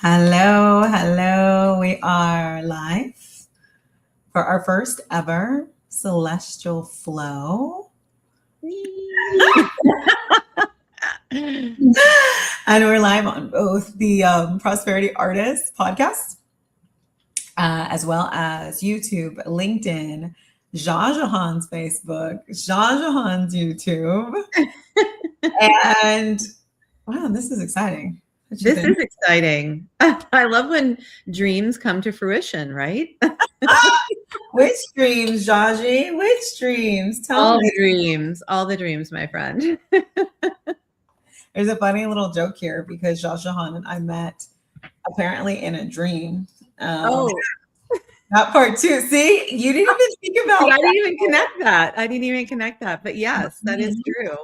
Hello, hello. We are live for our first ever Celestial Flow. And we're live on both the Prosperity Artist podcast, as well as YouTube, LinkedIn, Zsa Jahan's Facebook, Zsa Jahan's YouTube. And wow, this is exciting. This is exciting. I love when dreams come to fruition, right? Which dreams, Jaji? Which dreams? All the dreams, my friend. There's a funny little joke here because Zsa Jahan and I met apparently in a dream. Not part two. See, you didn't even think about I didn't even connect that. But yes, that is true.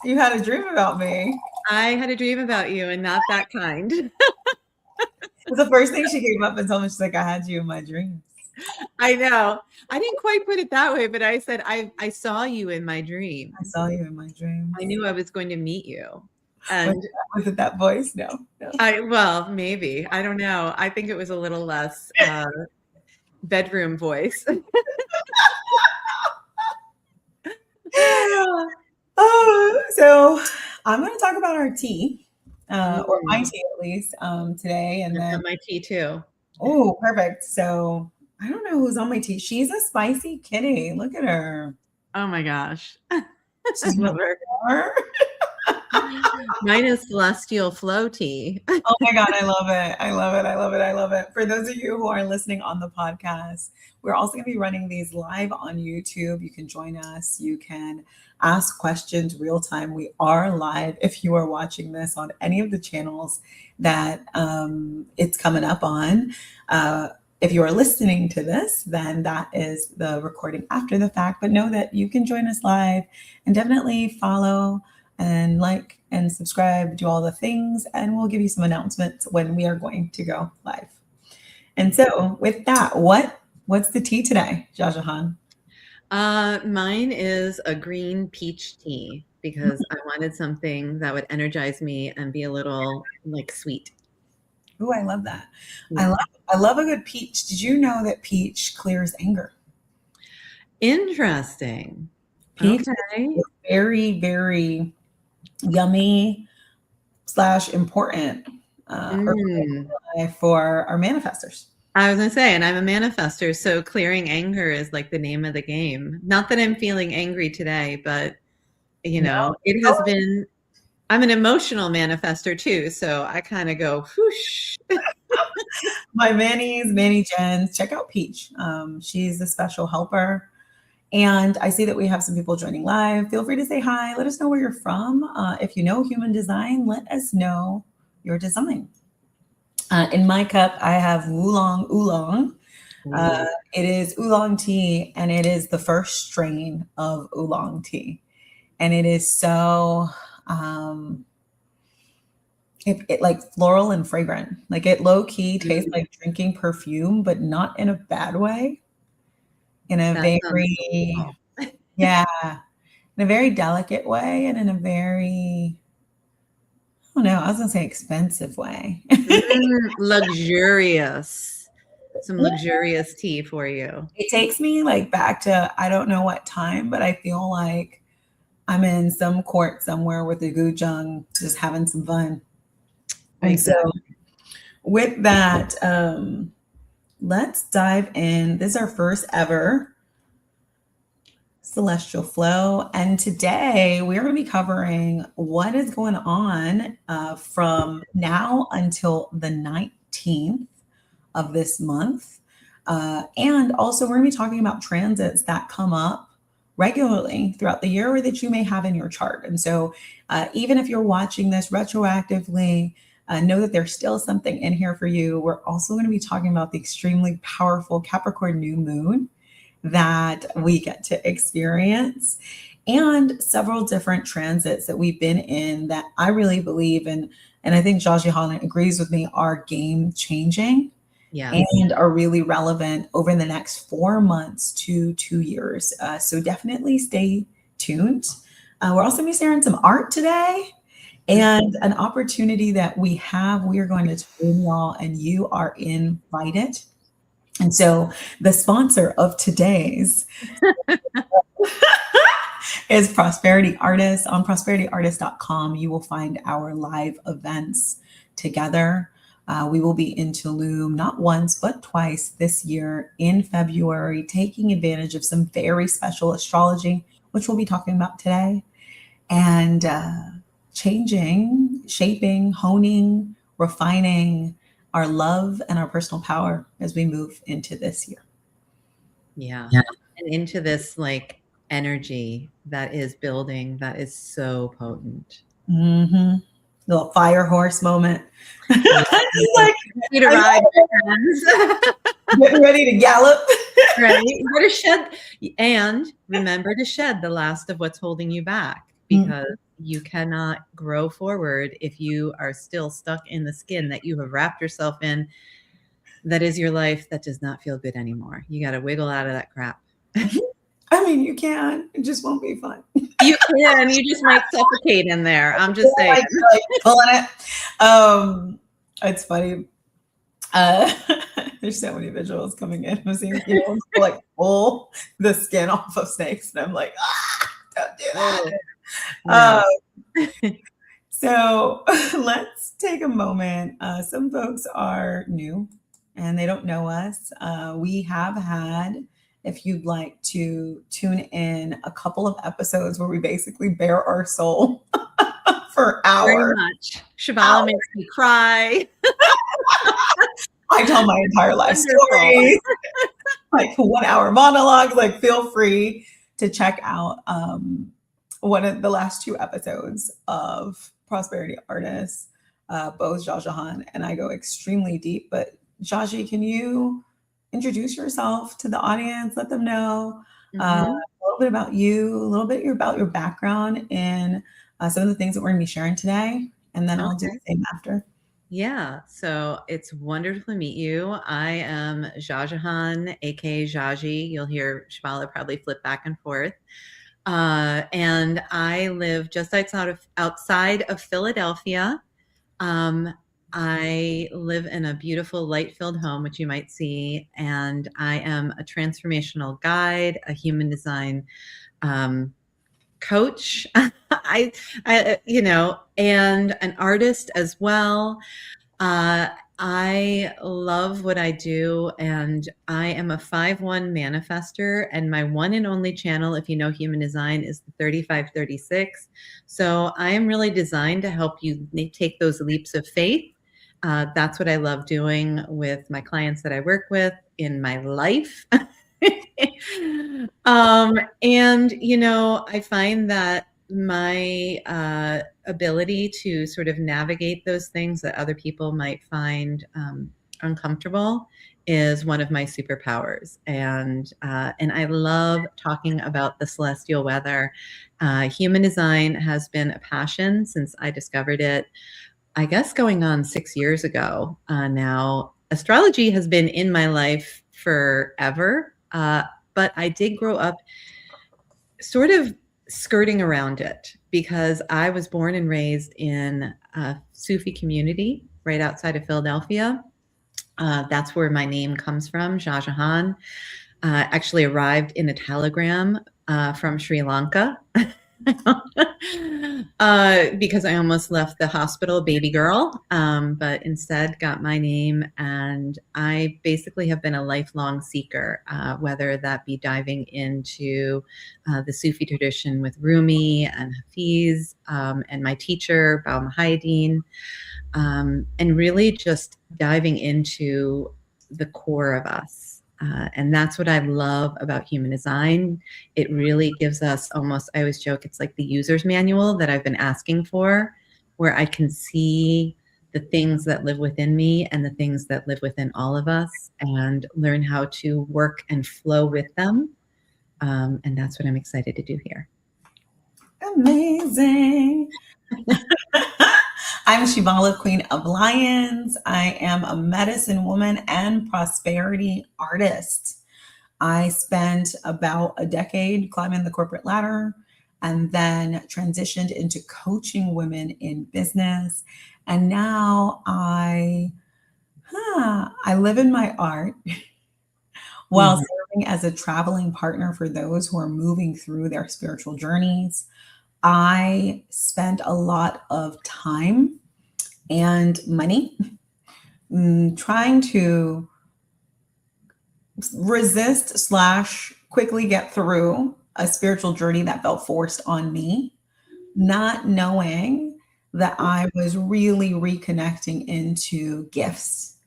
You had a dream about me. I had a dream about you, and not that kind. The first thing she came up and told me, she's like, I had you in my dreams. I know. I didn't quite put it that way, but I said, I saw you in my dream. I saw you in my dreams. I knew I was going to meet you. And was it that voice? No. Well, maybe. I don't know. I think it was a little less bedroom voice. So I'm going to talk about our tea, or my tea at least, today. And then my tea too. Oh, perfect. So I don't know who's on my tea. She's a spicy kitty. Look at her. Oh my gosh. She's love her. Mine is Celestial Flow tea. Oh my God, I love it. I love it. I love it. I love it. For those of you who are listening on the podcast, we're also going to be running these live on YouTube. You can join us. You can ask questions real time. We are live if you are watching this on any of the channels that it's coming up on. If you are listening to this, then that is the recording after the fact. But know that you can join us live and definitely follow and like and subscribe, do all the things, and we'll give you some announcements when we are going to go live. And so with that, what's the tea today, Zsa Jahan? Mine is a green peach tea because I wanted something that would energize me and be a little like sweet. Oh, I love that. Yeah. I love a good peach. Did you know that peach clears anger? Interesting. Peach is very, very yummy / important for our manifestors. I was going to say, and I'm a manifester, so clearing anger is like the name of the game. Not that I'm feeling angry today, but it has been, I'm an emotional manifester too. So I kind of go, whoosh. My Manny Jens, check out Peach. She's a special helper. And I see that we have some people joining live. Feel free to say hi. Let us know where you're from. If you know human design, let us know your design. In my cup, I have oolong. It is oolong tea, and it is the first strain of oolong tea. And it is so, it like floral and fragrant. Like it low key tastes like drinking perfume, but not in a bad way. In a very delicate way, and in a very, I don't know, I was gonna say expensive way. Luxurious. Some luxurious tea for you. It takes me like back to, I don't know what time, but I feel like I'm in some court somewhere with a gujang, just having some fun. And so with that, let's dive in. This is our first ever Celestial Flow. And today we're going to be covering what is going on from now until the 19th of this month. And also we're going to be talking about transits that come up regularly throughout the year or that you may have in your chart. And so even if you're watching this retroactively, know that there's still something in here for you. We're also going to be talking about the extremely powerful Capricorn new moon that we get to experience, and several different transits that we've been in that I really believe in, and I think Zsa Jahan agrees with me, are game changing and are really relevant over the next 4 months to 2 years. So definitely stay tuned. We're also going to be sharing some art today. and an opportunity that we have, we are going to tune y'all, and you are invited. And so the sponsor of today's is Prosperity Artists. On prosperityartist.com, you will find our live events together. We will be in Tulum not once, but twice this year in February, taking advantage of some very special astrology, which we'll be talking about today, and changing, shaping, honing, refining our love and our personal power as we move into this year. Yeah. And into this like energy that is building, that is so potent. Mm-hmm. Little fire horse moment. Yeah. Like, ready to ride, getting ready to gallop. Right. You gotta shed, and remember to shed the last of what's holding you back, because you cannot grow forward if you are still stuck in the skin that you have wrapped yourself in. That is your life that does not feel good anymore. You got to wiggle out of that crap. I mean, you can. It just won't be fun. You can. You just might suffocate in there. I'm just saying. Like pulling it. It's funny. There's so many visuals coming in. I'm seeing people like pull the skin off of snakes, and I'm like, don't do that. No. So let's take a moment. Some folks are new and they don't know us. We have had, if you'd like to tune in, a couple of episodes where we basically bare our soul for hours. Very much. Shabala makes me cry. I tell my entire life story, like 1 hour monologues. Like, feel free to check out one of the last 2 episodes of Prosperity Artists. Both Jajahan and I go extremely deep. But Jaji, can you introduce yourself to the audience? Let them know a little bit about you, a little bit about your background, and some of the things that we're going to be sharing today. And then I'll do the same after. Yeah, so it's wonderful to meet you. I am Jajahan, aka Jaji. You'll hear Shabala probably flip back and forth. And I live just outside of Philadelphia. I live in a beautiful light-filled home, which you might see, and I am a transformational guide, a human design coach, I and an artist as well. I love what I do, and I am a 5/1 manifester, and my one and only channel, if you know human design, is the 3536. So I am really designed to help you take those leaps of faith. That's what I love doing with my clients that I work with in my life. And I find that my ability to sort of navigate those things that other people might find uncomfortable is one of my superpowers. And I love talking about the celestial weather. Human design has been a passion since I discovered it, I guess going on 6 years ago now. Astrology has been in my life forever, but I did grow up sort of skirting around it because I was born and raised in a Sufi community right outside of Philadelphia. That's where my name comes from, Jajahan. Actually arrived in a telegram from Sri Lanka because I almost left the hospital baby girl, but instead got my name. And I basically have been a lifelong seeker, whether that be diving into the Sufi tradition with Rumi and Hafiz and my teacher, Bao Mahideen, and really just diving into the core of us. And that's what I love about human design. It really gives us almost, I always joke, it's like the user's manual that I've been asking for, where I can see the things that live within me and the things that live within all of us and learn how to work and flow with them. And that's what I'm excited to do here. Amazing. I'm Shivala, Queen of Lions. I am a medicine woman and prosperity artist. I spent about a decade climbing the corporate ladder, and then transitioned into coaching women in business. And now I live in my art while Mhm. serving as a traveling partner for those who are moving through their spiritual journeys. I spent a lot of time and money trying to resist slash quickly get through a spiritual journey that felt forced on me, not knowing that I was really reconnecting into gifts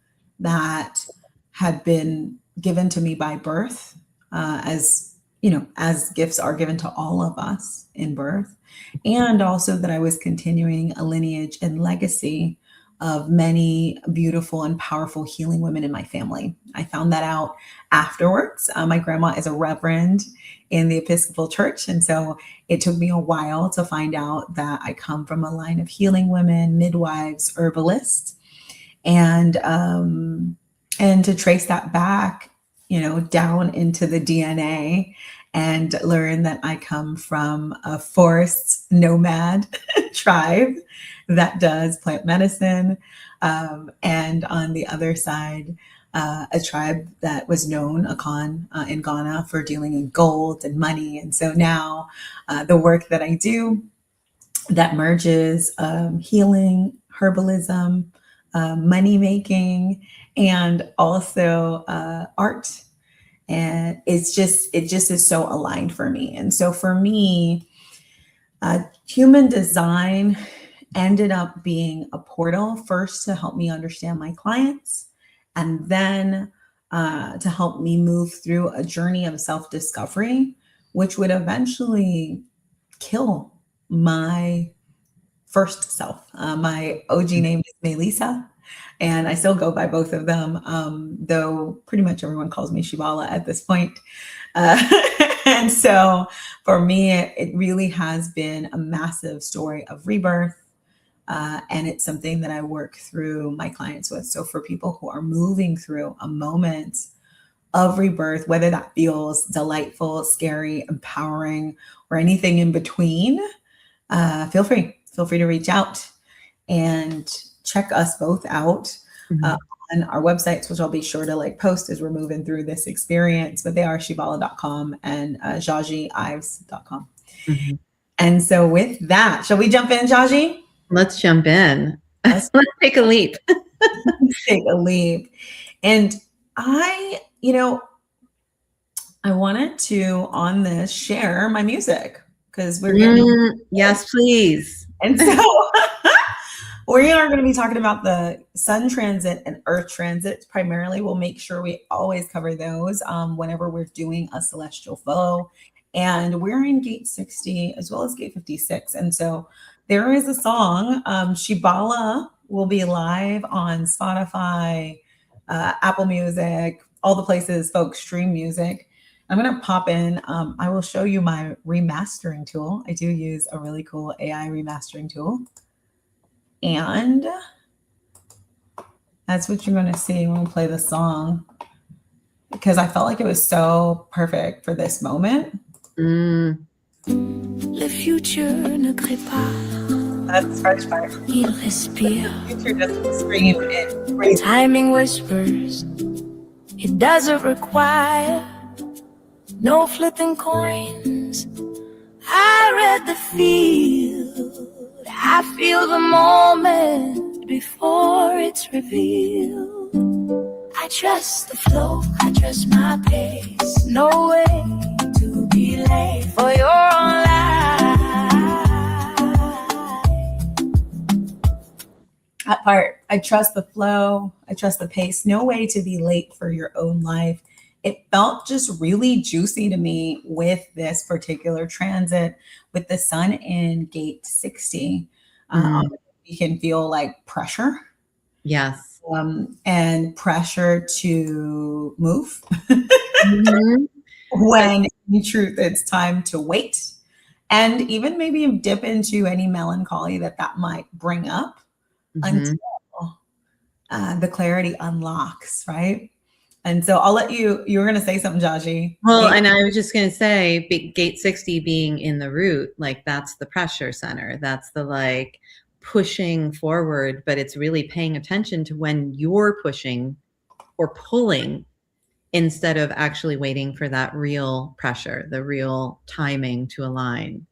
that had been given to me by birth, as as gifts are given to all of us in birth, and also that I was continuing a lineage and legacy of many beautiful and powerful healing women in my family. I found that out afterwards. My grandma is a reverend in the Episcopal Church, and so it took me a while to find out that I come from a line of healing women, midwives, herbalists, and to trace that back, down into the DNA and learn that I come from a forest nomad tribe that does plant medicine, and on the other side, a tribe that was known, Akan, in Ghana for dealing in gold and money. And so now the work that I do that merges healing, herbalism, money making, and also art. And it just is so aligned for me. And so for me, human design ended up being a portal first to help me understand my clients, and then to help me move through a journey of self discovery, which would eventually kill my first self. My OG name is Melisa, and I still go by both of them, though pretty much everyone calls me Shibala at this point. Uh, and so for me, it really has been a massive story of rebirth. And it's something that I work through my clients with. So for people who are moving through a moment of rebirth, whether that feels delightful, scary, empowering, or anything in between, feel free. Feel free to reach out and check us both out uh, Mhm. on our websites, which I'll be sure to post as we're moving through this experience. But they are shibala.com and jajiives.com. Mhm. And so with that, shall we jump in, Jaji? Let's jump in. Let's Let's take a leap. take a leap. And I, I wanted to on this share my music because we're getting Yes, please. and so we are going to be talking about the sun transit and earth transit primarily. We'll make sure we always cover those whenever we're doing a celestial flow. And we're in gate 60 as well as gate 56. And so there is a song, Shibala will be live on Spotify, Apple Music, all the places folks stream music. I'm going to pop in. I will show you my remastering tool. I do use a really cool AI remastering tool. And that's what you're going to see when we play the song, because I felt like it was so perfect for this moment. Mm. Le futur ne crée pas. That's the French part. Il respire. Future doesn't scream, it breathes. Timing whispers. It doesn't require no flipping coins. I read the field. I feel the moment before it's revealed. I trust the flow. I trust my pace. No way to be late for your own life. That part. I trust the flow. I trust the pace. No way to be late for your own life. It felt just really juicy to me with this particular transit, with the sun in gate 60. You can feel like pressure, Yes. and pressure to move Mhm. when in truth it's time to wait, and even maybe dip into any melancholy that might bring up until Mhm. the clarity unlocks, right? And so I'll let you were going to say something, Jaji. Well, and I was just going to say gate 60 being in the root, like that's the pressure center. That's the like pushing forward, but it's really paying attention to when you're pushing or pulling instead of actually waiting for that real pressure, the real timing to align.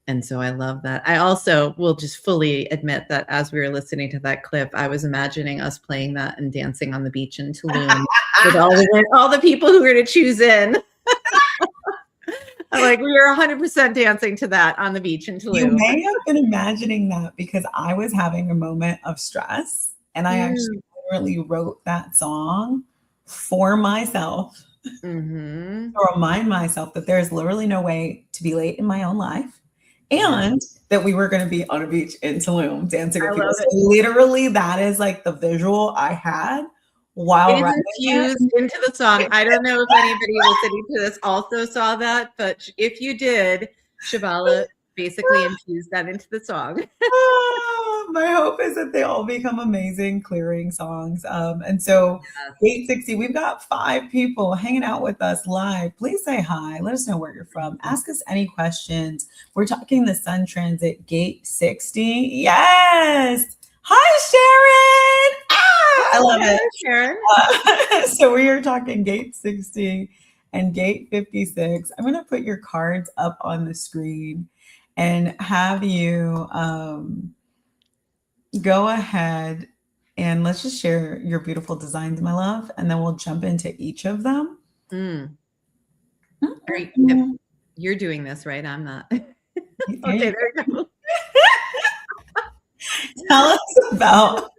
And so I love that. I also will just fully admit that as we were listening to that clip, I was imagining us playing that and dancing on the beach in Tulum with all the people who were to choose in. I'm like, we were 100% dancing to that on the beach in Tulum. You may have been imagining that because I was having a moment of stress and I actually literally wrote that song for myself to remind myself that there's literally no way to be late in my own life and that we were going to be on a beach in Tulum dancing with people. So literally that is like the visual I had while writing infused into the song. I don't know if anybody listening to this also saw that, but if you did, Shabala basically infused that into the song. My hope is that they all become amazing clearing songs. And so Gate 60, we've got 5 people hanging out with us live. Please say hi. Let us know where you're from. Ask us any questions. We're talking the Sun Transit Gate 60. Yes. Hi, Sharon. I love it. Sharon. So we are talking Gate 60 and Gate 56. I'm going to put your cards up on the screen and have you go ahead and let's just share your beautiful designs, my love, and then we'll jump into each of them. Right. You're doing this, right? I'm not. Okay, there you go. Tell us about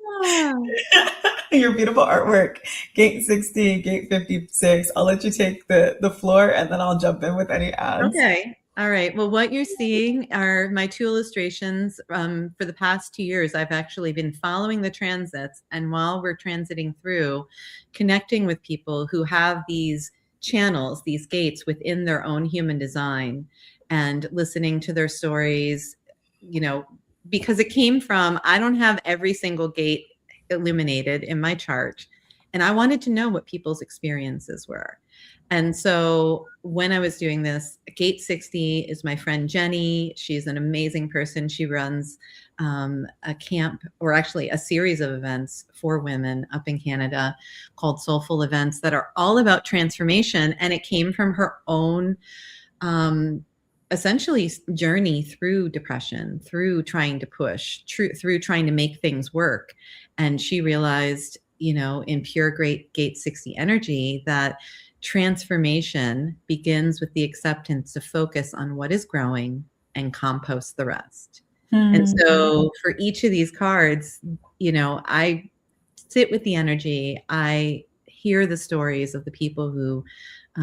your beautiful artwork, Gate 60, Gate 56. I'll let you take the floor and then I'll jump in with any ads. Okay. All right. Well, what you're seeing are my 2 illustrations. For the past 2 years, I've actually been following the transits. And while we're transiting through, connecting with people who have these channels, these gates within their own human design, and listening to their stories, you know, because it came from, I don't have every single gate illuminated in my chart. And I wanted to know what people's experiences were. And so when I was doing this, Gate 60 is my friend Jenny. She's an amazing person. She runs a camp, or actually a series of events for women up in Canada called Soulful Events that are all about transformation. And it came from her own essentially journey through depression, through trying to push, through trying to make things work. And she realized, you know, in pure Gate 60 energy that transformation begins with the acceptance to focus on what is growing and compost the rest. And so for each of these cards, you know, I sit with the energy. I hear the stories of the people who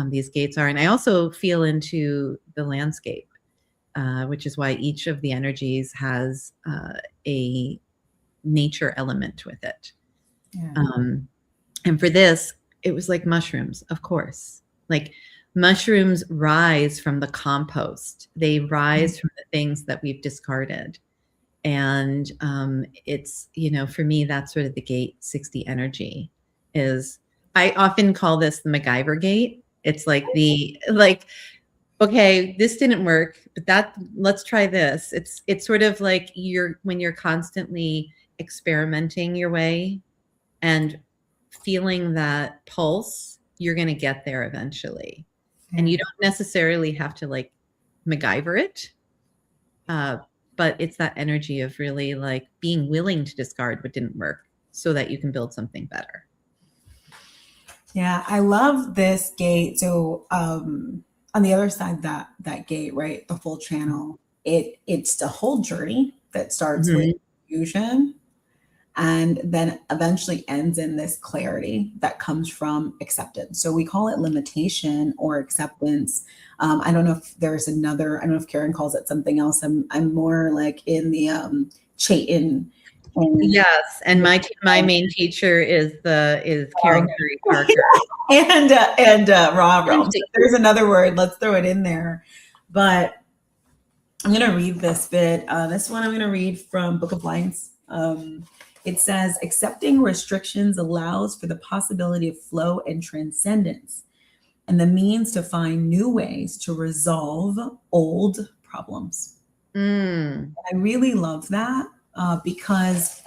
these gates are. And I also feel into the landscape, which is why each of the energies has a nature element with it. Yeah. And for this, it was like mushrooms, of course. Like mushrooms rise from the compost. They rise from the things that we've discarded. And it's, you know, for me, that's sort of the Gate 60 energy is, I often call this the MacGyver gate. It's like okay, this didn't work, but let's try this. It's sort of like when you're constantly experimenting your way and feeling that pulse, you're going to get there eventually. And you don't necessarily have to like MacGyver it. But it's that energy of really like being willing to discard what didn't work so that you can build something better. Yeah, I love this gate. So on the other side, that gate, right, the full channel, it's the whole journey that starts with fusion and then eventually ends in this clarity that comes from acceptance. So we call it limitation or acceptance. I don't know if there's another, I don't know if Karen calls it something else. I'm more like in the Chaitin. Yes, and my main teacher is Karen Curry Parker. and Raw Realm. So there's another word. Let's throw it in there. But I'm going to read this bit. This one I'm going to read from Book of Lights. It says accepting restrictions allows for the possibility of flow and transcendence and the means to find new ways to resolve old problems. I really love that because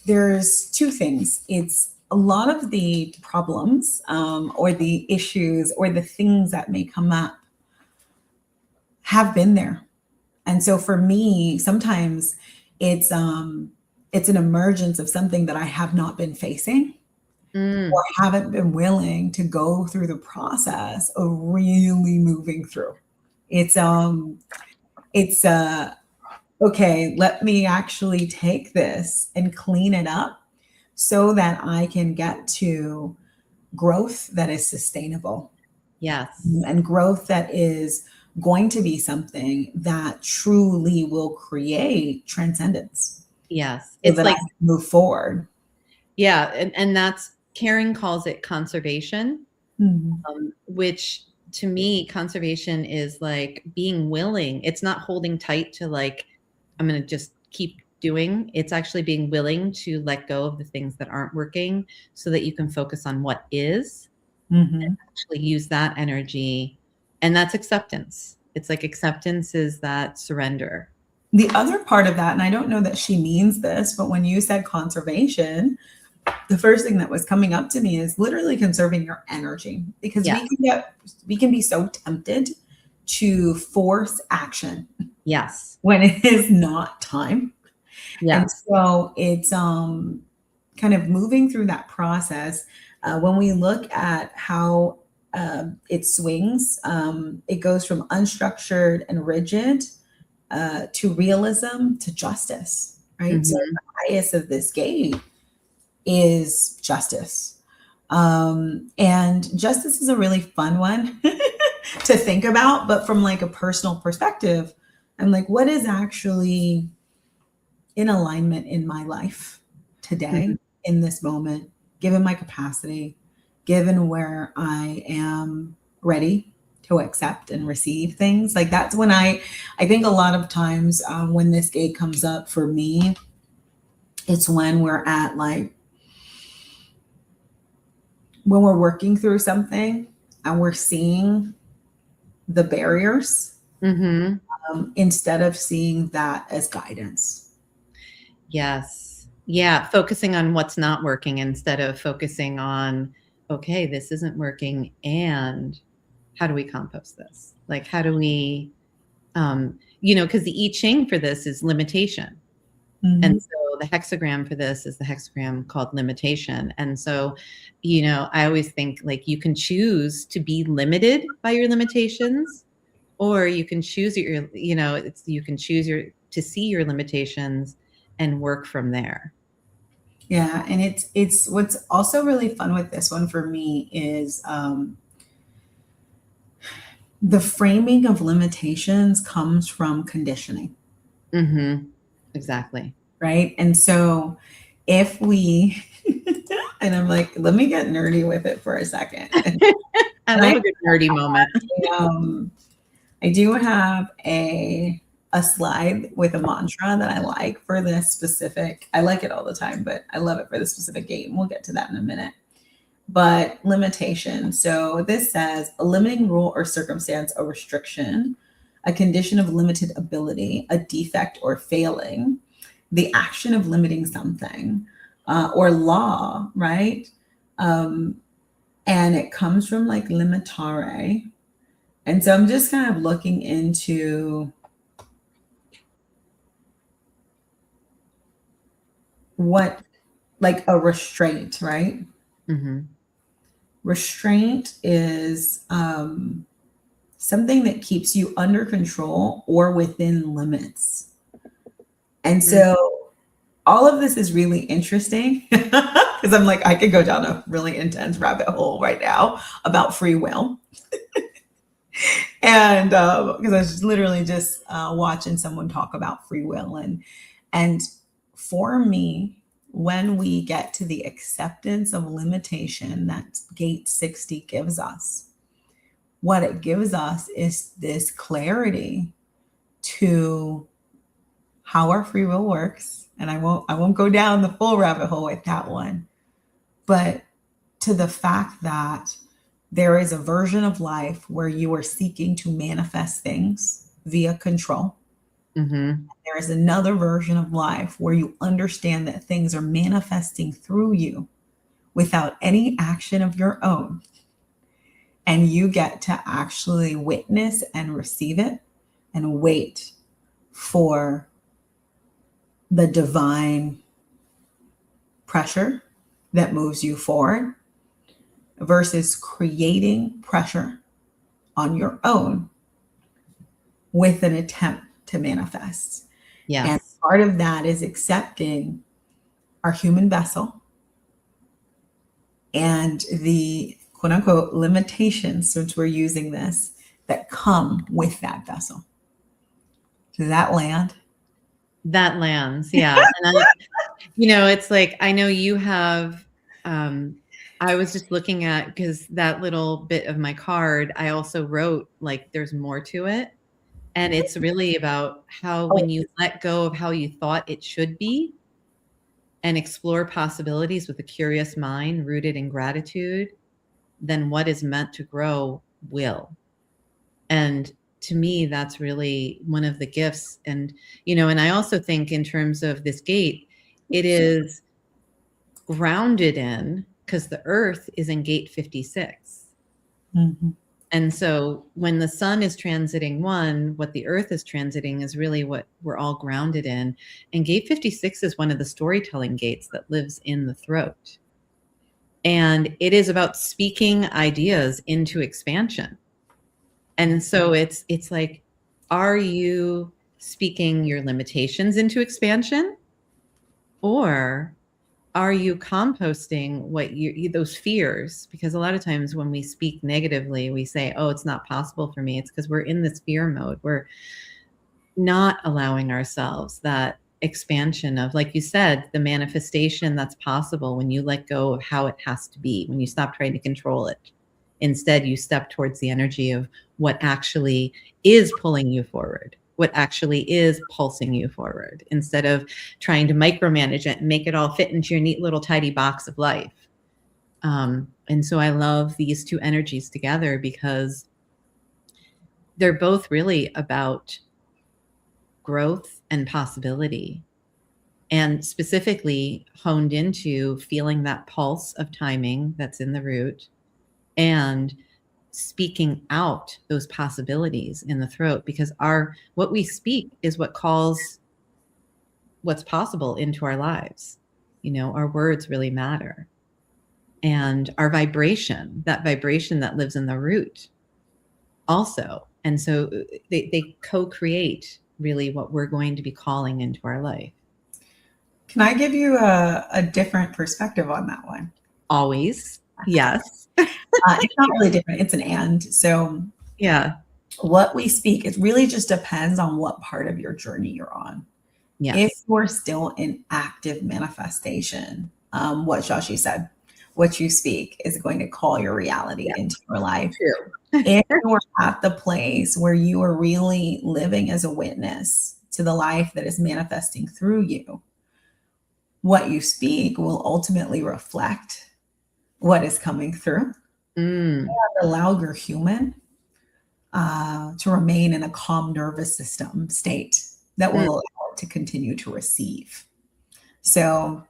there's two things. It's a lot of the problems or the issues or the things that may come up have been there. And so for me, sometimes it's an emergence of something that I have not been facing or haven't been willing to go through the process of really moving through. It's okay, let me actually take this and clean it up so that I can get to growth that is sustainable. Yes. And growth that is going to be something that truly will create transcendence. Yes. So It's that like I can move forward. Yeah, and that's Karen calls it conservation, which to me, conservation is like being willing. It's not holding tight to like, I'm going to just keep doing. It's actually being willing to let go of the things that aren't working so that you can focus on what is and actually use that energy. And that's acceptance. It's like acceptance is that surrender. The other part of that, and I don't know that she means this, but when you said conservation, the first thing that was coming up to me is literally conserving your energy because we can be so tempted to force action. Yes. When it is not time. Yes. And so it's kind of moving through that process. When we look at how it swings, it goes from unstructured and rigid to realism to justice, right? So the highest of this gate is justice. And justice is a really fun one to think about, but from like a personal perspective, I'm like, what is actually in alignment in my life today, in this moment, given my capacity, given where I am ready to accept and receive things. Like that's when I think a lot of times when this gate comes up for me, it's when we're at like, when we're working through something and we're seeing the barriers instead of seeing that as guidance. Yes. Yeah. Focusing on what's not working instead of focusing on, okay, this isn't working. And how do we compost this? Like, how do we, because the I Ching for this is limitation. And so the hexagram for this is the hexagram called limitation. And so, I always think like you can choose to be limited by your limitations, or you can choose you can choose to see your limitations and work from there. Yeah. And it's what's also really fun with this one for me is the framing of limitations comes from conditioning. Exactly. Right. And so if we, and I'm like, let me get nerdy with it for a second. I love a good nerdy moment. I do have a slide with a mantra that I like for this specific, I like it all the time, but I love it for the specific game. We'll get to that in a minute. But limitation. So this says a limiting rule or circumstance, a restriction, a condition of limited ability, a defect or failing, the action of limiting something, or law, right? And it comes from like limitare. And so I'm just kind of looking into what, like a restraint, right? Restraint is something that keeps you under control or within limits. And so all of this is really interesting because I'm like, I could go down a really intense rabbit hole right now about free will. And because I was literally just watching someone talk about free will. And for me, when we get to the acceptance of limitation that gate 60 gives us, what it gives us is this clarity to how our free will works, and I won't go down the full rabbit hole with that one, but to the fact that there is a version of life where you are seeking to manifest things via control. Mm-hmm. There is another version of life where you understand that things are manifesting through you without any action of your own. And you get to actually witness and receive it and wait for the divine pressure that moves you forward versus creating pressure on your own with an attempt to manifest. Yes. And part of that is accepting our human vessel and the quote unquote limitations, since we're using this, that come with that vessel. Does that land? That lands, yeah. And it's like, I know you have, I was just looking at, because that little bit of my card, I also wrote like, there's more to it. And it's really about how when you let go of how you thought it should be and explore possibilities with a curious mind rooted in gratitude, then what is meant to grow will. And to me, that's really one of the gifts. And, and I also think in terms of this gate, it is grounded in, because the earth is in gate 56. Mm-hmm. And so when the sun is transiting one, what the earth is transiting is really what we're all grounded in. And gate 56 is one of the storytelling gates that lives in the throat. And it is about speaking ideas into expansion. And so it's like, are you speaking your limitations into expansion? Or are you composting what those fears? Because a lot of times when we speak negatively, we say, oh, it's not possible for me. It's because we're in this fear mode. We're not allowing ourselves that expansion of, like you said, the manifestation that's possible when you let go of how it has to be, when you stop trying to control it. Instead, you step towards the energy of what actually is pulling you forward, what actually is pulsing you forward, instead of trying to micromanage it and make it all fit into your neat little tidy box of life. And so I love these two energies together because they're both really about growth and possibility, and specifically honed into feeling that pulse of timing that's in the root and speaking out those possibilities in the throat, because what we speak is what calls what's possible into our lives. Our words really matter, and our vibration, that vibration that lives in the root also. And so they co-create really what we're going to be calling into our life. Can I give you a different perspective on that one? Always. Yes. It's not really different. It's an and. So yeah, what we speak, it really just depends on what part of your journey you're on. yes. If you're still in active manifestation, what Shashi said, what you speak is going to call your reality into your life. True. If you're at the place where you are really living as a witness to the life that is manifesting through you, what you speak will ultimately reflect what is coming through. And allow your human to remain in a calm nervous system state that will allow it to continue to receive. So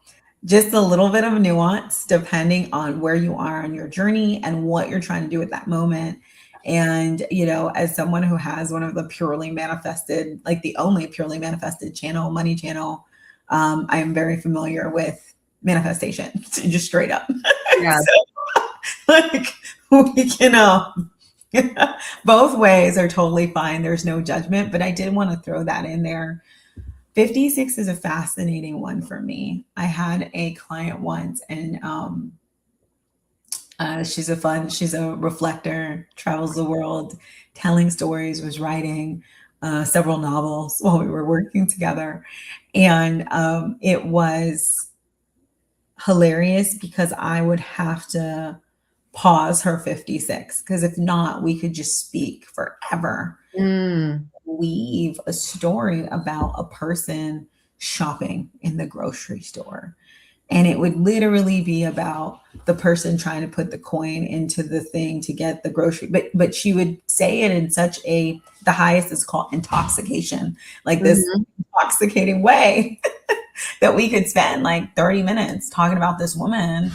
just a little bit of nuance depending on where you are on your journey and what you're trying to do at that moment. And, as someone who has one of the purely manifested, like the only purely manifested channel, money channel, I am very familiar with manifestation, just straight up. Yeah. Like we can, both ways are totally fine. There's no judgment, but I did want to throw that in there. 56 is a fascinating one for me. I had a client once, and she's a reflector, travels the world, telling stories, was writing several novels while we were working together. And it was hilarious because I would have to pause her 56, because if not, we could just speak forever. weave a story about a person shopping in the grocery store. And it would literally be about the person trying to put the coin into the thing to get the grocery. But she would say it in such the highest is called intoxication, like this intoxicating way that we could spend like 30 minutes talking about this woman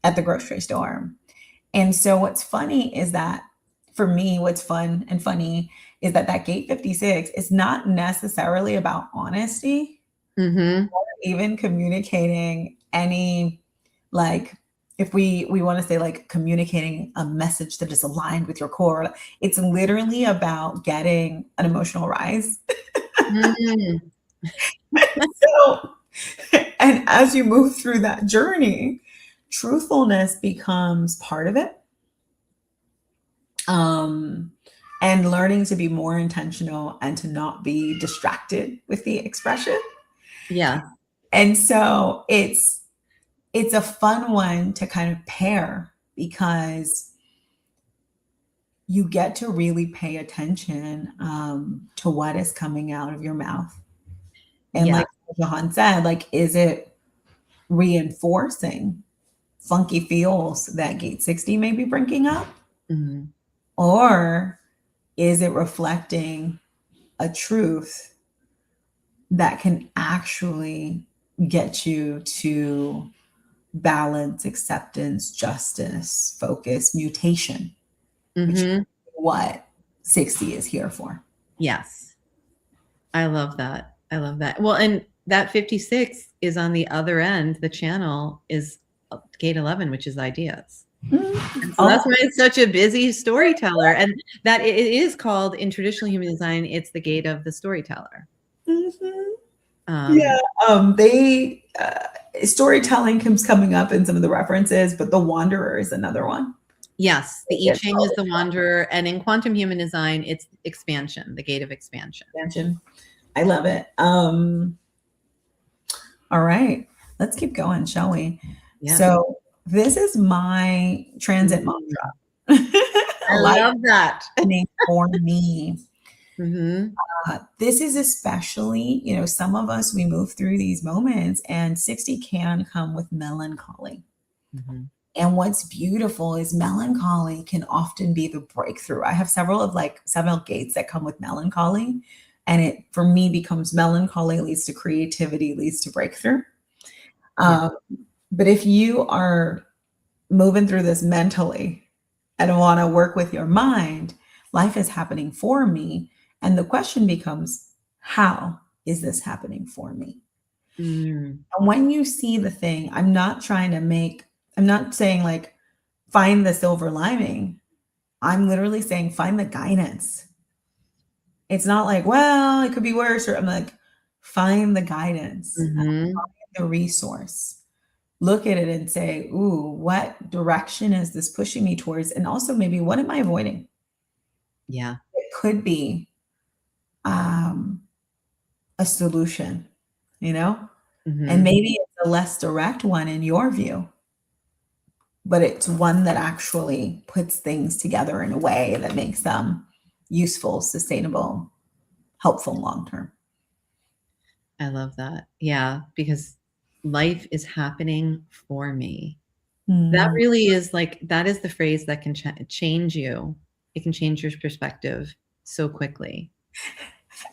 at the grocery store. And so what's funny is that for me, what's fun and funny is that gate 56 is not necessarily about honesty, or even communicating any, like, if we want to say like communicating a message that is aligned with your core. It's literally about getting an emotional rise. So, and as you move through that journey, truthfulness becomes part of it. And learning to be more intentional and to not be distracted with the expression. Yeah. And so it's a fun one to kind of pair, because you get to really pay attention to what is coming out of your mouth. And like Jahan said, like, is it reinforcing funky feels that gate 60 may be bringing up? Or is it reflecting a truth that can actually get you to balance, acceptance, justice, focus, mutation, which is what 60 is here for? Yes. I love that. I love that. Well, and that 56 is on the other end. The channel is gate 11, which is ideas. So that's why it's such a busy storyteller, and that it is called, in traditional human design, it's the gate of the storyteller. They storytelling keeps coming up in some of the references, but the wanderer is another one. Yes, the I Ching is the wanderer, and in quantum human design, it's expansion, the gate of expansion. I love it. All right, let's keep going, shall we? So this is my transit mantra. I love that. For me. This is especially, some of us, we move through these moments, and 60 can come with melancholy. And what's beautiful is melancholy can often be the breakthrough. I have several gates that come with melancholy, and it, for me, becomes melancholy leads to creativity, leads to breakthrough. But if you are moving through this mentally and want to work with your mind, life is happening for me. And the question becomes, how is this happening for me? And when you see the thing, I'm not saying like, find the silver lining. I'm literally saying, find the guidance. It's not like, well, it could be worse. Or I'm like, find the guidance, find the resource. Look at it and say, ooh, what direction is this pushing me towards? And also maybe, what am I avoiding? Yeah. It could be a solution, and maybe it's a less direct one in your view, but it's one that actually puts things together in a way that makes them useful, sustainable, helpful long-term. I love that. Yeah, because life is happening for me. That really is that is the phrase that can change you. It can change your perspective so quickly.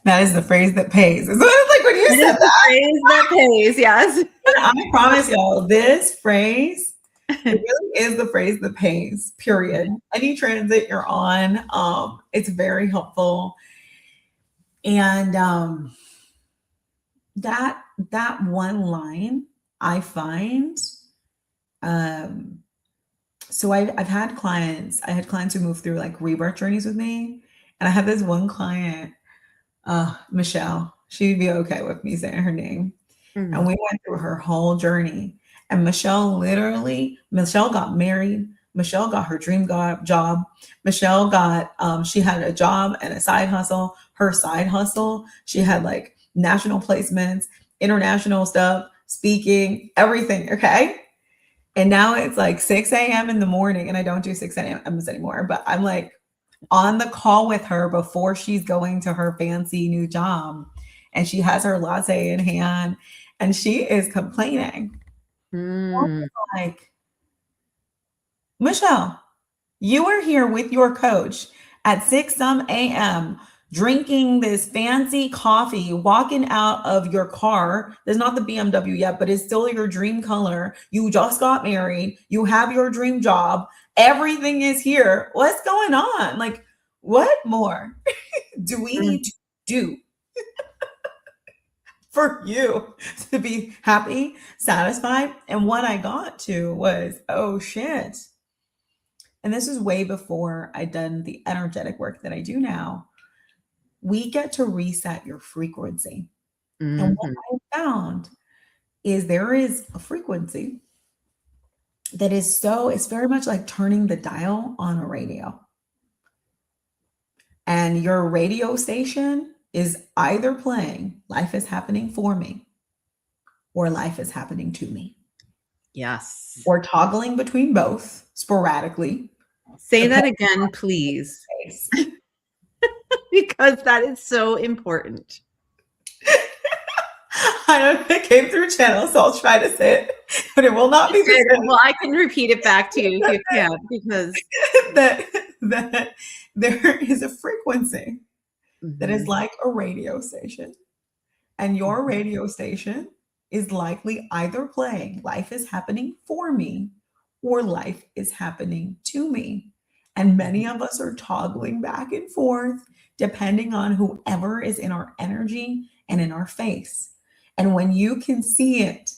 That is the phrase that pays. It's like when you said that. Phrase that pays, yes. And I promise y'all, this phrase, it really is the phrase that pays, period. Any transit you're on, it's very helpful. And that one line I find, so I've had clients, who move through like rebirth journeys with me. And I have this one client, Michelle, she'd be okay with me saying her name. And we went through her whole journey. And Michelle got married. Michelle got her dream job. Michelle got, she had a job and a side hustle. Her side hustle, she had like national placements, international stuff, speaking, everything. Okay. And now it's like 6 a.m. in the morning, and I don't do 6 a.m. anymore, but I'm like, on the call with her before she's going to her fancy new job. And she has her latte in hand and she is complaining. Mm. Like, Michelle, you were here with your coach at 6 some a.m. drinking this fancy coffee, walking out of your car. There's not the BMW yet, but it's still your dream color. You just got married. You have your dream job. Everything is here. What's going on? Like, what more do we need to do for you to be happy, satisfied? And what I got to was, oh shit. And this is way before I'd done the energetic work that I do now. We get to reset your frequency. And what I found is there is a frequency that is it's very much like turning the dial on a radio. And your radio station is either playing Life is Happening for Me or Life is Happening to Me. Yes. Or toggling between both sporadically. Say that again, please. Because that is so important. I don't know if it came through channel, so I'll try to say it, but it will not be the same. Well, I can repeat it back to you if you can, because that there is a frequency that is like a radio station, and your radio station is likely either playing Life is Happening for Me or Life is Happening to Me. And many of us are toggling back and forth depending on whoever is in our energy and in our face. And when you can see it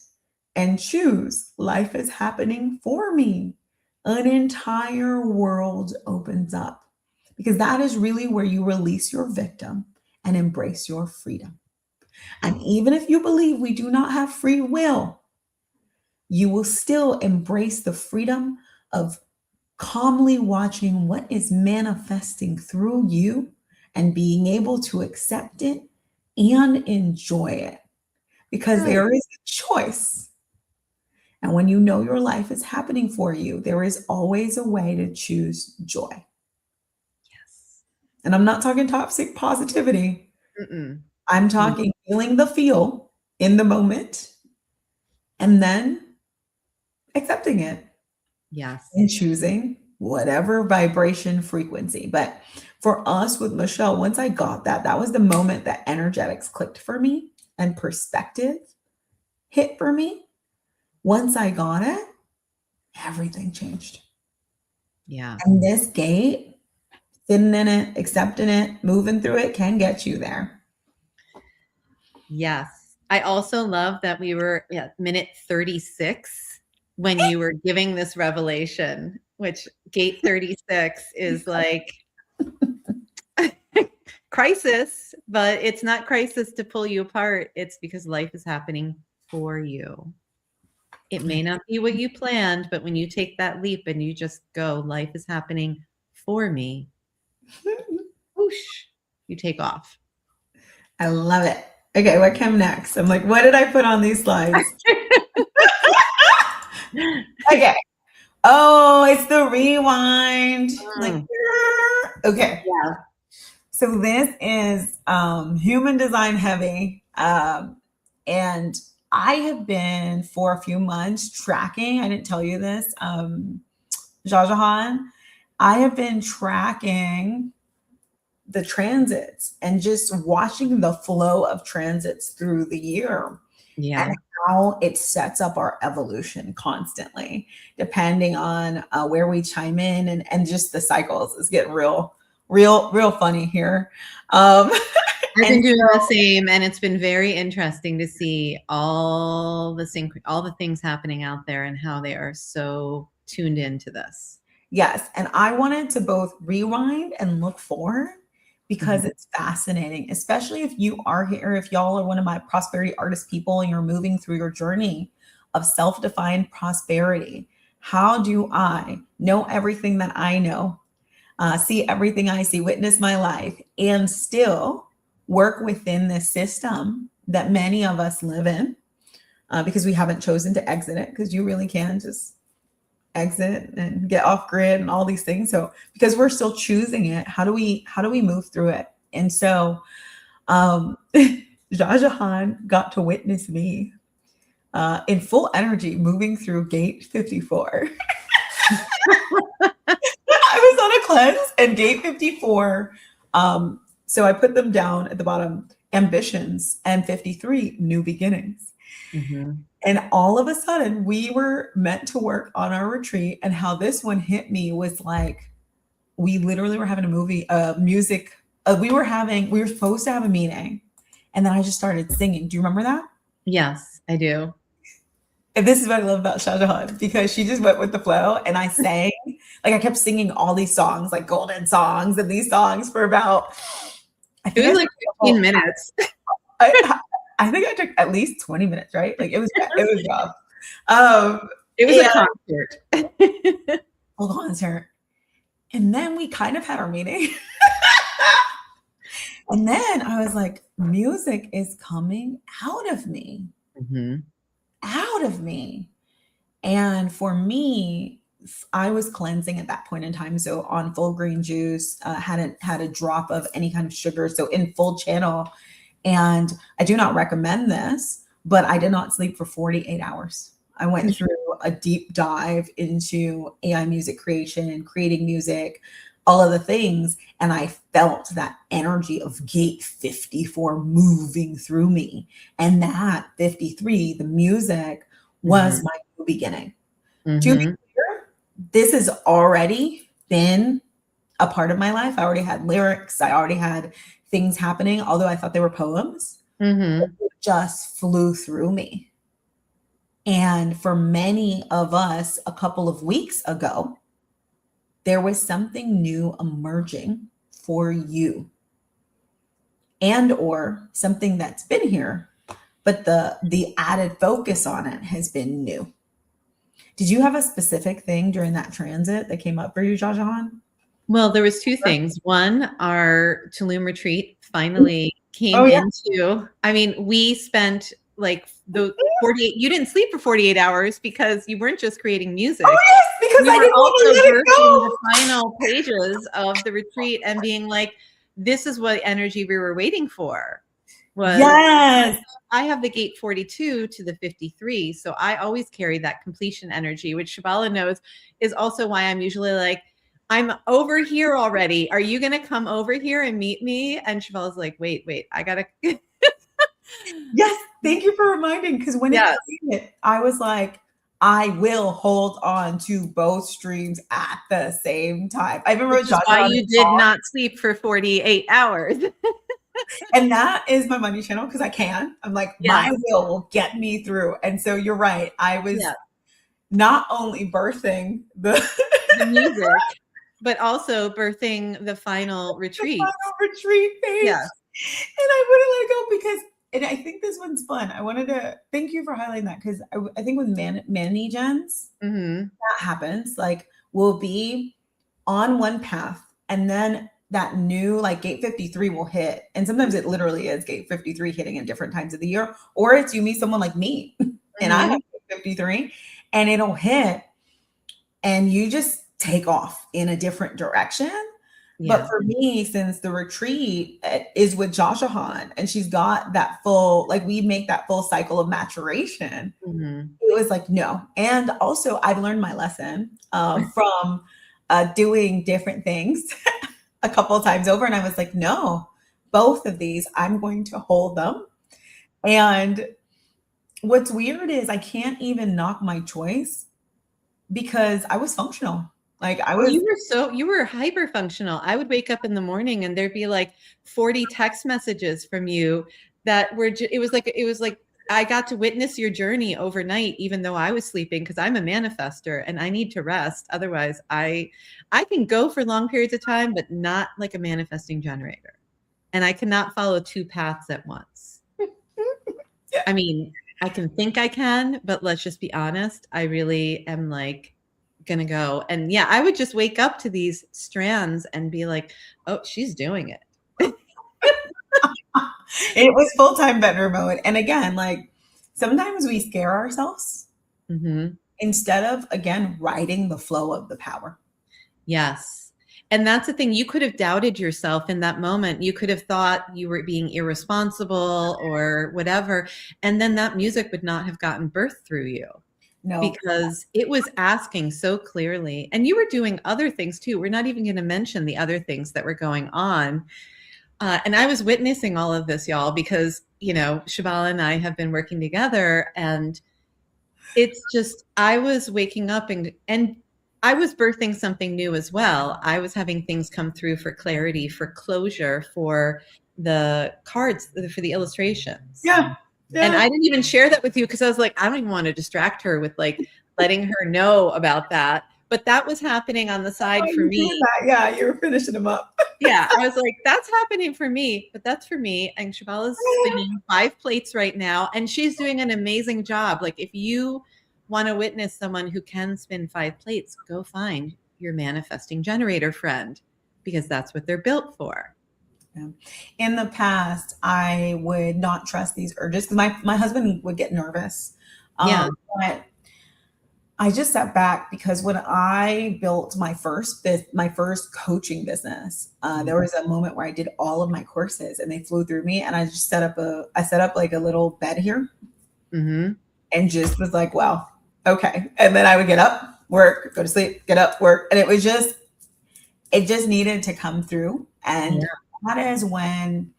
and choose Life is Happening for Me, an entire world opens up, because that is really where you release your victim and embrace your freedom. And even if you believe we do not have free will, you will still embrace the freedom of calmly watching what is manifesting through you and being able to accept it and enjoy it, because there is a choice. And when you know your life is happening for you, there is always a way to choose joy. Yes. And I'm not talking toxic positivity. I'm talking feeling the feel in the moment and then accepting it. Yes. And choosing whatever vibration frequency. But for us with Michelle, once I got that, that was the moment that energetics clicked for me and perspective hit for me. Once I got it, everything changed. Yeah. And this gate, sitting in it, accepting it, moving through it can get you there. Yes. I also love that we were at minute 36 when you were giving this revelation, which gate 36 is like crisis, but it's not crisis to pull you apart. It's because life is happening for you. It may not be what you planned, but when you take that leap and you just go, life is happening for me, whoosh, you take off. I love it. Okay, what came next? I'm like, what did I put on these slides? Okay. Oh, it's the rewind. Like, okay. Yeah. So this is human design heavy. And I have been for a few months tracking, I didn't tell you this, Jajahan, I have been tracking the transits and just watching the flow of transits through the year. Yeah. And how it sets up our evolution constantly, depending on where we chime in, and just the cycles is getting real funny here. I've been doing the same, and it's been very interesting to see all the things happening out there and how they are so tuned into this. Yes, and I wanted to both rewind and look forward, because it's fascinating, especially if you are here, if y'all are one of my prosperity artist people and you're moving through your journey of self-defined prosperity. How do I know everything that I know, see everything I see, witness my life, and still work within this system that many of us live in, because we haven't chosen to exit it, because you really can just exit and get off grid and all these things. So because we're still choosing it, how do we move through it? And so Jajahan got to witness me in full energy moving through gate 54. I was on a cleanse and gate 54. So I put them down at the bottom, ambitions, and 53, new beginnings. Mm-hmm. And all of a sudden, we were meant to work on our retreat. And how this one hit me was like, we literally were having music. We were supposed to have a meeting. And then I just started singing. Do you remember that? Yes, I do. And this is what I love about Shah Jahan, because she just went with the flow. And I sang, like I kept singing all these songs, like golden songs and these songs for about, it was like 15 minutes. I think I took at least 20 minutes, right? Like it was rough. It was a concert. Full concert. And then we kind of had our meeting. And then I was like, music is coming out of me. Mm-hmm. Out of me. And for me, I was cleansing at that point in time. So on full green juice, hadn't had a drop of any kind of sugar. So in full channel. And I do not recommend this, but I did not sleep for 48 hours. I went through a deep dive into AI music creation, creating music, all of the things. And I felt that energy of gate 54 moving through me. And that 53, the music, was my new beginning. To be clear, this has already been a part of my life. I already had lyrics. I already had things happening, although I thought they were poems. It just flew through me. And for many of us, a couple of weeks ago, there was something new emerging for you, and or something that's been here, but the added focus on it has been new. Did you have a specific thing during that transit that came up for you, Jajahan? Well, there was two things. One, our Tulum retreat finally came into, I mean, we spent like the 48, you didn't sleep for 48 hours because you weren't just creating music. Oh yes, because I didn't also want to let it go. the final pages of the retreat and being like, this is what energy we were waiting for. Yes. I have the gate 42 to the 53. So I always carry that completion energy, which Shabala knows is also why I'm usually like, I'm over here already. Are you going to come over here and meet me? And Shabala's like, wait, I got to. Yes. Thank you for reminding. Because when it came, I was like, I will hold on to both streams at the same time. I remember why you did not sleep for 48 hours. And that is my money channel because I can. I'm like, my will get me through. And so you're right. I was not only birthing the music, but also birthing the final retreat. The final retreat phase. Yes. And I wouldn't let it go because, and I think this one's fun. I wanted to thank you for highlighting that because I think with many gens, that happens. Like we'll be on one path and then that new like gate 53 will hit. And sometimes it literally is gate 53 hitting at different times of the year. Or it's you meet someone like me and I have gate 53 and it'll hit and you just take off in a different direction. Yeah. But for me, since the retreat is with Jajahan and she's got that full, like we make that full cycle of maturation, it was like, no. And also I've learned my lesson from doing different things a couple of times over. And I was like, no, both of these, I'm going to hold them. And what's weird is I can't even knock my choice because I was functional. Like I was, you were hyper functional. I would wake up in the morning and there'd be like 40 text messages from you that were, it was like I got to witness your journey overnight, even though I was sleeping because I'm a manifester and I need to rest. Otherwise I can go for long periods of time, but not like a manifesting generator. And I cannot follow two paths at once. I mean, I can think I can, but let's just be honest. I really am like, gonna go. And yeah, I would just wake up to these strands and be like, oh, she's doing it. It was full-time bedroom mode. And again, like sometimes we scare ourselves instead of, again, riding the flow of the power. Yes. And that's the thing. You could have doubted yourself in that moment. You could have thought you were being irresponsible or whatever. And then that music would not have gotten birth through you. No. Because it was asking so clearly. And you were doing other things too. We're not even going to mention the other things that were going on. And I was witnessing all of this, y'all, because, you know, Shabala and I have been working together, and it's just, I was waking up and I was birthing something new as well. I was having things come through for clarity, for closure, for the cards, for the illustrations. Yeah. And I didn't even share that with you because I was like, I don't even want to distract her with like letting her know about that. But that was happening on the side for me. Yeah, you were finishing them up. Yeah, I was like, that's happening for me, but that's for me. And Shabala's spinning 5 plates right now, and she's doing an amazing job. Like, if you want to witness someone who can spin 5 plates, go find your manifesting generator friend, because that's what they're built for. Yeah. In the past, I would not trust these urges because my husband would get nervous. Yeah. But I just sat back because when I built my first coaching business, there was a moment where I did all of my courses and they flew through me, and I just set up like a little bed here, and just was like, wow, okay. And then I would get up, work, go to sleep, get up, work, and it just needed to come through. And that is when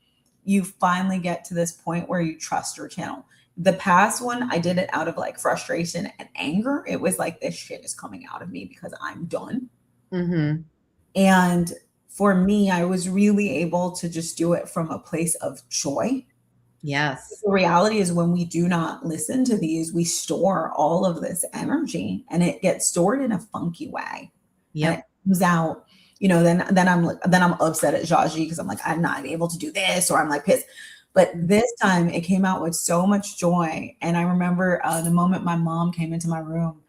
you finally get to this point where you trust your channel. The past one, I did it out of like frustration and anger. It was like, this shit is coming out of me because I'm done. And for me, I was really able to just do it from a place of joy. Yes. The reality is, when we do not listen to these, we store all of this energy, and it gets stored in a funky way. Yeah. And it comes out, you know, then I'm upset at Jaji because I'm like, I'm not able to do this, or I'm like pissed. But this time it came out with so much joy. And I remember the moment my mom came into my room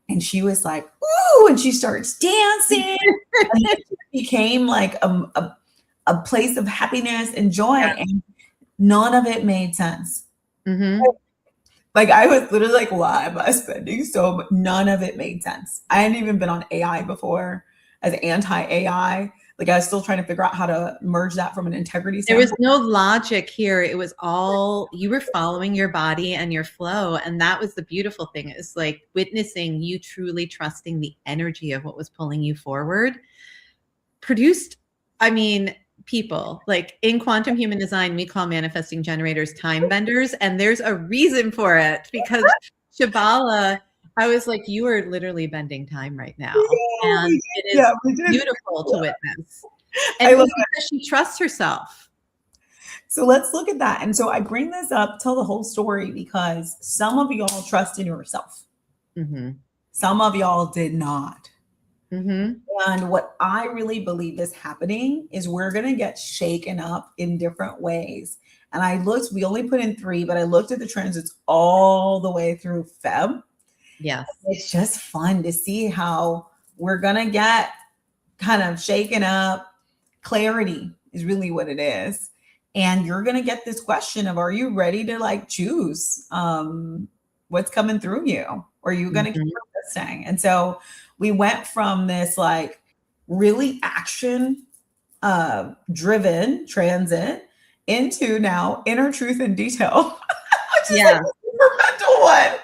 and she was like, ooh, and she starts dancing. And it became like a place of happiness and joy. And none of it made sense. Like, I was literally like, why am I spending so much? None of it made sense. I hadn't even been on AI before, as anti-AI. Like, I was still trying to figure out how to merge that from an integrity standpoint. There was no logic here. It was all, you were following your body and your flow. And that was the beautiful thing. It's like witnessing you truly trusting the energy of what was pulling you forward. Produced, I mean, people, like in quantum human design, we call manifesting generators time benders. And there's a reason for it, because Shabala, I was like, you are literally bending time right now. And it is beautiful to witness. And because she trusts herself. So let's look at that. And so I bring this up, tell the whole story, because some of y'all trust in yourself. Some of y'all did not. And what I really believe is happening is we're going to get shaken up in different ways. And I looked, we only put in 3, but I looked at the transits all the way through Feb. Yes. It's just fun to see how we're going to get kind of shaken up. Clarity is really what it is. And you're going to get this question of, are you ready to like choose what's coming through you? Or are you going to keep resisting? And so we went from this like really action driven transit into now inner truth and detail. Which is like a super mental one.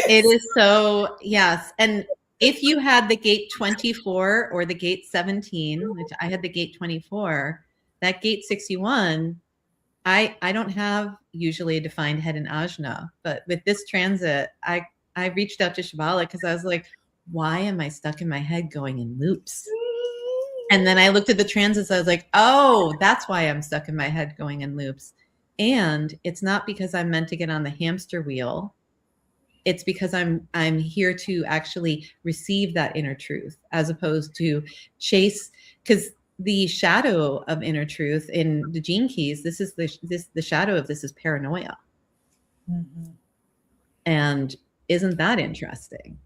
It is so, yes. And if you had the gate 24 or the gate 17, which I had the gate 24, that gate 61, I don't have usually a defined head in ajna, but with this transit, I reached out to Shabala because I was like, why am I stuck in my head going in loops? And then I looked at the transits. I was like, oh, that's why I'm stuck in my head going in loops. And it's not because I'm meant to get on the hamster wheel. It's because I'm here to actually receive that inner truth, as opposed to chase, because the shadow of inner truth in the gene keys, the shadow of this is paranoia. And isn't that interesting?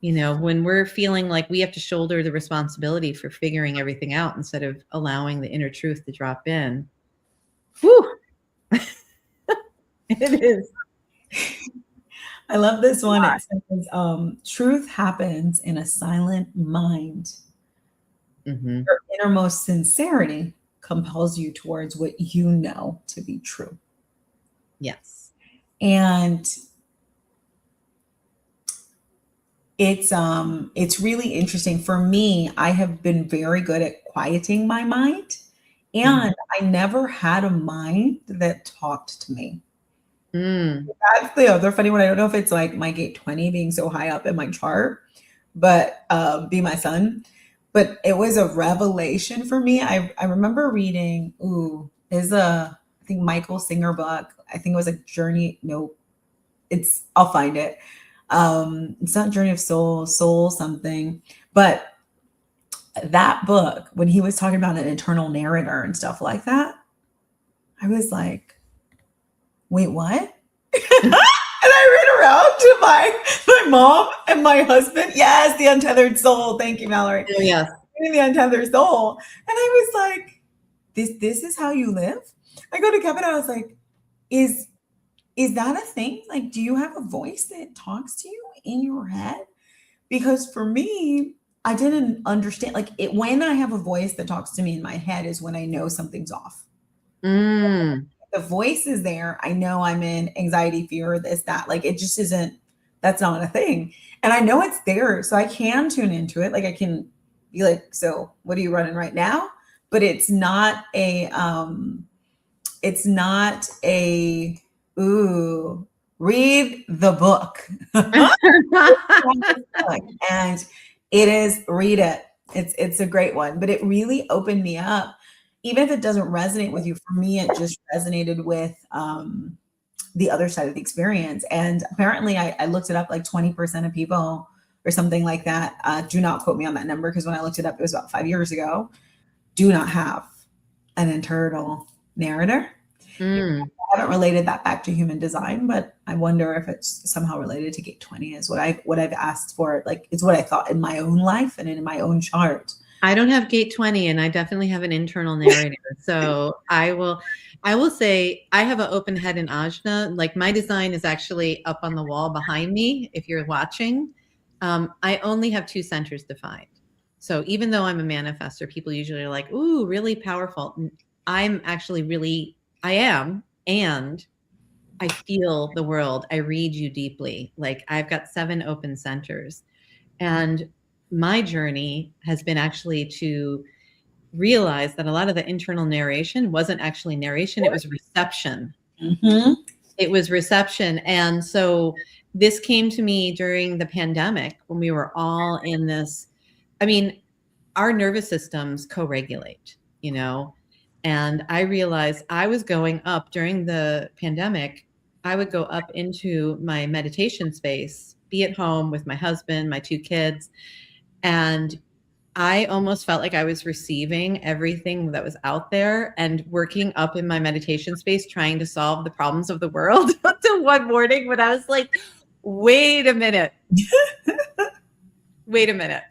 You know, when we're feeling like we have to shoulder the responsibility for figuring everything out instead of allowing the inner truth to drop in. Whew. It is. I love this one. It says, truth happens in a silent mind. Mhm. Your innermost sincerity compels you towards what you know to be true. Yes. And it's really interesting. For me, I have been very good at quieting my mind. And I never had a mind that talked to me. Mm. That's the other funny one. I don't know if it's like my gate 20 being so high up in my chart, but be my sun. But it was a revelation for me. I remember reading, I think Michael Singer book. I think it was a journey. No, I'll find it. It's not Journey of Soul something. But that book, when he was talking about an internal narrator and stuff like that, I was like, wait, what? And I ran around to my mom and my husband. Yes, the untethered soul. Thank you, Mallory. Oh, yes. The untethered soul. And I was like, this is how you live? I go to Kevin and I was like, is that a thing? Like, do you have a voice that talks to you in your head? Because for me, I didn't understand. Like, when I have a voice that talks to me in my head is when I know something's off. Mm. The voice is there. I know I'm in anxiety, fear, this, that. Like, it just isn't, that's not a thing. And I know it's there. So I can tune into it. Like, I can be like, so what are you running right now? But it's not a, read the book. And read it. It's a great one, but it really opened me up. Even if it doesn't resonate with you, for me, it just resonated with the other side of the experience. And apparently I looked it up, like 20% of people or something like that. Do not quote me on that number, because when I looked it up, it was about 5 years ago, do not have an internal narrator. Mm. I haven't related that back to human design, but I wonder if it's somehow related to gate 20 is what I've asked for. Like, it's what I thought in my own life and in my own chart. I don't have gate 20, and I definitely have an internal narrator. So I will say I have an open head in Ajna. Like, my design is actually up on the wall behind me, if you're watching. I only have 2 centers defined. So even though I'm a manifestor, people usually are like, ooh, really powerful. I'm actually I am. And I feel the world. I read you deeply. Like, I've got 7 open centers. And my journey has been actually to realize that a lot of the internal narration wasn't actually narration. It was reception. Mm-hmm. It was reception. And so this came to me during the pandemic, when we were all in this. I mean, our nervous systems co-regulate, and I realized I was going up during the pandemic. I would go up into my meditation space, be at home with my husband, my 2 kids, and I almost felt like I was receiving everything that was out there and working up in my meditation space, trying to solve the problems of the world. Until one morning when I was like, wait a minute. Wait a minute.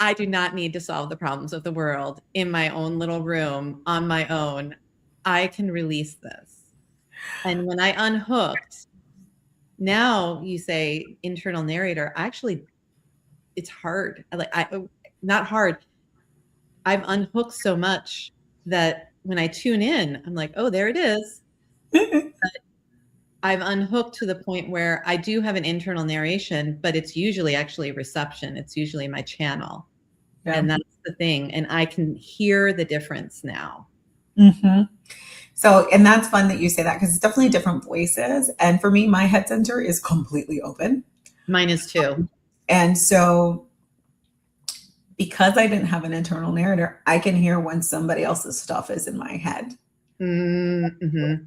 I do not need to solve the problems of the world in my own little room on my own. I can release this. And when I unhooked, now you say internal narrator, actually, it's hard. Not hard. I've unhooked so much that when I tune in, I'm like, oh, there it is. I've unhooked to the point where I do have an internal narration, but it's usually actually reception. It's usually my channel. Yeah. And that's the thing. And I can hear the difference now. Mm-hmm. So, and that's fun that you say that, because it's definitely different voices. And for me, my head center is completely open. Mine is too. And so, because I didn't have an internal narrator, I can hear when somebody else's stuff is in my head. Mm-hmm.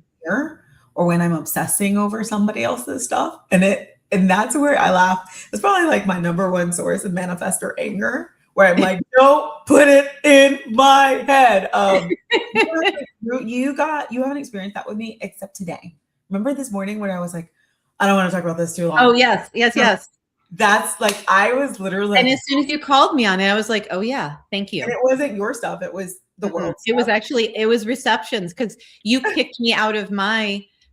Or when I'm obsessing over somebody else's stuff. And that's where I laugh. It's probably like my number one source of manifestor anger, where I'm like, don't put it in my head. You haven't experienced that with me except today. Remember this morning when I was like, I don't want to talk about this too long. Oh, yes. That's like, I was literally. And as soon as you called me on it, I was like, oh yeah, thank you. And it wasn't your stuff. It was the world. It was receptions, because you kicked me out of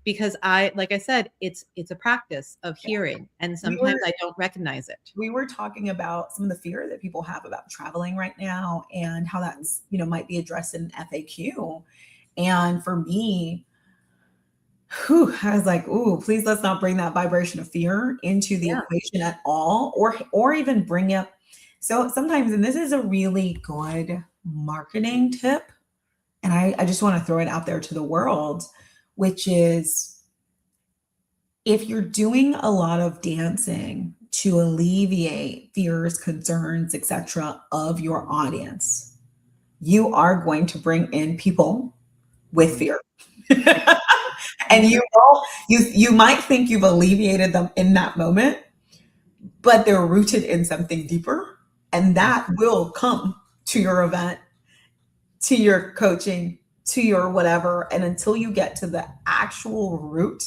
because like I said, it's a practice of hearing, and sometimes I don't recognize it. We were talking about some of the fear that people have about traveling right now and how that's, might be addressed in FAQ. And for me, I was like, ooh, please let's not bring that vibration of fear into the equation at all, or even bring up. So sometimes, and this is a really good marketing tip, and I just want to throw it out there to the world, which is if you're doing a lot of dancing to alleviate fears, concerns, etc. of your audience, you are going to bring in people with fear. And you might think you've alleviated them in that moment, but they're rooted in something deeper, and that will come to your event, to your coaching, to your whatever. And until you get to the actual root,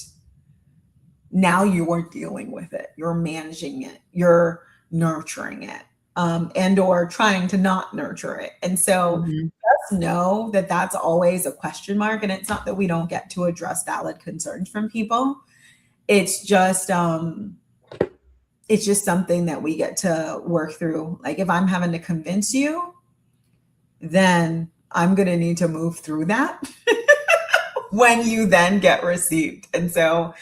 now you are dealing with it, you're managing it, you're nurturing it, and or trying to not nurture it. And so just know that that's always a question mark. And it's not that we don't get to address valid concerns from people. It's just something that we get to work through. Like if I'm having to convince you, then I'm going to need to move through that when you then get received. And so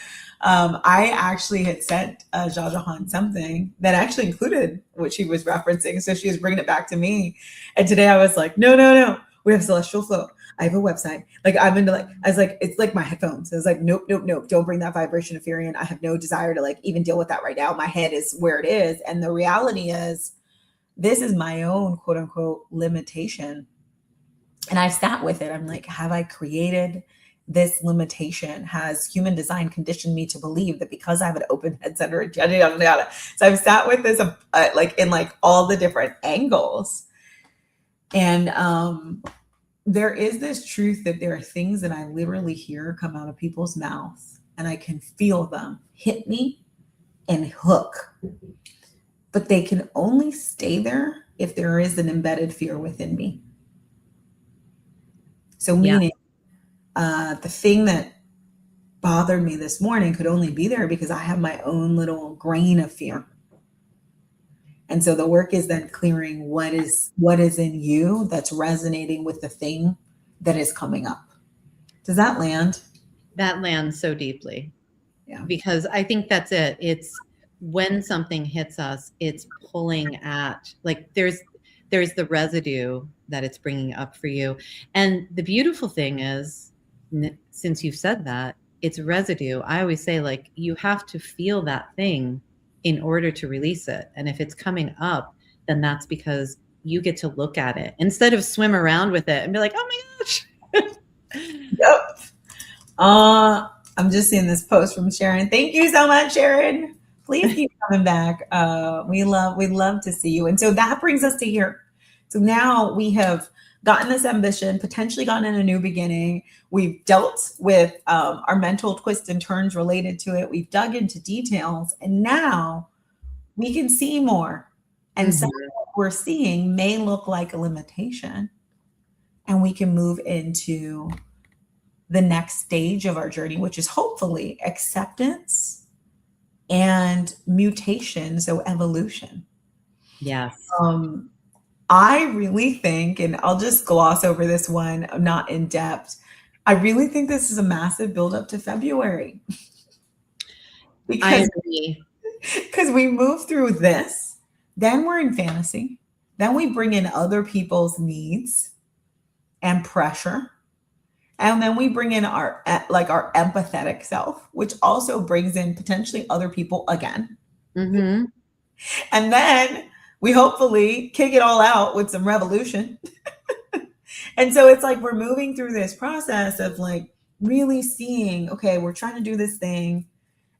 I actually had sent Jajahan something that actually included what she was referencing. So she was bringing it back to me. And today I was like, no. We have Celestial Flow. I have a website. Like I was like, it's like my headphones. I was like, nope. Don't bring that vibration of fear in. I have no desire to like even deal with that right now. My head is where it is. And the reality is this is my own quote unquote limitation. And I've sat with it. I'm like, have I created this limitation? Has human design conditioned me to believe that because I have an open head center, yada, yada, yada. So I've sat with this like in like all the different angles. And there is this truth that there are things that I literally hear come out of people's mouths and I can feel them hit me and hook. But they can only stay there if there is an embedded fear within me. So meaning the thing that bothered me this morning could only be there because I have my own little grain of fear. And so the work is then clearing what is in you that's resonating with the thing that is coming up. Does that land? That lands so deeply. Yeah. Because I think that's it. It's when something hits us, it's pulling at, like there's the residue that it's bringing up for you. And the beautiful thing is, since you've said that, it's residue. I always say, like, you have to feel that thing in order to release it. And if it's coming up, then that's because you get to look at it instead of swim around with it and be like, oh my gosh. Yep. I'm just seeing this post from Sharon. Thank you so much, Sharon. Please keep coming back. We'd love to see you. And so that brings us to here. So now we have gotten this ambition, potentially gotten in a new beginning. We've dealt with our mental twists and turns related to it. We've dug into details, and now we can see more. And some of what we're seeing may look like a limitation, and we can move into the next stage of our journey, which is hopefully acceptance and mutation, so evolution. Yes. I really think, and I'll just gloss over this one, not in depth. I really think this is a massive buildup to February. I agree. Because we move through this, then we're in fantasy, then we bring in other people's needs and pressure, and then we bring in our empathetic self, which also brings in potentially other people again. Mm-hmm. And then we hopefully kick it all out with some revolution. And so it's like we're moving through this process of like really seeing, okay, we're trying to do this thing.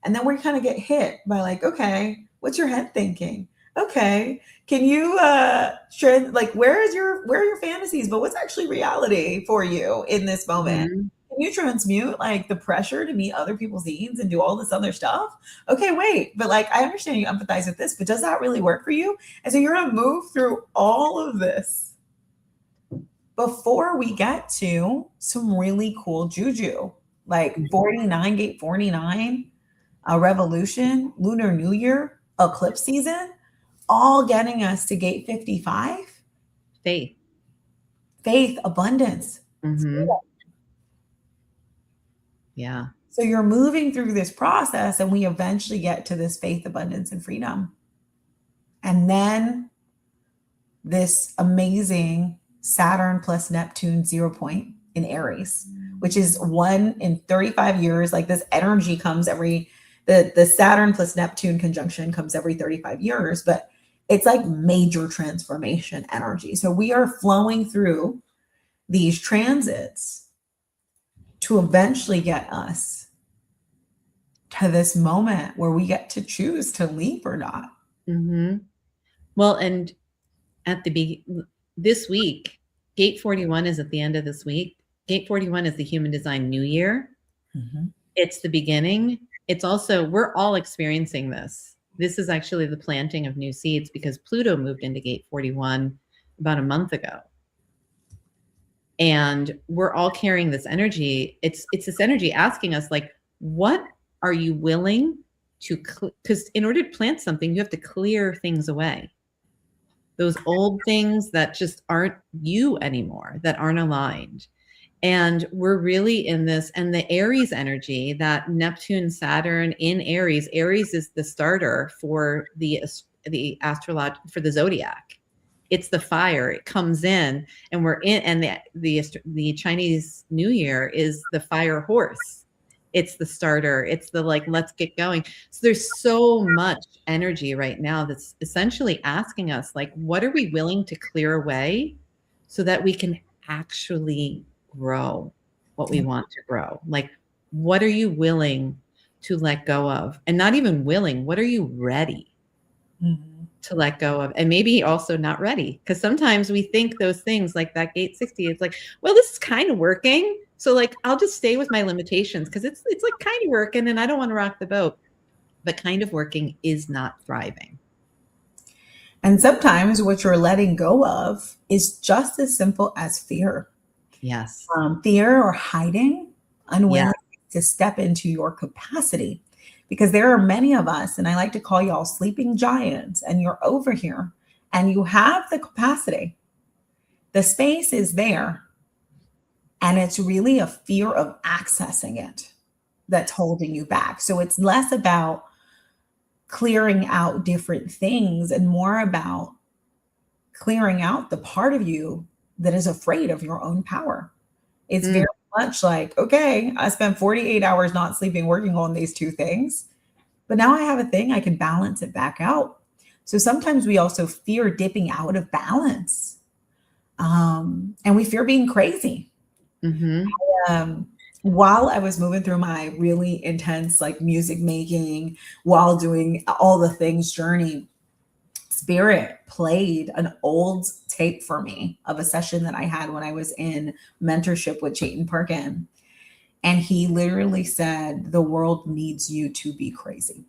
And then we kind of get hit by like, okay, what's your head thinking? Okay, can you like where are your fantasies, but what's actually reality for you in this moment? Mm-hmm. Can you transmute like the pressure to meet other people's needs and do all this other stuff? Okay, wait, but like I understand you empathize with this, but does that really work for you? And so you're gonna move through all of this before we get to some really cool juju like 49, gate 49, a revolution, Lunar New Year, eclipse season, all getting us to gate 55. Faith. Faith, abundance. Mm-hmm. Yeah. So you're moving through this process, and we eventually get to this faith, abundance, and freedom. And then this amazing Saturn plus Neptune 0 point in Aries, which is 1 in 35 years. Like this energy comes the Saturn plus Neptune conjunction comes every 35 years, but it's like major transformation energy. So we are flowing through these transits to eventually get us to this moment where we get to choose to leave or not. Mm-hmm. Well, and at this week, gate 41 is at the end of this week. Gate 41 is the Human Design New Year. Mm-hmm. It's the beginning. It's also, we're all experiencing this. This is actually the planting of new seeds because Pluto moved into gate 41 about a month ago. And we're all carrying this energy. It's this energy asking us, like, what are you willing to, because in order to plant something, you have to clear things away. Those old things that just aren't you anymore, that aren't aligned. And we're really in this, and the Aries energy, that Neptune, Saturn in Aries is the starter for the for the zodiac. It's the fire. It comes in, and we're in, and the Chinese New Year is the fire horse. It's the starter. It's the, like, let's get going. So there's so much energy right now that's essentially asking us, like, what are we willing to clear away so that we can actually grow what we want to grow? Like, what are you willing to let go of? And not even willing, what are you ready to let go of? And maybe also not ready, because sometimes we think those things, like that gate 60, it's like, well, this is kind of working, so like I'll just stay with my limitations because it's like kind of working and I don't want to rock the boat. But kind of working is not thriving. And sometimes what you're letting go of is just as simple as fear. Yes. Fear or hiding, unwilling to step into your capacity. Because there are many of us, and I like to call y'all sleeping giants, and you're over here and you have the capacity. The space is there. And it's really a fear of accessing it that's holding you back. So it's less about clearing out different things and more about clearing out the part of you that is afraid of your own power. It's very much like, okay, I spent 48 hours not sleeping, working on these two things, but now I have a thing, I can balance it back out. So sometimes we also fear dipping out of balance. And we fear being crazy. Mm-hmm. While I was moving through my really intense, like, music making, while doing all the things journey, Spirit played an old tape for me of a session that I had when I was in mentorship with Chayton Perkin. And he literally said, the world needs you to be crazy.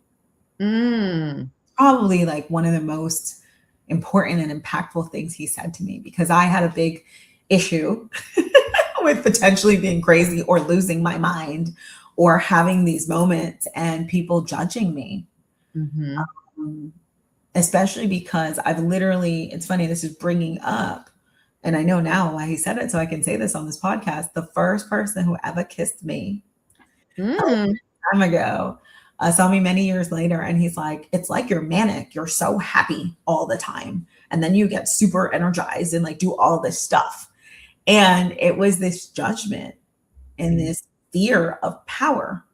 Probably like one of the most important and impactful things he said to me, because I had a big issue with potentially being crazy or losing my mind or having these moments and people judging me. Especially because I've literally, it's funny, this is bringing up, and I know now why he said it, so I can say this on this podcast. The first person who ever kissed me a long time ago saw me many years later, and he's like, it's like you're manic. You're so happy all the time. And then you get super energized and like do all this stuff. And it was this judgment and this fear of power.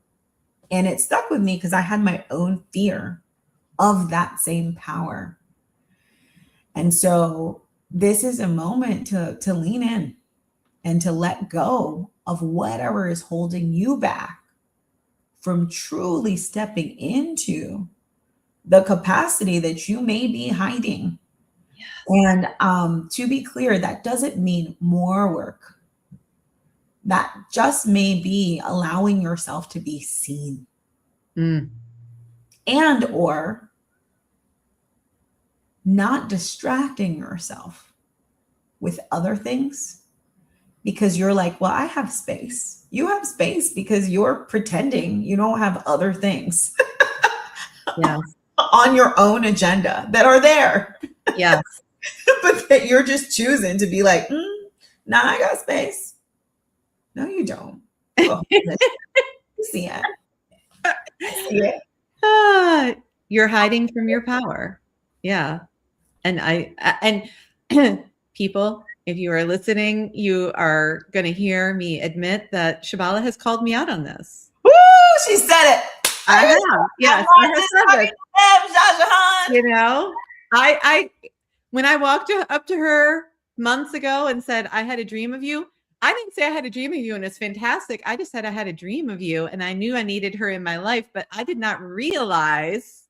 And it stuck with me because I had my own fear of that same power. And so this is a moment to lean in and to let go of whatever is holding you back from truly stepping into the capacity that you may be hiding. And to be clear, that doesn't mean more work. That just may be allowing yourself to be seen. And or not distracting yourself with other things because you're like, well, I have space. You have space because you're pretending you don't have other things Yes. on your own agenda that are there, Yes. but that you're just choosing to be like, nah, I got space. No, you don't. Oh, you see it. You see it. You're hiding from your power. Yeah. And people, if you are listening, you are going to hear me admit that Shabala has called me out on this. Woo! She said it. I have. Yes, I have said this. You know, I when I walked up to her months ago and said, I had a dream of you, I didn't say I had a dream of you and it's fantastic. I just said I had a dream of you and I knew I needed her in my life, but I did not realize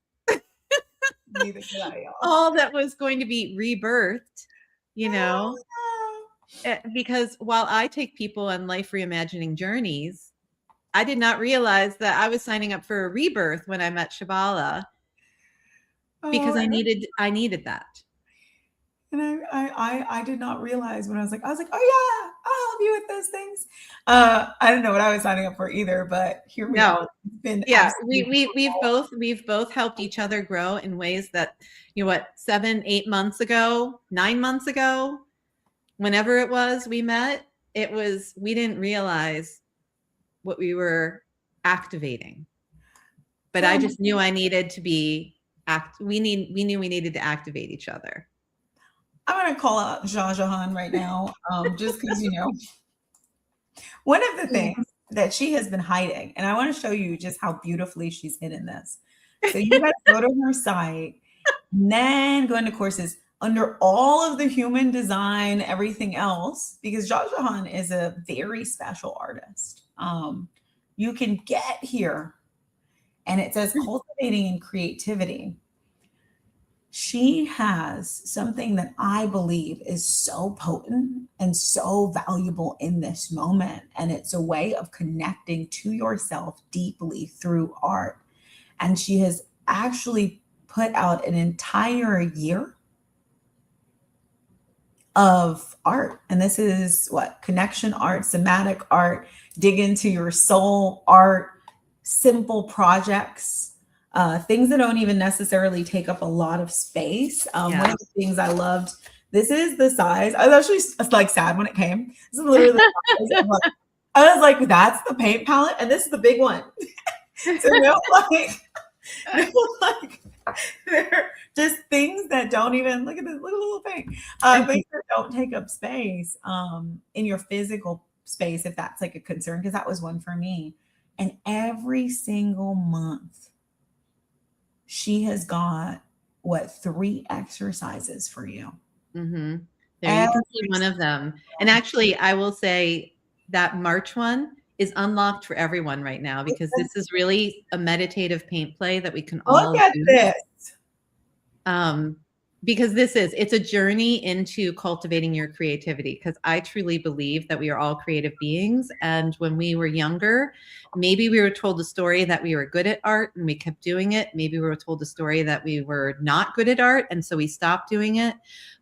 all that was going to be rebirthed, you know, because while I take people on life reimagining journeys, I did not realize that I was signing up for a rebirth when I met Shabala because I needed that. And I did not realize when I was like, oh yeah, I'll help you with those things. I didn't know what I was signing up for either, but here we are. Yeah, we've both helped each other grow in ways that, 7, 8 months ago, 9 months ago, whenever it was we met, we didn't realize what we were activating. But I just knew I needed to be we knew we needed to activate each other. I'm going to call out Jahan right now, just because, one of the things that she has been hiding, and I want to show you just how beautifully she's hidden this. So you guys go to her site, and then go into courses under all of the human design, everything else, because Jahan is a very special artist. You can get here, and it says cultivating and creativity. She has something that I believe is so potent and so valuable in this moment. And it's a way of connecting to yourself deeply through art. And she has actually put out an entire year of art. And this is what? Connection art, somatic art, dig into your soul art, simple projects. Things that don't even necessarily take up a lot of space. One of the things I loved, this is the size. I was actually like sad when it came. This is literally the size. I was like, that's the paint palette, and this is the big one. So they're just things that don't even look at this little thing. Things that don't take up space in your physical space, if that's like a concern, because that was one for me. And every single month, she has got 3 exercises for you. Mm-hmm. There you can see one of them. And actually, I will say that March one is unlocked for everyone right now because this is really a meditative paint play that we can all look at do. This. Because it's a journey into cultivating your creativity, because I truly believe that we are all creative beings. And when we were younger, maybe we were told a story that we were good at art and we kept doing it. Maybe we were told a story that we were not good at art and so we stopped doing it.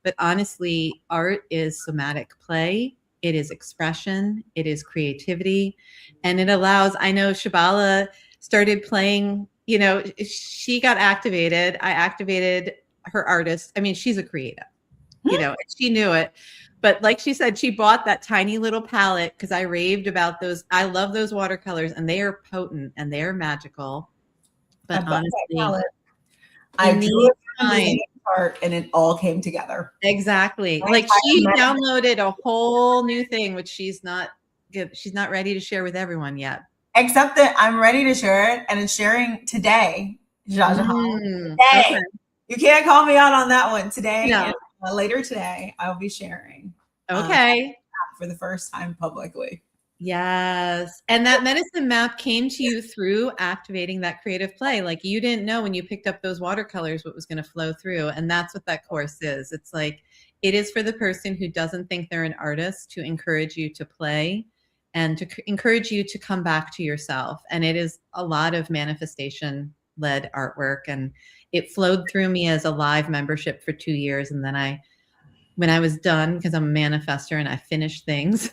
But honestly, art is somatic play. It is expression. It is creativity. And it allows, I know Shabala started playing, she got activated. I activated her artist. I mean, she's a creative, and she knew it. But like she said, she bought that tiny little palette because I raved about those. I love those watercolors and they are potent and they are magical. But honestly, I drew it part and it all came together. Exactly. Like she downloaded a whole new thing, which she's not ready to share with everyone yet. Except that I'm ready to share it, and it's sharing today. Today. Okay. You can't call me out on that one today. No. And, later today, I'll be sharing. Okay. For the first time publicly. Yes. And that medicine map came to you through activating that creative play. Like you didn't know when you picked up those watercolors what was going to flow through. And that's what that course is. It's like, it is for the person who doesn't think they're an artist to encourage you to play and to encourage you to come back to yourself. And it is a lot of manifestation-led artwork. And it flowed through me as a live membership for 2 years. And then when I was done, because I'm a manifestor and I finish things,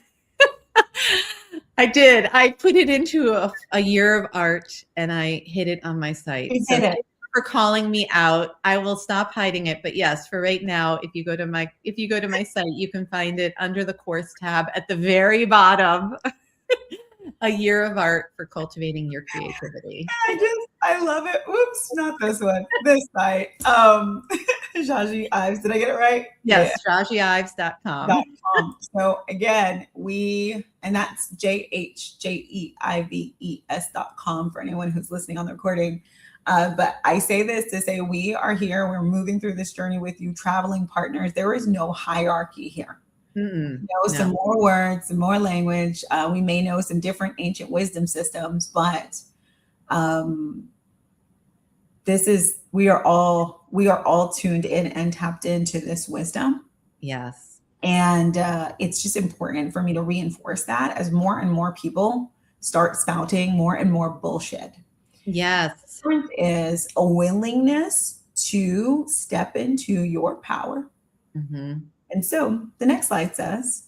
I did. I put it into a year of art and I hid it on my site. You So did thank it. you for calling me out. I will stop hiding it. But yes, for right now, if you go to my site, you can find it under the course tab at the very bottom. A year of art for cultivating your creativity. I love it. Oops, not this one. This site. Jaji Ives. Did I get it right? Yes, StrategiIves.com. So again, and that's JHJEIVES.com for anyone who's listening on the recording. But I say this to say we are here. We're moving through this journey with you, traveling partners. There is no hierarchy here. Some more words, some more language. We may know some different ancient wisdom systems, but we are all tuned in and tapped into this wisdom. Yes. And it's just important for me to reinforce that as more and more people start spouting more and more bullshit. Yes. The difference is a willingness to step into your power. Mm-hmm. And so the next slide says,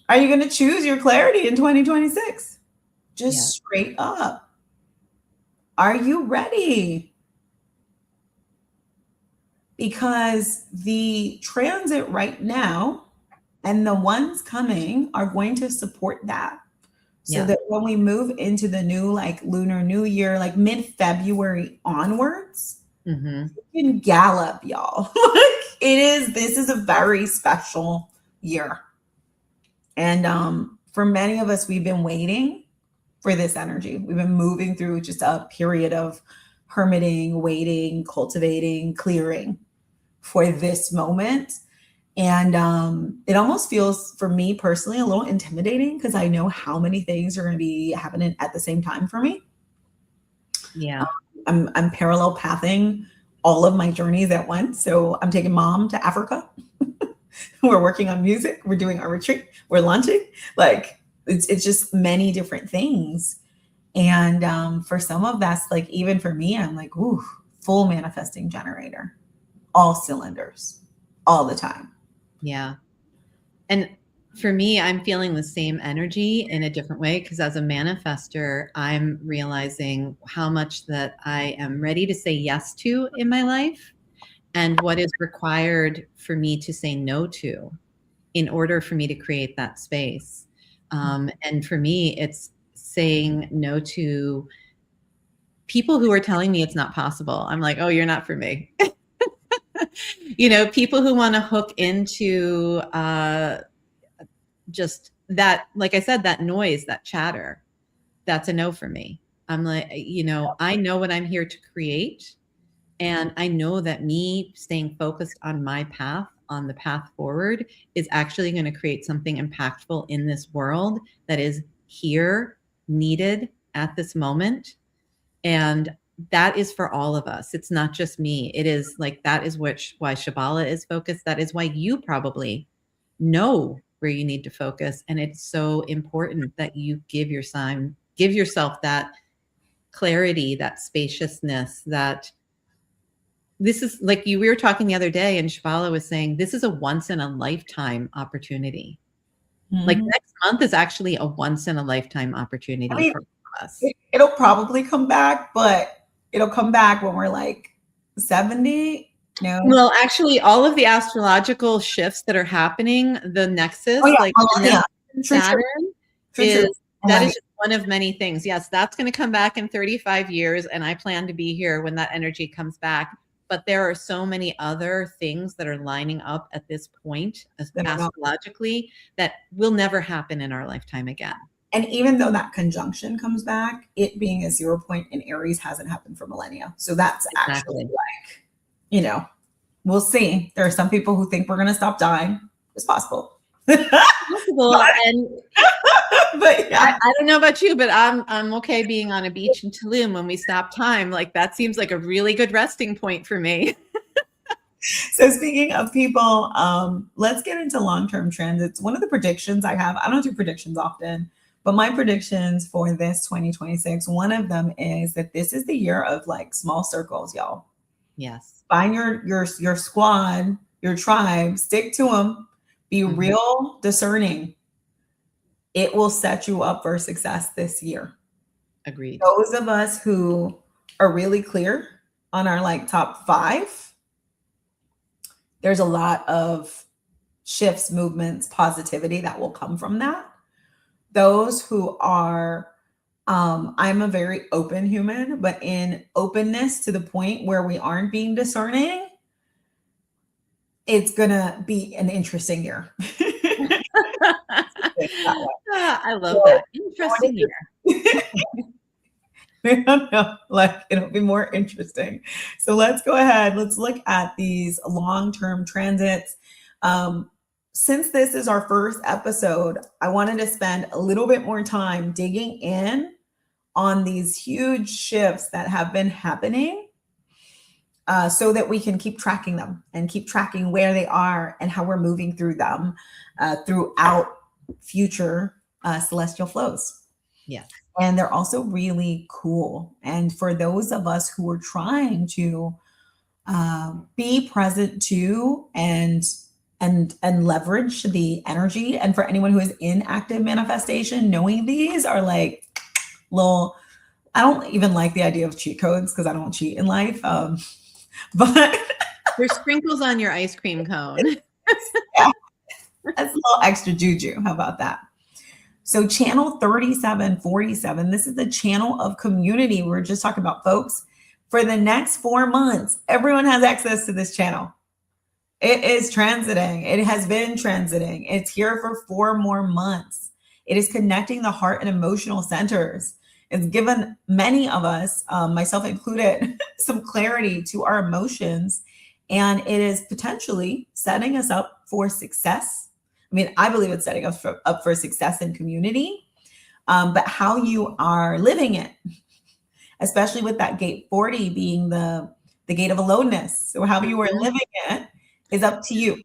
are you going to choose your clarity in 2026? Just straight up. Are you ready? Because the transit right now and the ones coming are going to support that. So that when we move into the new Lunar New Year, like mid-February onwards, you can gallop, y'all. This is a very special year. And for many of us, we've been waiting for this energy. We've been moving through just a period of hermiting, waiting, cultivating, clearing for this moment. And it almost feels, for me personally, a little intimidating because I know how many things are going to be happening at the same time for me. Yeah. I'm parallel pathing all of my journeys at once. So I'm taking mom to Africa. We're working on music. We're doing our retreat. We're launching. It's just many different things. And for some of that's even for me, I'm ooh, full manifesting generator, all cylinders, all the time. Yeah. And for me, I'm feeling the same energy in a different way because as a manifester, I'm realizing how much that I am ready to say yes to in my life and what is required for me to say no to in order for me to create that space. And for me, it's saying no to people who are telling me it's not possible. I'm like, oh, you're not for me. People who want to hook into just that, like I said, that noise, that chatter, that's a no for me. I'm like, I know what I'm here to create. And I know that me staying focused on my path, on the path forward, is actually going to create something impactful in this world that is here, needed at this moment. And that is for all of us. It's not just me. It is that is why Shabala is focused. That is why you probably know where you need to focus. And it's so important that you give yourself that clarity, that spaciousness, that this is we were talking the other day and Shabala was saying, this is a once in a lifetime opportunity. Next month is actually a once in a lifetime opportunity for us. It'll probably come back, but it'll come back when we're 70. No. Well, actually, all of the astrological shifts that are happening, the nexus, Saturn, is just one of many things. Yes, that's going to come back in 35 years, and I plan to be here when that energy comes back. But there are so many other things that are lining up at this point astrologically that will never happen in our lifetime again. And even though that conjunction comes back, it being a 0 point in Aries hasn't happened for millennia. So that's actually we'll see. There are some people who think we're going to stop dying. It's possible. Possible. But yeah. I don't know about you, but I'm okay being on a beach in Tulum when we stop time. That seems like a really good resting point for me. So speaking of people, let's get into long-term transits. One of the predictions I have, I don't do predictions often, but my predictions for this 2026, one of them is that this is the year of small circles, y'all. Yes. Find your squad, your tribe, stick to them, be real discerning. it will set you up for success this year. Agreed. Those of us who are really clear on our like top 5, there's a lot of shifts, movements, positivity that will come from that. Those who are, I'm a very open human, but in openness to the point where we aren't being discerning, it's gonna be an interesting year. I love that. Interesting year. No, like it'll be more interesting. So let's go ahead. Let's look at these long-term transits. Since this is our first episode, I wanted to spend a little bit more time digging in on these huge shifts that have been happening, so that we can keep tracking them and keep tracking where they are and how we're moving through them throughout future celestial flows. Yes. And they're also really cool. And for those of us who are trying to be present to and leverage the energy, and for anyone who is in active manifestation, knowing these are like little, I don't even like the idea of cheat codes because I don't cheat in life. But there's sprinkles on your ice cream cone. Yeah, that's a little extra juju. How about that? So channel 3747, this is the channel of community. We're just talking about, folks. For the next 4 months, everyone has access to this channel. It is transiting. It has been transiting. It's here for 4 more months. It is connecting the heart and emotional centers. It's given many of us, myself included, some clarity to our emotions. And it is potentially setting us up for success. I mean, I believe it's setting us up for success in community, but how you are living it, especially with that gate 40 being the gate of aloneness. So how you are living it is up to you.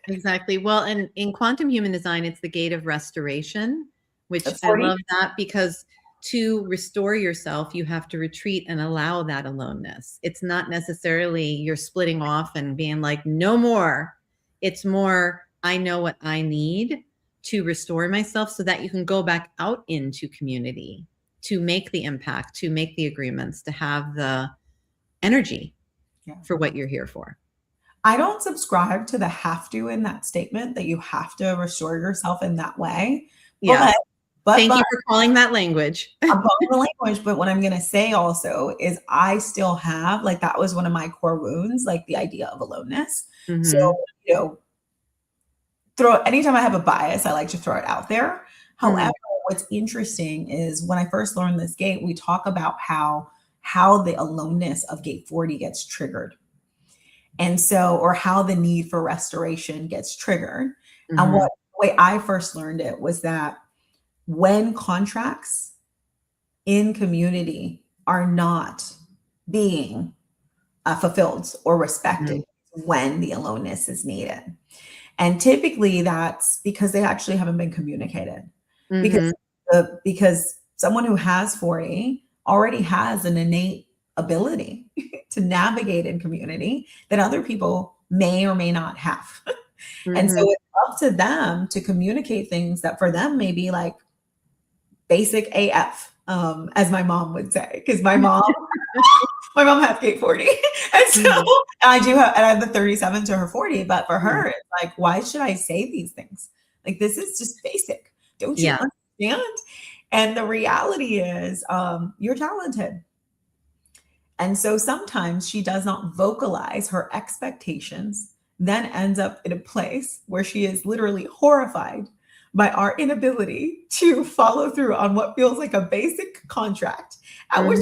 Exactly. Well, and in quantum human design, it's the gate of restoration, which That's I 40. love that, because to restore yourself, you have to retreat and allow that aloneness. It's not necessarily you're splitting off and being like, no more. It's more, I know what I need to restore myself so that you can go back out into community to make the impact, to make the agreements, to have the energy for what you're here for. I don't subscribe to the have to in that statement, that you have to restore yourself in that way. Yeah. But thank you for calling that language. I'm calling the language, but what I'm going to say also is I still have, like, that was one of my core wounds, like the idea of aloneness. Mm-hmm. So, anytime I have a bias, I like to throw it out there. However, what's interesting is when I first learned this gate, we talk about how the aloneness of gate 40 gets triggered. And so, or how the need for restoration gets triggered. Mm-hmm. And the way I first learned it was that when contracts in community are not being fulfilled or respected, when the aloneness is needed. And typically that's because they actually haven't been communicated. Because someone who has 40 already has an innate ability to navigate in community that other people may or may not have. And so it's up to them to communicate things that for them may be like basic AF, as my mom would say, because my mom has gate 40. And so I have the 37 to her 40, but for her, it's like, why should I say these things? Like, this is just basic. Don't you understand? And the reality is, you're talented. And so sometimes she does not vocalize her expectations, then ends up in a place where she is literally horrified by our inability to follow through on what feels like a basic contract, at which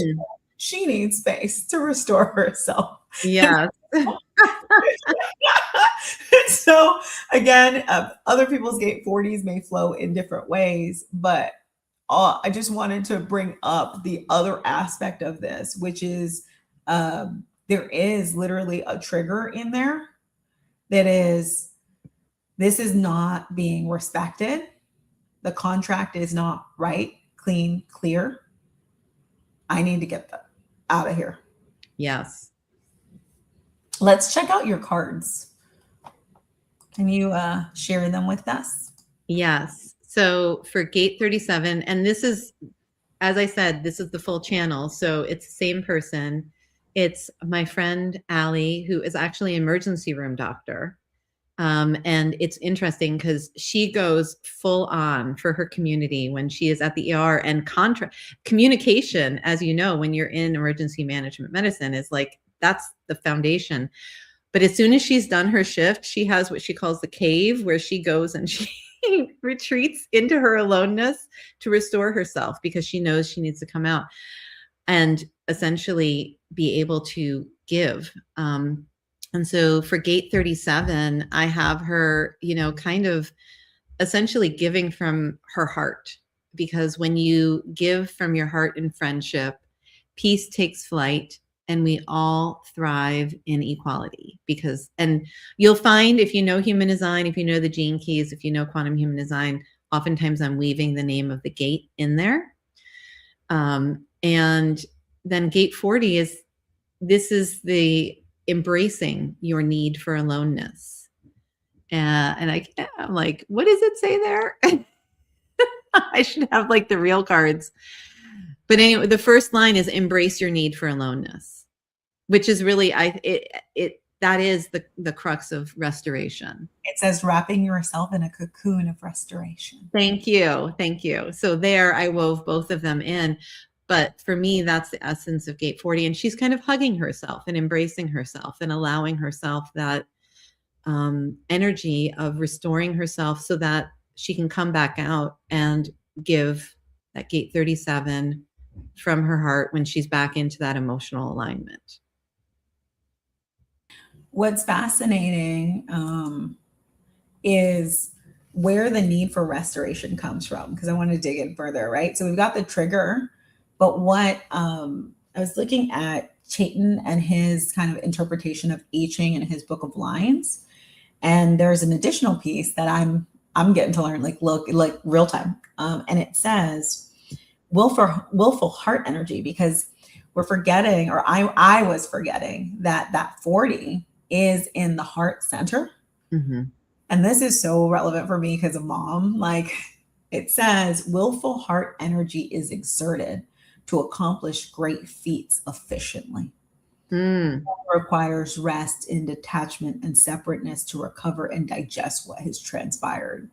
she needs space to restore herself. Yeah. So again, other people's gate 40s may flow in different ways, but I just wanted to bring up the other aspect of this, which is there is literally a trigger in there that is, this is not being respected. The contract is not right, clean, clear. I need to get that out of here. Yes. Let's check out your cards. Can you share them with us? Yes. So for gate 37, and this is, as I said, this is the full channel. So it's the same person. It's my friend Allie, who is actually an emergency room doctor. And it's interesting because she goes full on for her community when she is at the ER, and communication, as you know, when you're in emergency management medicine, is like, that's the foundation. But as soon as she's done her shift, she has what she calls the cave, where she goes and she retreats into her aloneness to restore herself, because she knows she needs to come out and essentially be able to give. And so for gate 37, I have her, kind of essentially giving from her heart, because when you give from your heart in friendship, peace takes flight, and we all thrive in equality. And you'll find, if you know human design, if you know the gene keys, if you know quantum human design, oftentimes I'm weaving the name of the gate in there. And then gate 40 this is the embracing your need for aloneness. And I'm like, what does it say there? I should have like the real cards. But anyway, the first line is embrace your need for aloneness, which is really, that is the crux of restoration. It says wrapping yourself in a cocoon of restoration. Thank you. Thank you. So there I wove both of them in. But for me, that's the essence of gate 40. And she's kind of hugging herself and embracing herself and allowing herself that energy of restoring herself, so that she can come back out and give that gate 37 from her heart when she's back into that emotional alignment. What's fascinating is where the need for restoration comes from, because I want to dig in further, right? So we've got the trigger, but what I was looking at Chaitin and his kind of interpretation of I Ching in his book of lines, and there's an additional piece that I'm getting to learn, like real time, and it says willful heart energy, because we're forgetting, or I was forgetting that 40 is in the heart center. Mm-hmm. And this is so relevant for me because of mom. Like, it says willful heart energy is exerted to accomplish great feats efficiently. It requires rest in detachment and separateness to recover and digest what has transpired.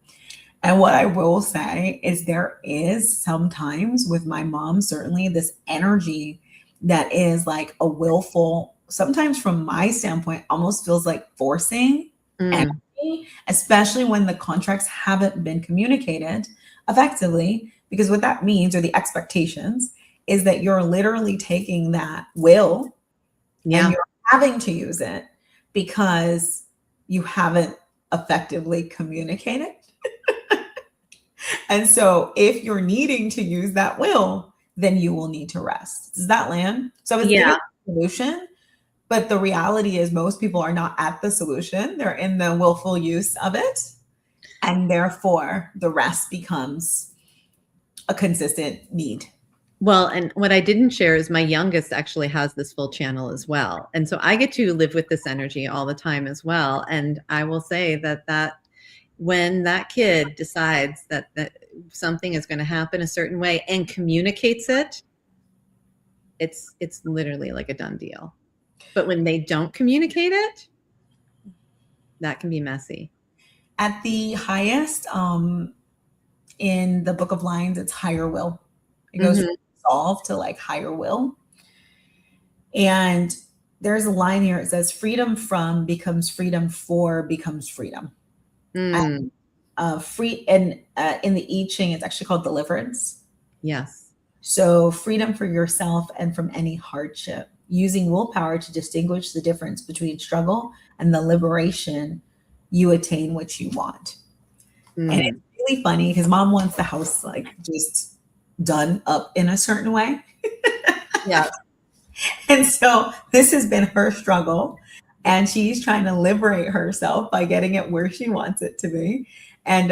And what I will say is, there is sometimes with my mom, certainly, this energy that is like a willful, sometimes from my standpoint, almost feels like forcing energy, especially when the contracts haven't been communicated effectively. Because what that means, or the expectations, is that you're literally taking that will and you're having to use it because you haven't effectively communicated. And so if you're needing to use that will, then you will need to rest. Does that land? So it's a solution, but the reality is most people are not at the solution. They're in the willful use of it. And therefore the rest becomes a consistent need. Well, and what I didn't share is my youngest actually has this full channel as well. And so I get to live with this energy all the time as well. And I will say that when that kid decides that something is going to happen a certain way and communicates it, it's literally like a done deal. But when they don't communicate it, that can be messy. At the highest, in the Book of Lines, it's higher will. It goes from resolve to like higher will. And there's a line here. It says freedom from becomes freedom for becomes freedom. And, in the I Ching, it's actually called deliverance. Yes. So freedom for yourself and from any hardship, using willpower to distinguish the difference between struggle and the liberation you attain what you want. And it's really funny because mom wants the house like just done up in a certain way. Yeah. And so this has been her struggle, and she's trying to liberate herself by getting it where she wants it to be. And,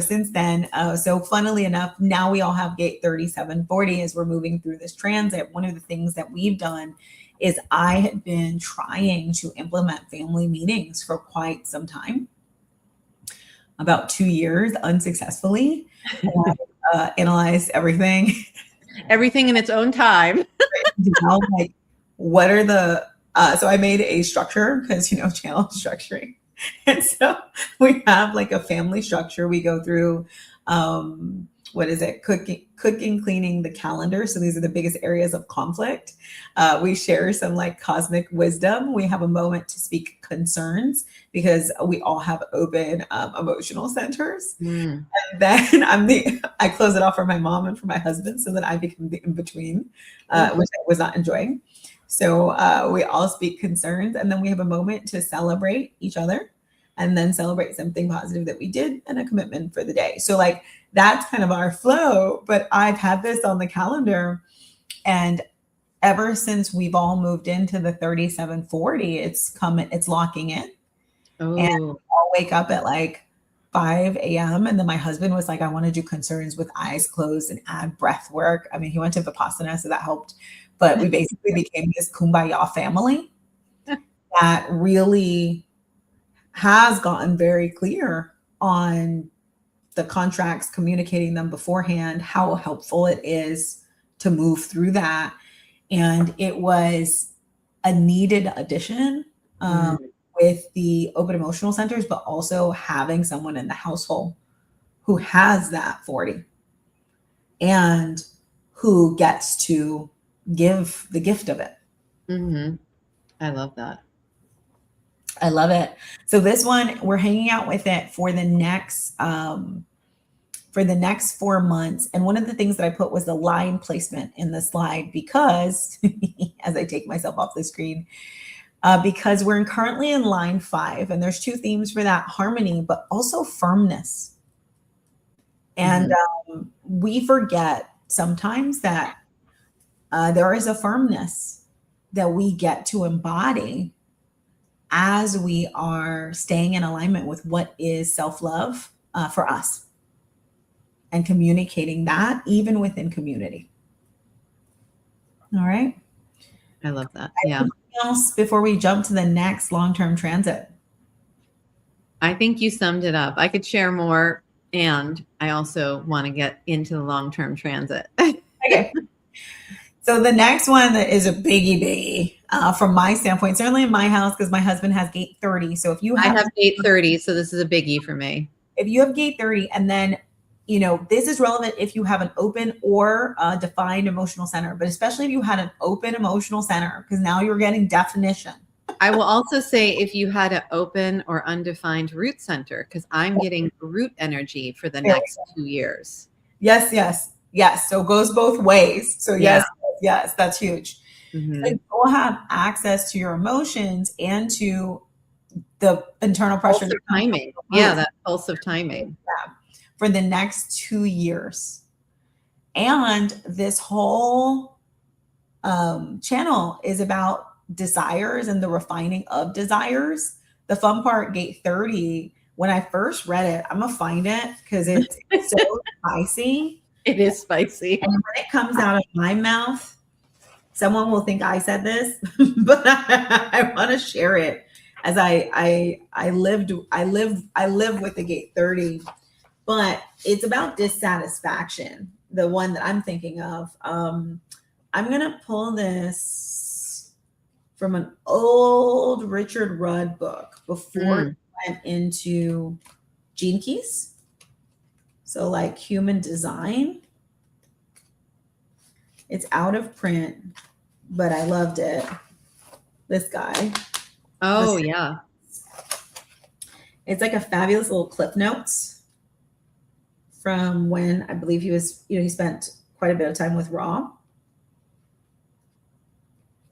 since then, so funnily enough, now we all have gate 3740 as we're moving through this transit. One of the things that we've done is I had been trying to implement family meetings for quite some time. about 2 years unsuccessfully. And I analyzed everything. Everything in its own time. Now, like, what are the so I made a structure because channel structuring. And so we have like a family structure. We go through what is it? Cooking, cleaning, the calendar. So these are the biggest areas of conflict. We share some like cosmic wisdom. We have a moment to speak concerns because we all have open emotional centers. Mm. And then I close it off for my mom and for my husband so that I become the in between, which I was not enjoying. So we all speak concerns, and then we have a moment to celebrate each other, and then celebrate something positive that we did and a commitment for the day. So like that's kind of our flow. But I've had this on the calendar, and ever since we've all moved into the 3740, it's locking in. And I'll wake up at like 5 a.m. And then my husband was like, I want to do concerns with eyes closed and add breath work. I mean, he went to Vipassana, so that helped. But we basically became this kumbaya family that really has gotten very clear on the contracts, communicating them beforehand, how helpful it is to move through that. And it was a needed addition with the open emotional centers, but also having someone in the household who has that 40 and who gets to give the gift of it. Mm-hmm. I love that. I love it. So this one, we're hanging out with it for the next 4 months. And one of the things that I put was the line placement in the slide because as I take myself off the screen, because we're currently in line 5, and there's 2 themes for that: harmony, but also firmness. And we forget sometimes that there is a firmness that we get to embody as we are staying in alignment with what is self-love for us and communicating that even within community. All right. I love that. Yeah. Else before we jump to the next long-term transit? I think you summed it up. I could share more, and I also want to get into the long-term transit. Okay. So the next one that is a biggie from my standpoint, certainly in my house, because my husband has gate 30. So if you have, I have gate 30, so this is a biggie for me. If you have gate 30, and then this is relevant if you have an open or defined emotional center, but especially if you had an open emotional center, because now you're getting definition. I will also say if you had an open or undefined root center, because I'm getting root energy for the next 2 years. Yes. So it goes both ways. So yes, that's huge. Mm-hmm. So you'll have access to your emotions and to the internal pressure. Pulse of timing. Yeah, that pulse of timing. Yeah. For the next 2 years. And this whole channel is about desires and the refining of desires. The fun part, gate 30, when I first read it, I'm gonna find it because it's so spicy. It is spicy. And when it comes out of my mouth, someone will think I said this, but I want to share it as I live with the gate 30. But it's about dissatisfaction, the one that I'm thinking of. I'm going to pull this from an old Richard Rudd book before it went into Gene Keys. So like human design. It's out of print, but I loved it. This guy. Oh, yeah. It's like a fabulous little clip notes from when I believe he was, he spent quite a bit of time with Ra.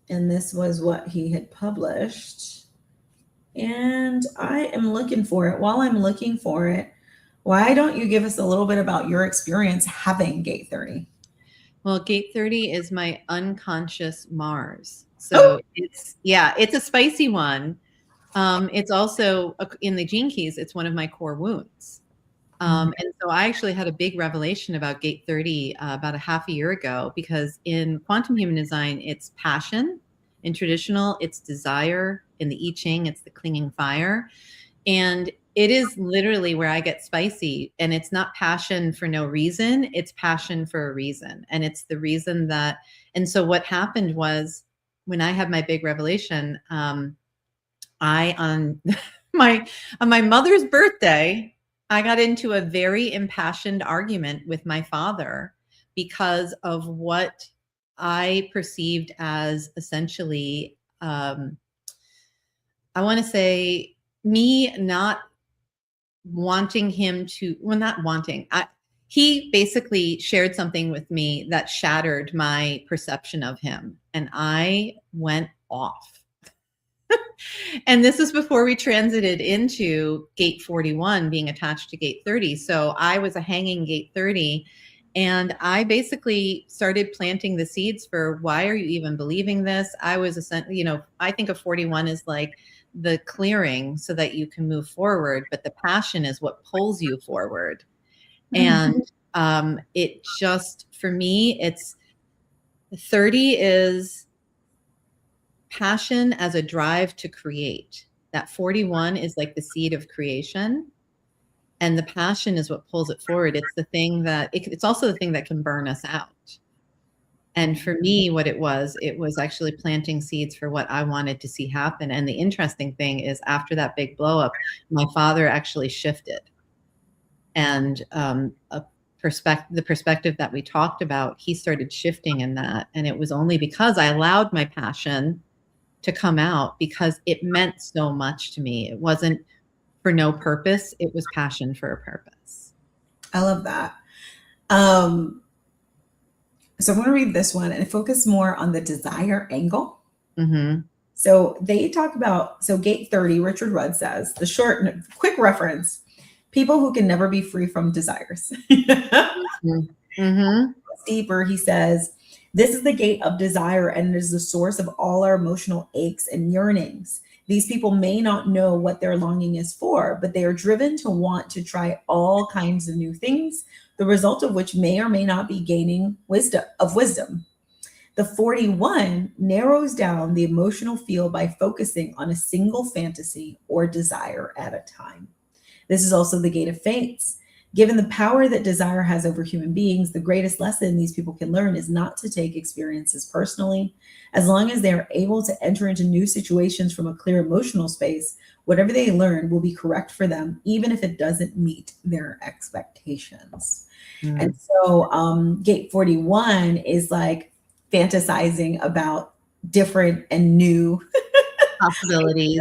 And this was what he had published. And I am looking for it. While I'm looking for it, why don't you give us a little bit about your experience having gate 30? Well, gate 30 is my unconscious Mars. So it's a spicy one. It's also in the Gene Keys, it's one of my core wounds. And so I actually had a big revelation about gate 30 about a half a year ago, because in quantum human design, it's passion. In traditional, it's desire. In the I Ching, it's the clinging fire. And it is literally where I get spicy, and it's not passion for no reason. It's passion for a reason. And it's the reason that, and so what happened was when I had my big revelation, I, on my mother's birthday, I got into a very impassioned argument with my father because of what I perceived as essentially, I want to say, me not wanting him to, well, not wanting. He basically shared something with me that shattered my perception of him, and I went off. And this is before we transited into gate 41 being attached to gate 30. So I was a hanging gate 30, and I basically started planting the seeds for, why are you even believing this? I was I think a 41 is like the clearing so that you can move forward, but the passion is what pulls you forward. And it just, for me, it's 30 is passion as a drive to create. That 41 is like the seed of creation, and the passion is what pulls it forward. It's the thing that it's also the thing that can burn us out. And for me, what it was actually planting seeds for what I wanted to see happen. And the interesting thing is, after that big blow up, my father actually shifted, and the perspective that we talked about, he started shifting in that. And it was only because I allowed my passion to come out, because it meant so much to me. It wasn't for no purpose. It was passion for a purpose. I love that. So I'm going to read this one and focus more on the desire angle. Mm-hmm. So they talk about, so gate 30, Richard Rudd says, the short and quick reference, people who can never be free from desires. Mm-hmm. Deeper, he says, this is the gate of desire, and it is the source of all our emotional aches and yearnings. These people may not know what their longing is for, but they are driven to want to try all kinds of new things, the result of which may or may not be gaining wisdom. The 41 narrows down the emotional field by focusing on a single fantasy or desire at a time. This is also the gate of fates. Given the power that desire has over human beings, the greatest lesson these people can learn is not to take experiences personally. As long as they are able to enter into new situations from a clear emotional space, whatever they learn will be correct for them, even if it doesn't meet their expectations. Mm. And so gate 41 is like fantasizing about different and new possibilities,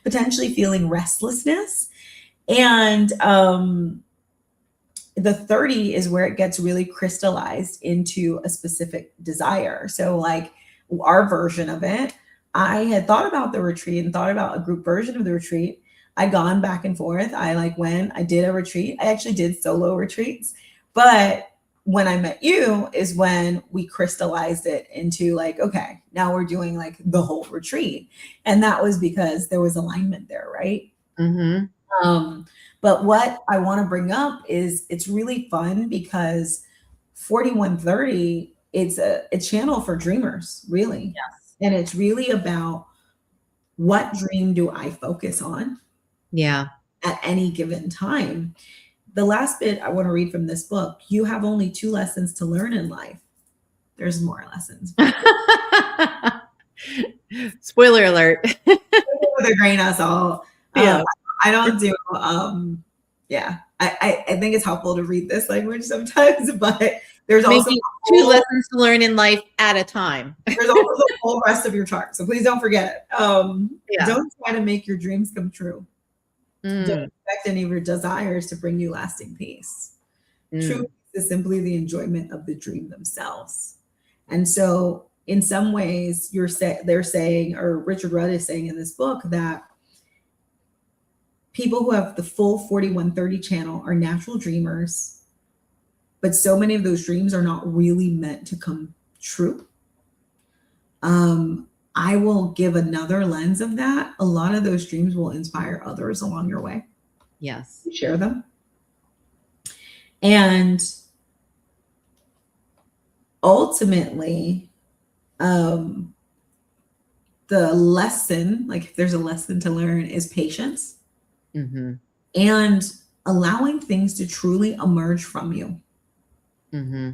potentially feeling restlessness. And the 30 is where it gets really crystallized into a specific desire. So like our version of it, I had thought about the retreat and thought about a group version of the retreat. I'd gone back and forth. I did a retreat. I actually did solo retreats. But when I met you is when we crystallized it into like, okay, now we're doing like the whole retreat. And that was because there was alignment there, right? Mm-hmm. But what I want to bring up is it's really fun because 4130, it's a channel for dreamers, really. Yes. And it's really about, what dream do I focus on? Yeah. At any given time. The last bit I want to read from this book, you have only 2 lessons to learn in life. There's more lessons. Spoiler alert. With a grain of salt. Yeah. I don't do, I think it's helpful to read this language sometimes, but there's also 2 lessons to learn in life at a time. There's also the whole rest of your chart. So please don't forget it. Don't try to make your dreams come true. Don't expect any of your desires to bring you lasting peace. True peace is simply the enjoyment of the dream themselves. And so in some ways they're saying, or Richard Rudd is saying in this book, that people who have the full 4130 channel are natural dreamers, but so many of those dreams are not really meant to come true. I will give another lens of that. A lot of those dreams will inspire others along your way. Yes. Share them. And ultimately, the lesson, like if there's a lesson to learn, is patience. Mm-hmm. and allowing things to truly emerge from you. Mm-hmm.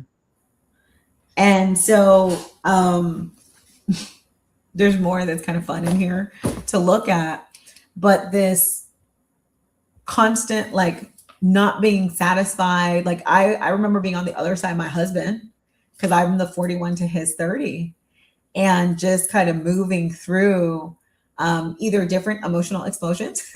And so there's more that's kind of fun in here to look at, but this constant like not being satisfied. Like I remember being on the other side of my husband because I'm the 41 to his 30, and just kind of moving through either different emotional explosions.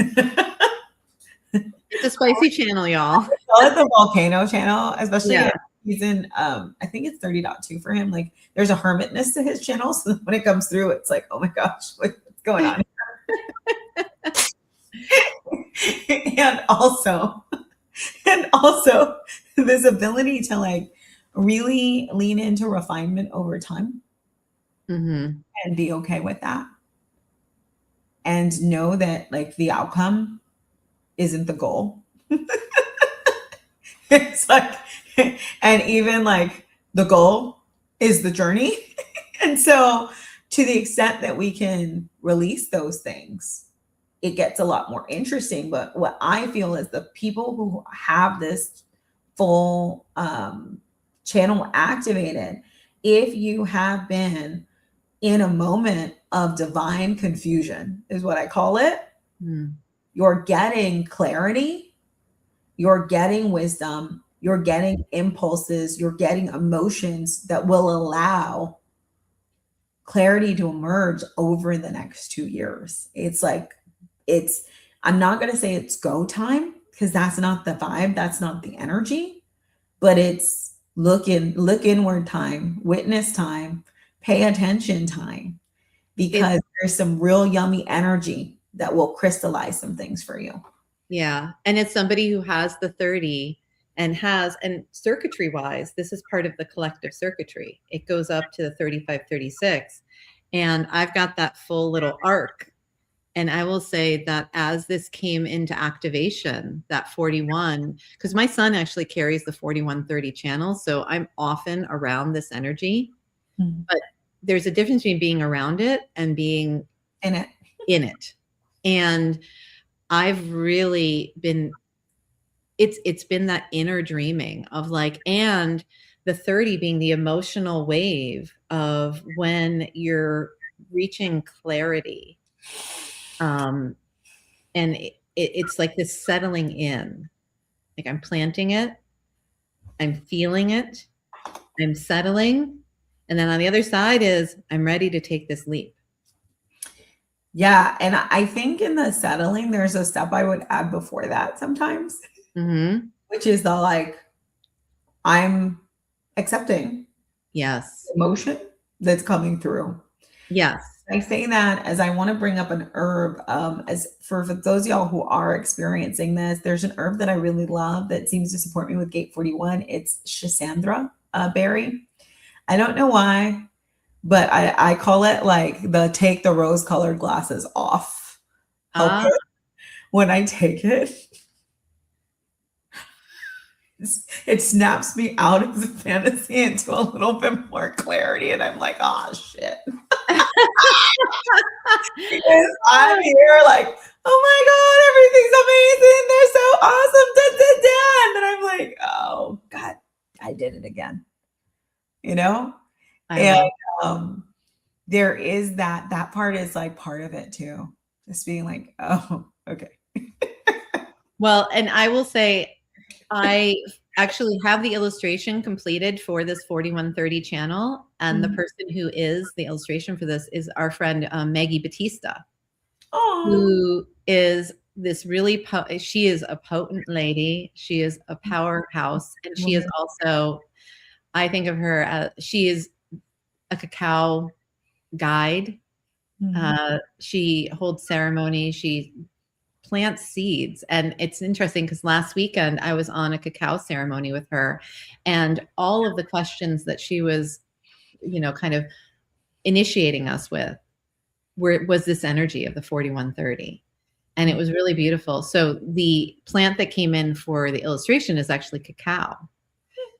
It's a spicy channel, y'all. Call it the volcano channel, especially Yeah. if he's in I think it's 30.2 for him. Like there's a hermitness to his channel. So when it comes through, it's like, oh my gosh, what's going on? and also and also this ability to like really lean into refinement over time Mm-hmm. and be okay with that and know that like the outcome isn't the goal. It's like, and even like the goal is the journey. And so, to the extent that we can release those things, it gets a lot more interesting. But what I feel is the people who have this full channel activated, if you have been in a moment of divine confusion, is what I call it, you're getting clarity, you're getting wisdom, you're getting impulses, you're getting emotions that will allow clarity to emerge over the next 2 years. It's like, it's, I'm not going to say it's go time because that's not the vibe, that's not the energy, but it's look inward time, witness time, pay attention time, because there's some real yummy energy that will crystallize some things for you. Yeah. And it's somebody who has the 30 and circuitry wise, this is part of the collective circuitry. It goes up to the 35, 36. And I've got that full little arc. And I will say that as this came into activation, that 41, because my son actually carries the 4130 channel. So I'm often around this energy, but there's a difference between being around it and being in it. And I've really been, it's been that inner dreaming of like, and the 30 being the emotional wave of when you're reaching clarity. And it's like this settling in, like I'm planting it, I'm feeling it, I'm settling. And then on the other side is I'm ready to take this leap. Yeah. And I think in the settling, there's a step I would add before that sometimes, which is the like, I'm accepting emotion that's coming through. Yes. I say that as I want to bring up an herb. As for those of y'all who are experiencing this, there's an herb that I really love that seems to support me with Gate 41. It's Schisandra berry. I don't know why, but I call it like the take the rose colored glasses off. When I take it, it snaps me out of the fantasy into a little bit more clarity. And I'm like, oh, shit. Because I'm here like, oh my God, everything's amazing. They're so awesome. Da, da, da. And then I'm like, oh God, I did it again. You know? There is that part is like part of it too. Just being like, oh, okay. Well, and I will say, I actually have the illustration completed for this 4130 channel. And the person who is the illustration for this is our friend, Maggie Batista, who is this really, she is a potent lady. She is a powerhouse. And she is also, I think of her as, she is a cacao guide. She holds ceremony. She plants seeds. And it's interesting because last weekend I was on a cacao ceremony with her, and all of the questions that she was, kind of initiating us with was this energy of the 4130. And it was really beautiful. So the plant that came in for the illustration is actually cacao.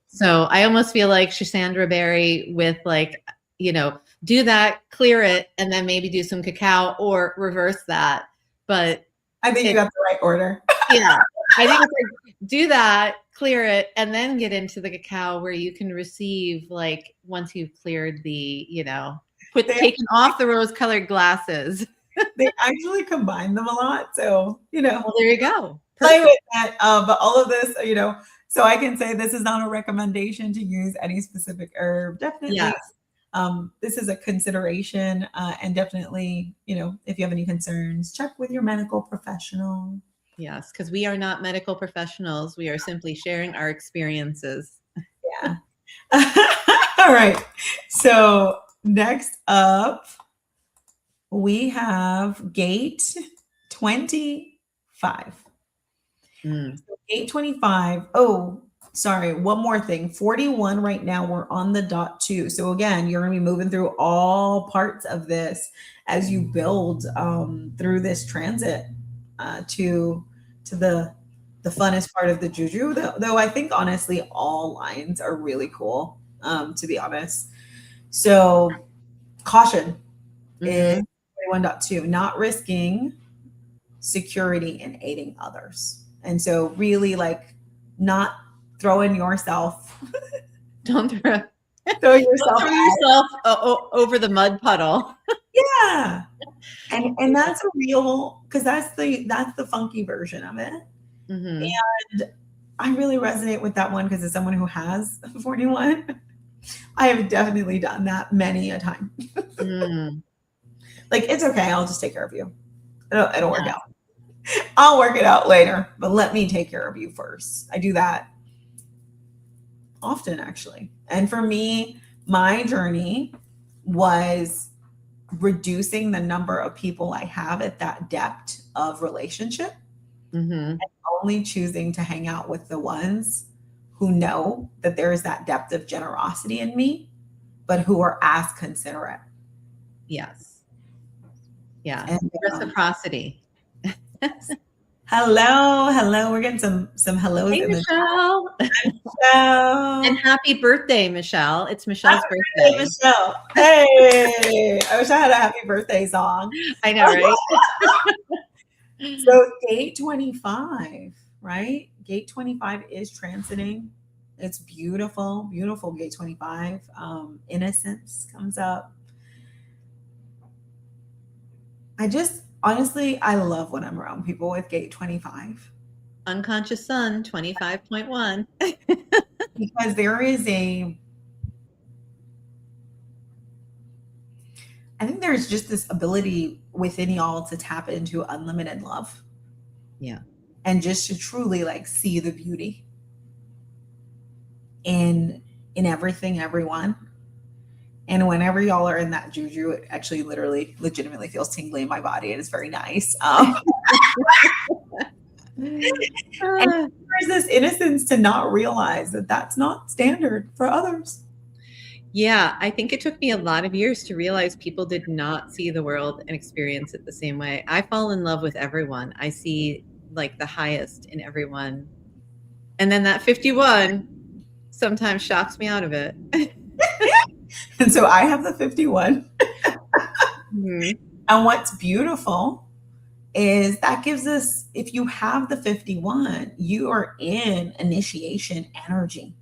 So I almost feel like Schisandra berry with like, do that, clear it, and then maybe do some cacao or reverse that. But I think you got the right order. Yeah. I think it's like do that, clear it, and then get into the cacao where you can receive like once you've cleared the, taken off the rose-colored glasses. They actually combine them a lot. So, Well, there you go. play with that. But all of this, so I can say this is not a recommendation to use any specific herb. Definitely. Yes. This is a consideration, and definitely, if you have any concerns, check with your medical professional. Yes, because we are not medical professionals. We are simply sharing our experiences. Yeah. All right. So next up, we have gate 25. Mm. So gate 25. Oh, sorry. One more thing. 41 right now. We're on the dot 2. So again, you're going to be moving through all parts of this as you build through this transit to the funnest part of the juju. Though I think honestly all lines are really cool. To be honest. So caution is 41.2, not risking security and aiding others. And so really like not throwing yourself Don't throw throw yourself over the mud puddle. Yeah. And that's a real, because that's the funky version of it. Mm-hmm. And I really resonate with that one because as someone who has 41, I have definitely done that many a time. Like, it's okay. I'll just take care of you. It'll work out. I'll work it out later, but let me take care of you first. I do that often, actually. And for me, my journey was reducing the number of people I have at that depth of relationship, and only choosing to hang out with the ones who know that there is that depth of generosity in me, but who are as considerate. Yes. Yeah. And, reciprocity. Hello. We're getting some hellos. Hey, in Michelle. Michelle. And happy birthday, Michelle. It's Michelle's birthday. Michelle. Hey, I wish I had a happy birthday song. I know, right? So gate 25, right? Gate 25 is transiting. It's beautiful, beautiful gate 25. Innocence comes up. Honestly, I love when I'm around people with gate 25. Unconscious Sun 25.1. Because there is I think there's just this ability within y'all to tap into unlimited love. Yeah. And just to truly like see the beauty in everything, everyone. And whenever y'all are in that juju, it actually literally legitimately feels tingly in my body. It is very nice. And there's this innocence to not realize that that's not standard for others. Yeah, I think it took me a lot of years to realize people did not see the world and experience it the same way. I fall in love with everyone. I see like the highest in everyone. And then that 51 sometimes shocks me out of it. And so I have the 51. And what's beautiful is that gives us, if you have the 51, you are in initiation energy.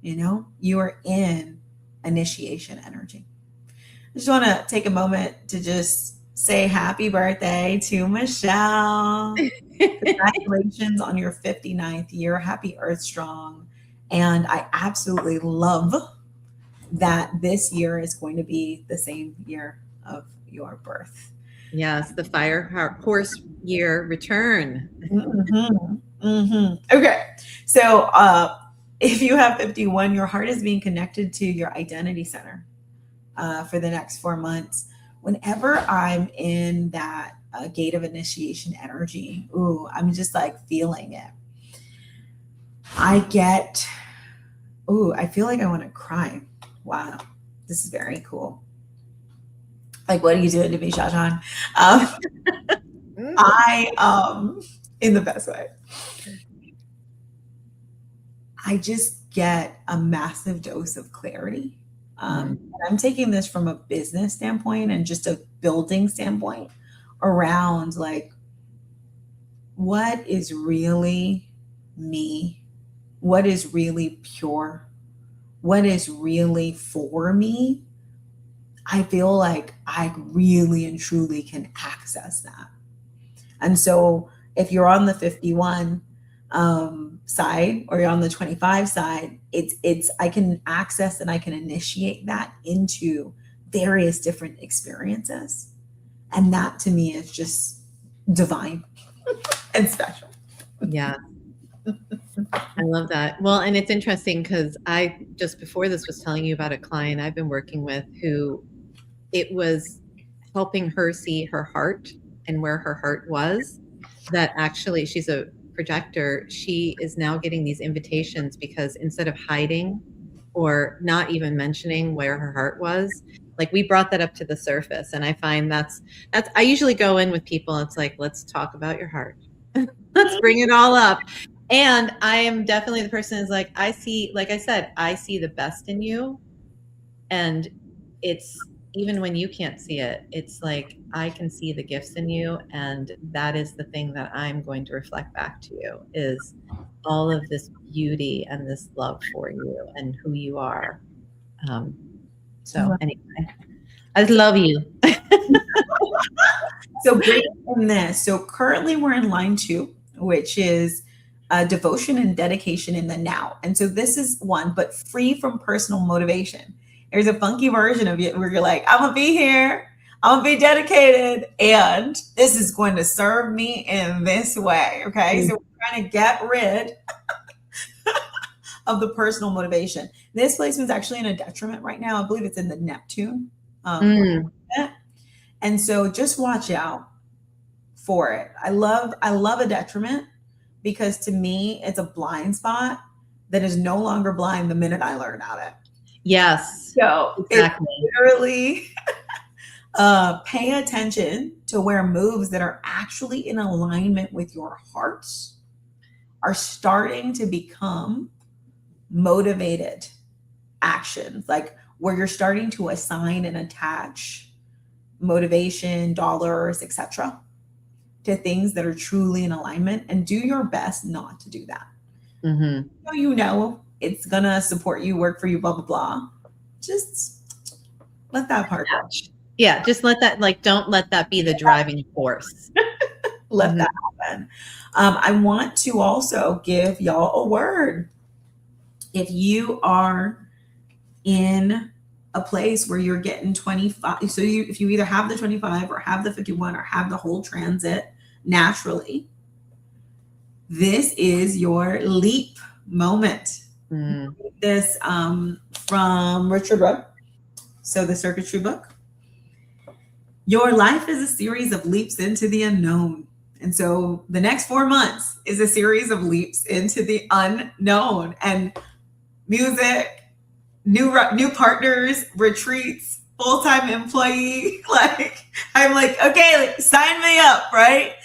You are in initiation energy. I just want to take a moment to just say happy birthday to Michelle. Congratulations on your 59th year. Happy Earth Strong. And I absolutely love that this year is going to be the same year of your birth. Yes, the fire horse year return. Okay. So if you have 51, your heart is being connected to your identity center for the next 4 months. Whenever I'm in that gate of initiation energy, I'm just like feeling it. I feel like I want to cry. Wow. This is very cool. Like, what are you doing to me, Shashan? In the best way. I just get a massive dose of clarity. And I'm taking this from a business standpoint and just a building standpoint around like what is really me, what is really pure, what is really for me, I feel like I really and truly can access that. And so if you're on the 51 side or you're on the 25 side, it's I can access and I can initiate that into various different experiences. And that to me is just divine and special. Yeah. I love that. Well, and it's interesting because I just before this was telling you about a client I've been working with who it was helping her see her heart and where her heart was. That actually, she's a projector. She is now getting these invitations because instead of hiding or not even mentioning where her heart was, like we brought that up to the surface. And I find that's I usually go in with people. It's like, let's talk about your heart. Let's bring it all up. And I am definitely the person who's like, I see, like I said, I see the best in you. And it's even when you can't see it, it's like I can see the gifts in you. And that is the thing that I'm going to reflect back to you is all of this beauty and this love for you and who you are. So anyway, I love you. So great in this. So currently we're in line 2, which is devotion and dedication in the now. And so this is one, but free from personal motivation. There's a funky version of it where you're like, I'm gonna be here, I'm gonna be dedicated, and this is going to serve me in this way. Okay. So we're trying to get rid of the personal motivation. This placement's actually in a detriment right now. I believe it's in the Neptune. And so just watch out for it. I love a detriment because to me it's a blind spot that is no longer blind the minute I learn about it. Yes. So exactly. It's literally pay attention to where moves that are actually in alignment with your heart are starting to become motivated actions, like where you're starting to assign and attach motivation, dollars, etc., to things that are truly in alignment, and do your best not to do that. Mm-hmm. So you know it's gonna support you, work for you, blah blah blah. Just let that part go. Yeah, just let that, like, don't let that be the driving force. Let that happen. I want to also give y'all a word. If you are in a place where you're getting 25, so if you either have the 25 or have the 51 or have the whole transit naturally, this is your leap moment. This from Richard Rudd, so the Circuitry book. Your life is a series of leaps into the unknown. And so the next 4 months is a series of leaps into the unknown, and music, new partners, retreats, full-time employee. Like, I'm like, okay, like, sign me up, right?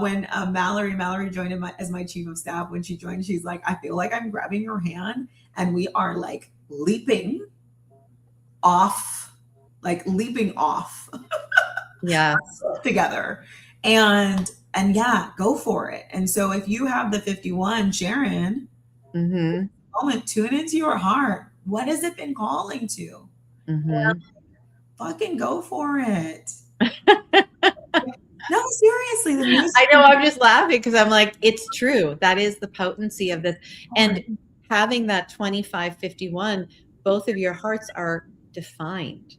When Mallory joined as my chief of staff, when she joined, she's like, I feel like I'm grabbing your hand and we are like leaping off. Yes. Together. And yeah, go for it. And so if you have the 51, Sharon, moment, tune into your heart. What has it been calling to? Fucking go for it. No, seriously. The music. I know, I'm just laughing because I'm like, it's true. That is the potency of this. And having that 25-51, both of your hearts are defined.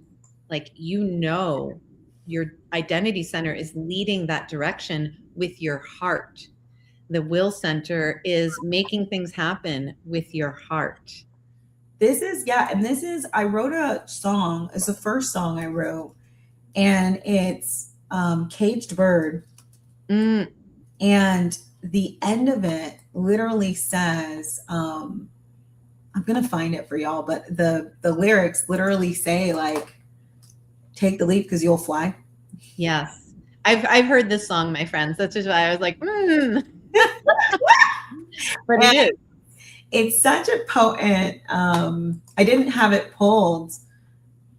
Like, you know, your identity center is leading that direction with your heart. The will center is making things happen with your heart. This is, I wrote a song. It's the first song I wrote, and it's Caged Bird. And the end of it literally says, I'm going to find it for y'all, but the lyrics literally say, like, take the leap because you'll fly. Yes. I've heard this song, my friends. That's just why I was like, But it is. It's such a potent, I didn't have it pulled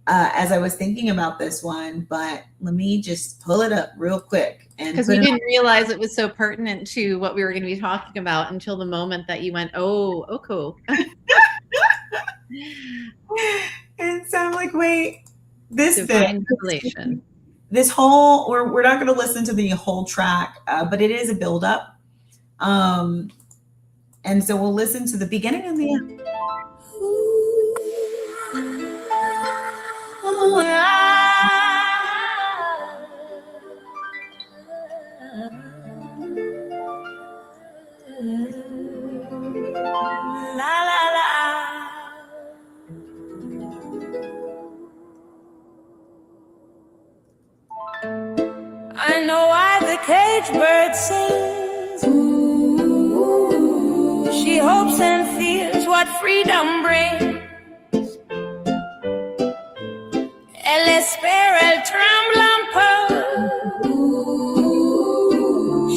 as I was thinking about this one, but let me just pull it up real quick. And because we didn't realize it was so pertinent to what we were going to be talking about until the moment that you went, oh, cool. And so I'm like, wait, this revelation. This whole, we're not going to listen to the whole track, but it is a build up. And so we'll listen to the beginning and the end. La la la. I know why the cage bird sings. Ooh, she hopes and fears what freedom brings. Elle espère, elle tremble un peu.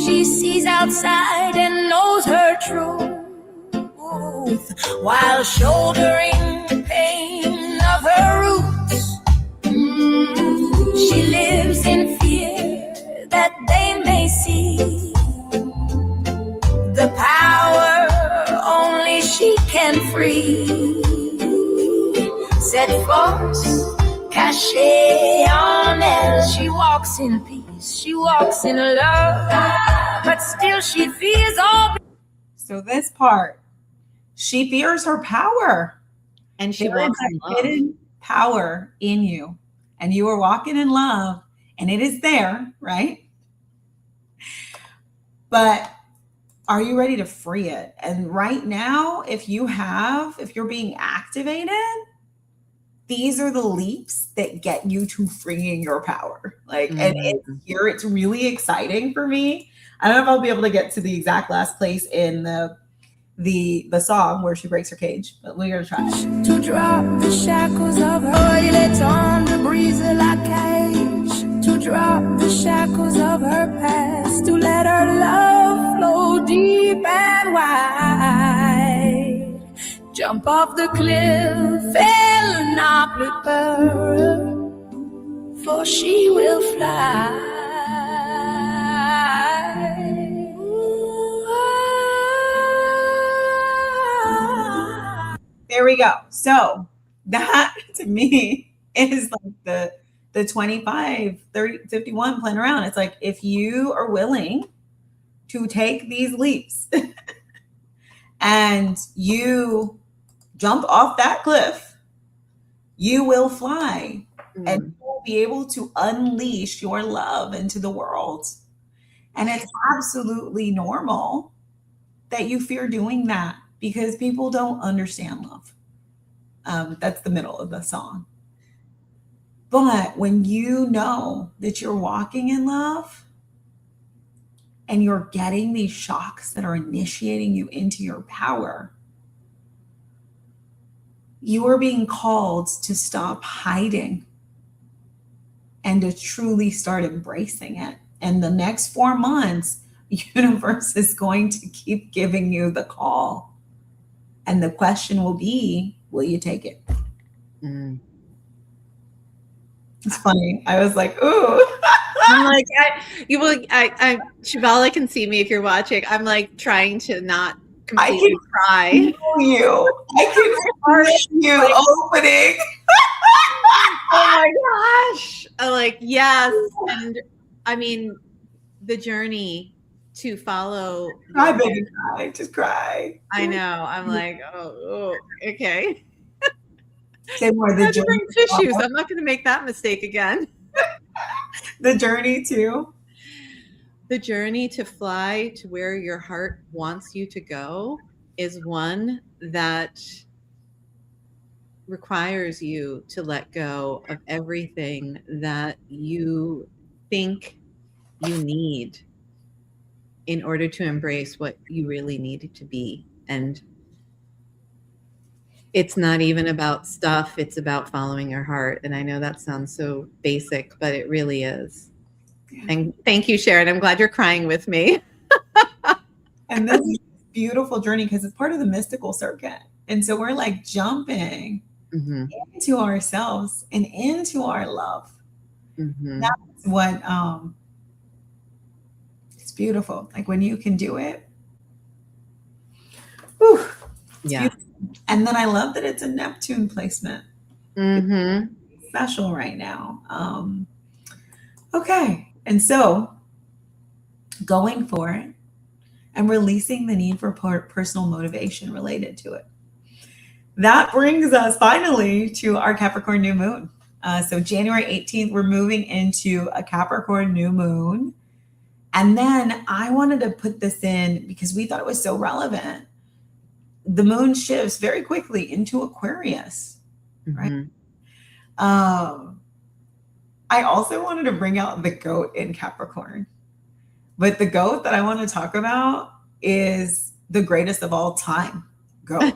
She sees outside and knows her truth, while shouldering the pain of her roots. She lives in fear that they may see the power only she can free. Cette force cachée en elle, she walks in peace, she walks in love, but still she fears all. So this part, she fears her power. And she walks in love. Hidden power in you. And you are walking in love, and it is there, right? But are you ready to free it? And right now, if you're being activated, these are the leaps that get you to freeing your power. And it's really exciting for me. I don't know if I'll be able to get to the exact last place in the song where she breaks her cage, but we're gonna try. To drop the shackles of her, il est temps de briser la cage. To drop the shackles of her past, to let her love flow deep and wide. Jump off the cliff, elle n'a plus peur, for she will fly. There we go. So that to me is like the 25, 30, 51 playing around. It's like, if you are willing to take these leaps and you jump off that cliff, you will fly and you will be able to unleash your love into the world. And it's absolutely normal that you fear doing that, because people don't understand love. That's the middle of the song. But when you know that you're walking in love and you're getting these shocks that are initiating you into your power, you are being called to stop hiding and to truly start embracing it. And the next 4 months, the universe is going to keep giving you the call. And the question will be, will you take it? It's funny. I was like, ooh. I'm like, Shabala can see me if you're watching. I'm like trying to not completely cry. I can see you opening. Oh my gosh. I'm like, yes. And I mean, the journey to follow. Cry, baby, cry. Just cry. I know. I'm like, oh okay. Say more. I have to bring tissues. I'm not going to make that mistake again. The journey to? The journey to fly to where your heart wants you to go is one that requires you to let go of everything that you think you need in order to embrace what you really need it to be. And it's not even about stuff, it's about following your heart. And I know that sounds so basic, but it really is. Yeah. And thank you, Sharon. I'm glad you're crying with me. And this is a beautiful journey because it's part of the mystical circuit. And so we're like jumping Mm-hmm. into ourselves and into our love. Mm-hmm. That's what it's beautiful. Like when you can do it. Whew, it's Yeah. beautiful. And then I love that it's a Neptune placement. Mm-hmm. It's special right now. Okay. And so going for it and releasing the need for personal motivation related to it. That brings us finally to our Capricorn new moon. So January 18th, we're moving into a Capricorn new moon. And then I wanted to put this in because we thought it was so relevant. The moon shifts very quickly into Aquarius, right? Mm-hmm. I also wanted to bring out the goat in Capricorn. But the goat that I want to talk about is the greatest of all time goat.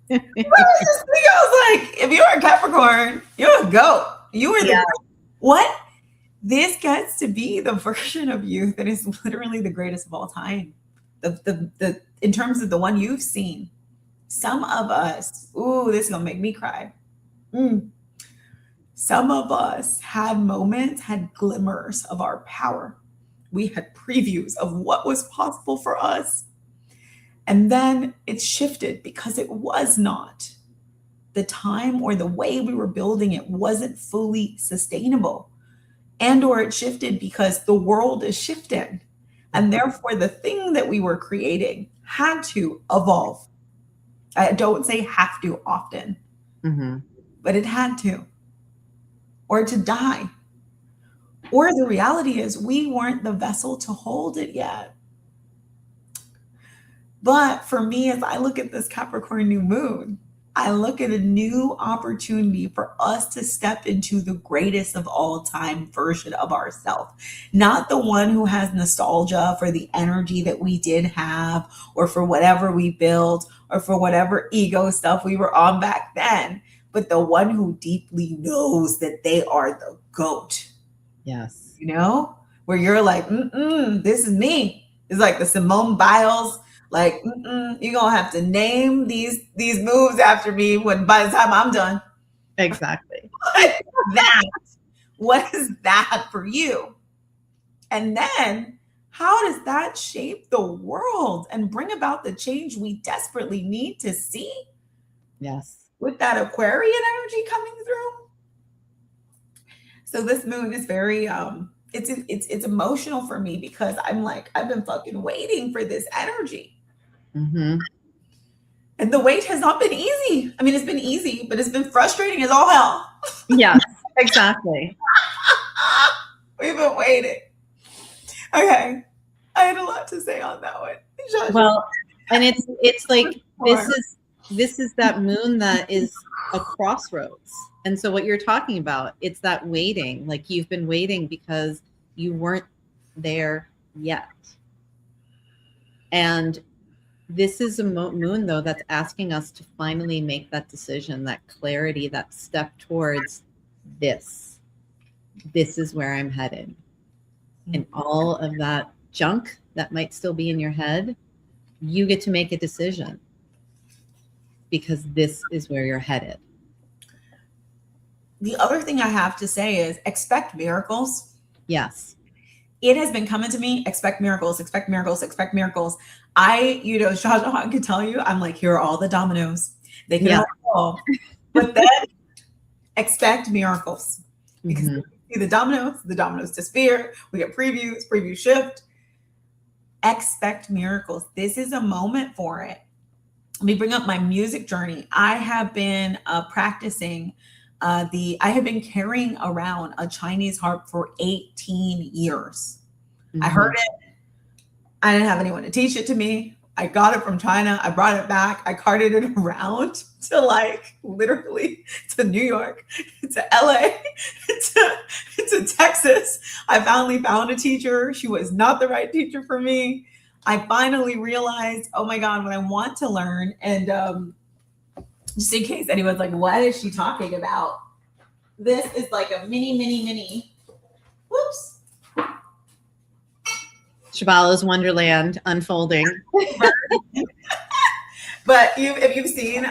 I was like, if you're a Capricorn, you're a goat. You are the what? This gets to be the version of you that is literally the greatest of all time. The in terms of the one you've seen. Some of us, ooh, this is gonna make me cry. Some of us had moments, had glimmers of our power. We had previews of what was possible for us. And then it shifted because it was not. The time or the way we were building it wasn't fully sustainable. And or it shifted because the world is shifting. And therefore the thing that we were creating had to evolve. I don't say have to often, Mm-hmm. but it had to. Or to die. Or the reality is we weren't the vessel to hold it yet. But for me, as I look at this Capricorn new moon, I look at a new opportunity for us to step into the greatest of all time version of ourselves. Not the one who has nostalgia for the energy that we did have, or for whatever we built, or for whatever ego stuff we were on back then, but the one who deeply knows that they are the GOAT. Yes. You know, where you're like, this is me. It's like the Simone Biles. Like, you're gonna have to name these moves after me when by the time I'm done. Exactly. What is that for you? And then how does that shape the world and bring about the change we desperately need to see? Yes. With that Aquarian energy coming through. So this moon is very it's emotional for me because I'm like, I've been fucking waiting for this energy. Mm-hmm. And the wait has not been easy. I mean, it's been easy, but it's been frustrating as all hell. Yes, exactly. We've been waiting. Okay. I had a lot to say on that one. Well, and it's like this is that moon that is a crossroads. And so what you're talking about, it's that waiting, like you've been waiting because you weren't there yet. And this is a moon, though, that's asking us to finally make that decision, that clarity, that step towards this. This is where I'm headed. And all of that junk that might still be in your head, you get to make a decision because this is where you're headed. The other thing I have to say is expect miracles. Yes. It has been coming to me, expect miracles, expect miracles, expect miracles. Shah Jahan can tell you, I'm like, here are all the dominoes. They can all fall. But then expect miracles. Because we see the dominoes disappear, we get previews shift. Expect miracles. This is a moment for it. Let me bring up my music journey. I have been practicing I have been carrying around a Chinese harp for 18 years. I heard it. I didn't have anyone to teach it to me. I got it from China. I brought it back. I carted it around to literally to New York, to LA, to Texas. I finally found a teacher. She was not the right teacher for me. I finally realized, oh my God, what I want to learn. And just in case anyone's like, what is she talking about? This is like a mini. Whoops. Shabala's Wonderland unfolding. But if you've seen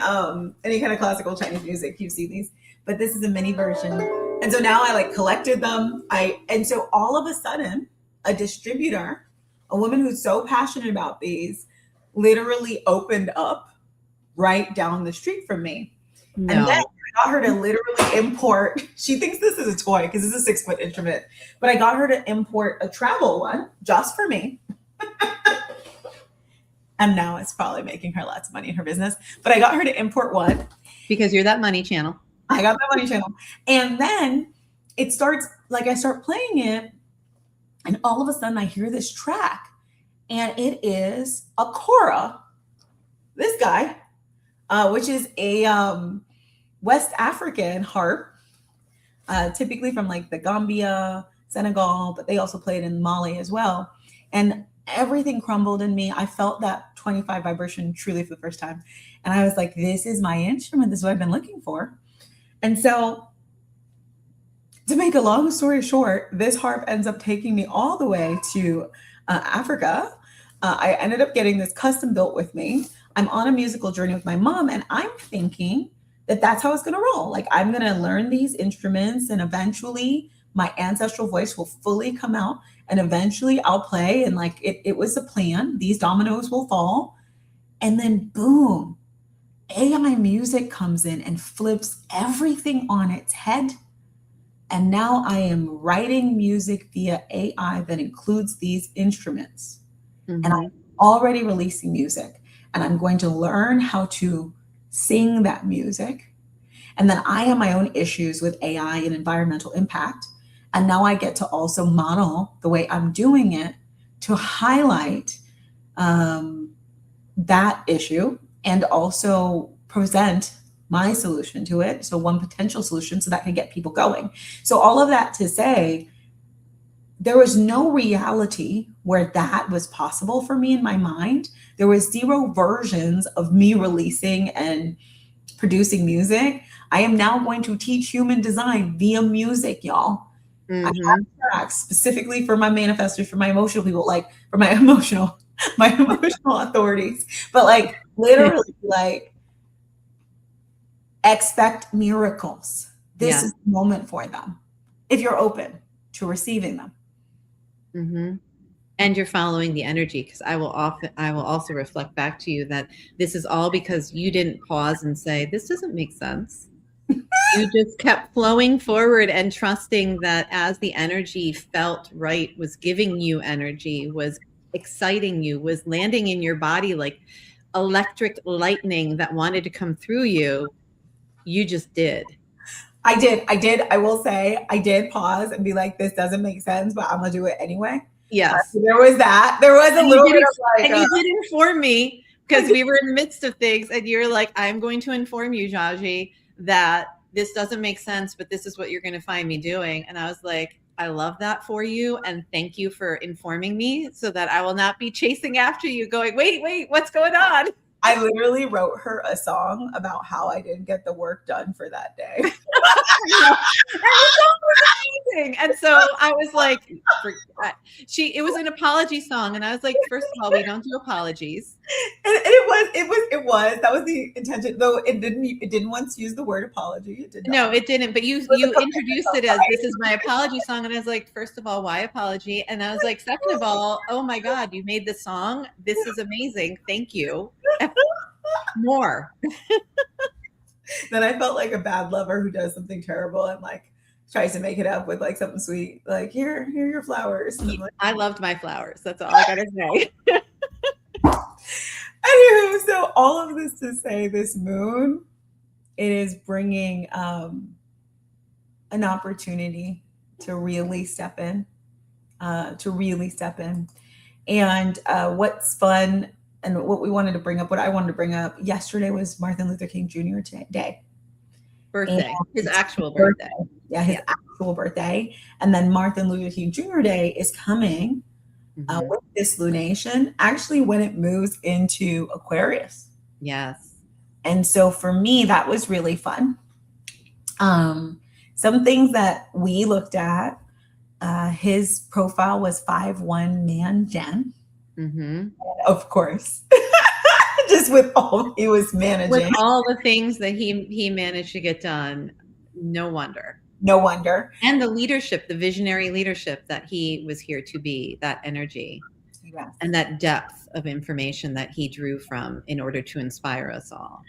any kind of classical Chinese music, you've seen these. But this is a mini version, and so now I like collected them. And so all of a sudden, a distributor, a woman who's so passionate about these, literally opened up right down the street from me. No. And then I got her to literally import. She thinks this is a toy because it's a 6-foot instrument, but I got her to import a travel one just for me. And now it's probably making her lots of money in her business. But I got her to import one. Because you're that money channel. I got that money channel. And then it starts, like I start playing it. And all of a sudden I hear this track. And it is a kora. This guy, which is a West African harp. Typically from like the Gambia, Senegal. But they also played in Mali as well. And everything crumbled in me. I felt that 25 vibration truly for the first time. And I was like, this is my instrument. This is what I've been looking for. And so to make a long story short, this harp ends up taking me all the way to Africa. I ended up getting this custom built with me. I'm on a musical journey with my mom, and I'm thinking that that's how it's going to roll. Like, I'm going to learn these instruments, and eventually my ancestral voice will fully come out, and eventually I'll play. And like, it was the plan. These dominoes will fall. And then boom, AI music comes in and flips everything on its head. And now I am writing music via AI that includes these instruments. Mm-hmm. And I'm already releasing music. And I'm going to learn how to sing that music. And then I have my own issues with AI and environmental impact. And now I get to also model the way I'm doing it to highlight that issue and also present my solution to it. So one potential solution so that can get people going. So all of that to say, there was no reality where that was possible for me in my mind. There was 0 versions of me releasing and producing music. I am now going to teach human design via music, y'all. Mm-hmm. I have tracks specifically for my manifestors, for my emotional people, like for my emotional authorities. But like literally, like expect miracles. This is the moment for them if you're open to receiving them. Mm-hmm. And you're following the energy, because I will also reflect back to you that this is all because you didn't pause and say, this doesn't make sense. You just kept flowing forward and trusting that as the energy felt right, was giving you energy, was exciting you, was landing in your body like electric lightning that wanted to come through you, you just did. I did. I will say I did pause and be like, this doesn't make sense, but I'm going to do it anyway. Yes. There was that. There was a little bit of like. And you did inform me, because we were in the midst of things, and you're like, I'm going to inform you, Jaji, that this doesn't make sense, but this is what you're going to find me doing. And I was like, I love that for you. And thank you for informing me so that I will not be chasing after you going, wait, what's going on? I literally wrote her a song about how I didn't get the work done for that day. And the song was amazing. And so I was like, it was an apology song. And I was like, first of all, we don't do apologies. And it was, that was the intention, though it didn't once use the word apology. It did not. No, it didn't. But you introduced it as, this is my apology song. And I was like, first of all, why apology? And I was like, second of all, oh my God, you made this song. This is amazing. Thank you. More. Then I felt like a bad lover who does something terrible and like tries to make it up with like something sweet, like here are your flowers. Like, I loved my flowers. That's all I gotta say. Anywho, so all of this to say, this moon, it is bringing an opportunity to really step in, And what's fun and what we wanted to bring up, what I wanted to bring up yesterday was Martin Luther King Jr. Day. Birthday. His actual birthday. Yeah, his actual birthday. And then Martin Luther King Jr. Day is coming with this lunation, actually when it moves into Aquarius. Yes. And so for me, that was really fun. Some things that we looked at, his profile was 5'1" man Gen. Mm-hmm. Of course. Just with all he was managing. With all the things that he managed to get done, no wonder. No wonder. And the leadership, the visionary leadership that he was here to be, that energy. Yes. And that depth of information that he drew from in order to inspire us all.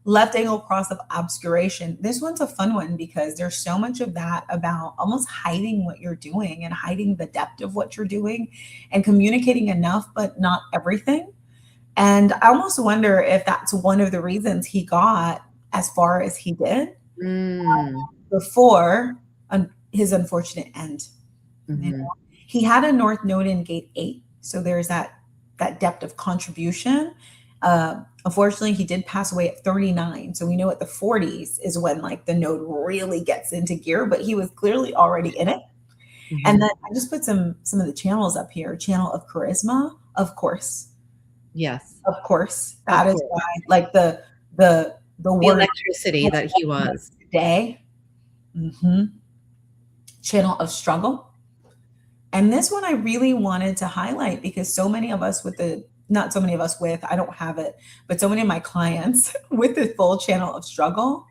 Left angle cross of obscuration. This one's a fun one because there's so much of that about almost hiding what you're doing and hiding the depth of what you're doing and communicating enough, but not everything. And I almost wonder if that's one of the reasons he got as far as he did before his unfortunate end. Mm-hmm. You know? He had a North Node in gate 8. So there's that depth of contribution. Unfortunately, he did pass away at 39. So we know at the 40s is when like the node really gets into gear, but he was clearly already in it. Mm-hmm. And then I just put some of the channels up here. Channel of charisma, of course. Yes. Of course. That is why, like the word electricity that he was. Today. Mm-hmm. Channel of struggle. And this one I really wanted to highlight because so many of us not so many of us with, I don't have it, but so many of my clients with the full channel of struggle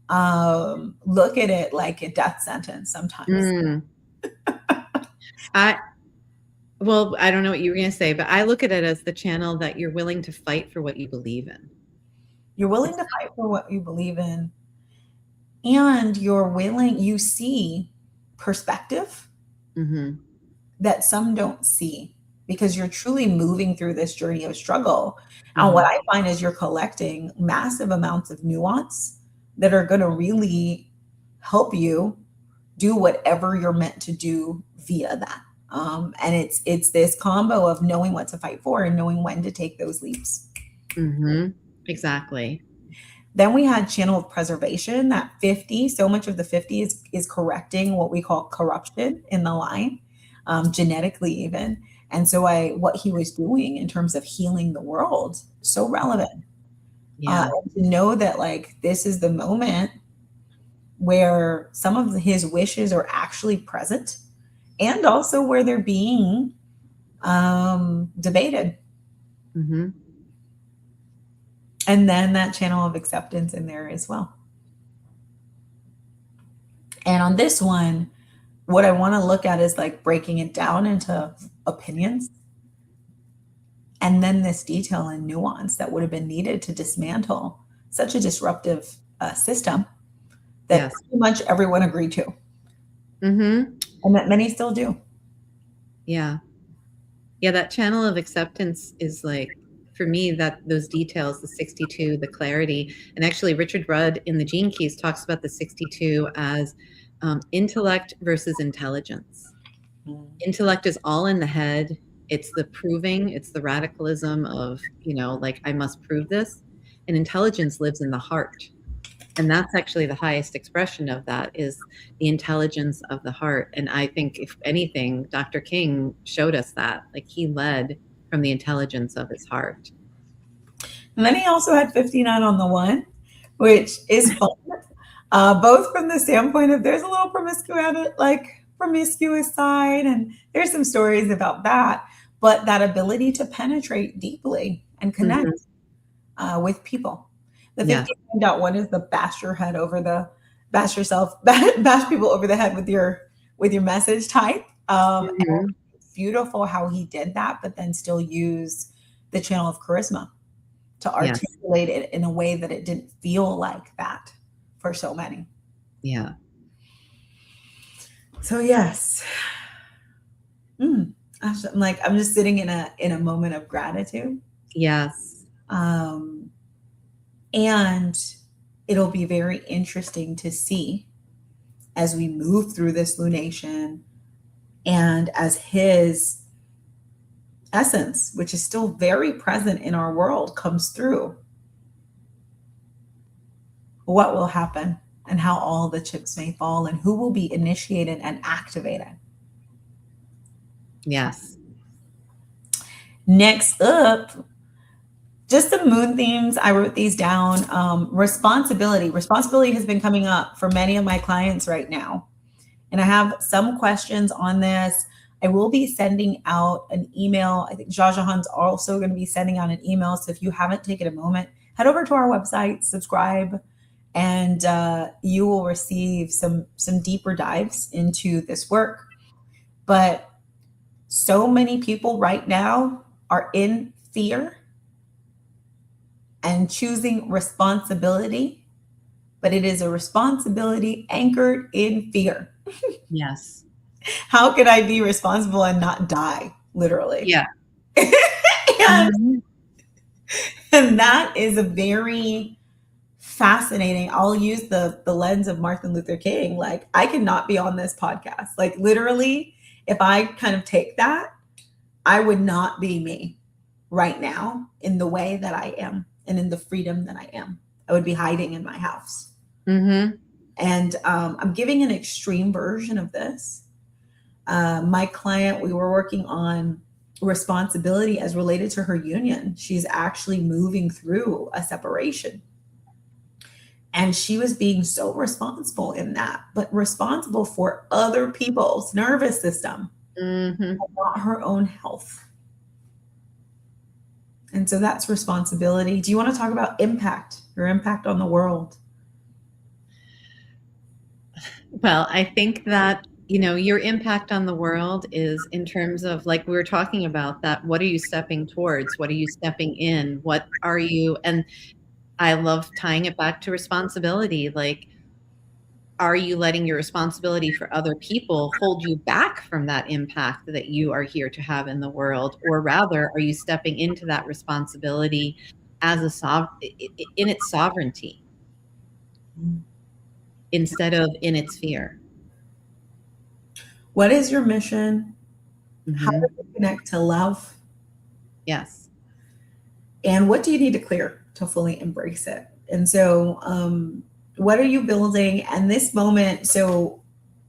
look at it like a death sentence sometimes. Well, I don't know what you were going to say, but I look at it as the channel that you're willing to fight for what you believe in. You're willing to fight for what you believe in. And you see perspective that some don't see because you're truly moving through this journey of struggle. And what I find is you're collecting massive amounts of nuance that are going to really help you do whatever you're meant to do via that. And it's this combo of knowing what to fight for and knowing when to take those leaps. Exactly. Then we had channel of preservation, that 50. So much of the 50 is correcting what we call corruption in the line, genetically even. And so what he was doing in terms of healing the world, so relevant. To know that like this is the moment where some of his wishes are actually present and also where they're being debated. And then that channel of acceptance in there as well. And on this one, what I want to look at is like breaking it down into opinions. And then this detail and nuance that would have been needed to dismantle such a disruptive system that pretty much everyone agreed to. And that many still do. Yeah. Yeah, that channel of acceptance is like, for me, that those details, the 62, the clarity, and actually Richard Rudd in the Gene Keys talks about the 62 as intellect versus intelligence. Intellect is all in the head. It's the proving, it's the radicalism of, like I must prove this. And intelligence lives in the heart. And that's actually the highest expression of that is the intelligence of the heart. And I think if anything, Dr. King showed us that, like he led from the intelligence of his heart. And then he also had 59 on the 1, which is fun. Both from the standpoint of there's a little promiscuous side, and there's some stories about that, but that ability to penetrate deeply and connect with people. The 59.1 is the bash people over the head with your message type. And it's beautiful how he did that, but then still use the channel of charisma to articulate it in a way that it didn't feel like that for so many. Yeah. So yes. I'm just sitting in a moment of gratitude. Yes. And it'll be very interesting to see as we move through this lunation and as his essence, which is still very present in our world, comes through, what will happen and how all the chips may fall and who will be initiated and activated. Yes. Next up, just the moon themes. I wrote these down. Responsibility. Responsibility has been coming up for many of my clients right now. And I have some questions on this. I will be sending out an email. I think Jajahan's also going to be sending out an email. So if you haven't taken a moment, head over to our website, subscribe, and you will receive some deeper dives into this work. But so many people right now are in fear and choosing responsibility, but it is a responsibility anchored in fear. Yes. How could I be responsible and not die? Literally. Yeah. and, and that is a very fascinating. I'll use the lens of Martin Luther King. Like, I cannot be on this podcast. Like, literally, if I kind of take that, I would not be me right now in the way that I am and in the freedom that I am. I would be hiding in my house. Mm-hmm. And I'm giving an extreme version of this. My client, we were working on responsibility as related to her union. She's actually moving through a separation. And she was being so responsible in that, but responsible for other people's nervous system, not her own health. And so that's responsibility. Do you want to talk about impact, your impact on the world? Well, I think that, your impact on the world is in terms of, like we were talking about, that what are you stepping towards? What are you stepping in? What are you? And I love tying it back to responsibility. Like, are you letting your responsibility for other people hold you back from that impact that you are here to have in the world? Or rather, are you stepping into that responsibility as in its sovereignty instead of in its fear? What is your mission? Mm-hmm. How do you connect to love? Yes. And what do you need to clear to fully embrace it? And so, what are you building? And this moment, so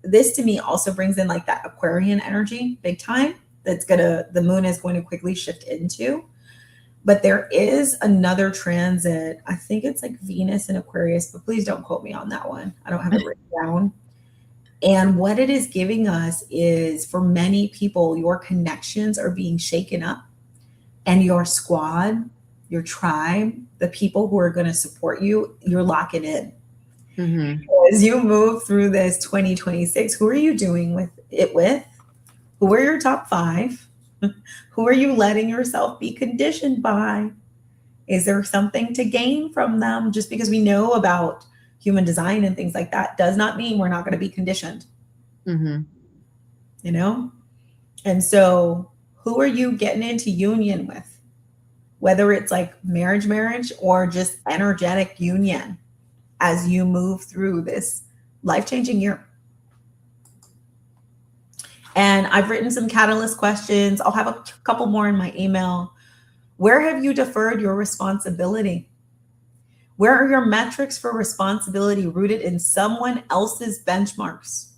this to me also brings in like that Aquarian energy big time. The moon is going to quickly shift into. But there is another transit. I think it's like Venus and Aquarius, but please don't quote me on that one. I don't have it written down. And what it is giving us is, for many people, your connections are being shaken up, and your squad, your tribe, the people who are going to support you, you're locking in. Mm-hmm. As you move through this 2026, who are you doing with? Who are your top 5? Who are you letting yourself be conditioned by? Is there something to gain from them? Just because we know about human design and things like that does not mean we're not going to be conditioned. Mm-hmm. And so who are you getting into union with? Whether it's like marriage, or just energetic union as you move through this life-changing year. And I've written some catalyst questions. I'll have a couple more in my email. Where have you deferred your responsibility? Where are your metrics for responsibility rooted in someone else's benchmarks?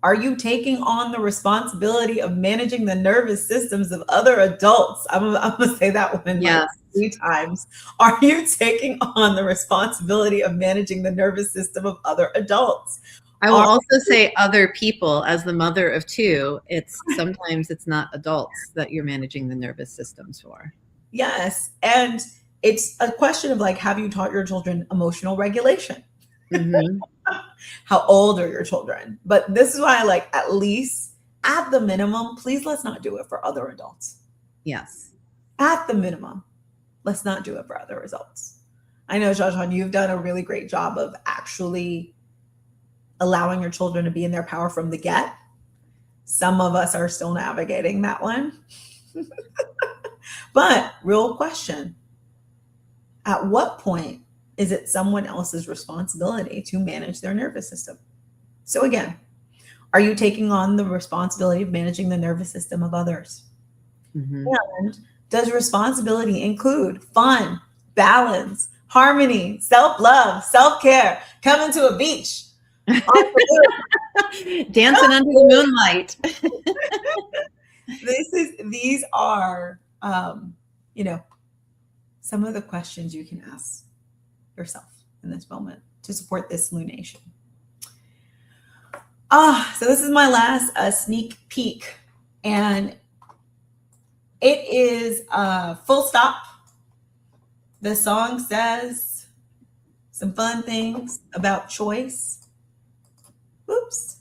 Are you taking on the responsibility of managing the nervous systems of other adults? I'm going to say that one like 3 times. Are you taking on the responsibility of managing the nervous system of other adults? I will also say other people. As the mother of 2, sometimes it's not adults that you're managing the nervous systems for. Yes. And it's a question of like, have you taught your children emotional regulation? Mm-hmm. How old are your children? But this is why I like, at least at the minimum, please let's not do it for other adults. Yes. At the minimum, let's not do it for other adults. I know, Jajan, you've done a really great job of actually allowing your children to be in their power from the get. Some of us are still navigating that one. But real question, at what point is it someone else's responsibility to manage their nervous system? So again, are you taking on the responsibility of managing the nervous system of others? Mm-hmm. And does responsibility include fun, balance, harmony, self-love, self-care, coming to a beach, dancing under the moonlight? These are, some of the questions you can ask yourself in this moment to support this lunation. So this is my last sneak peek And it is full stop. The song says some fun things about choice. Oops.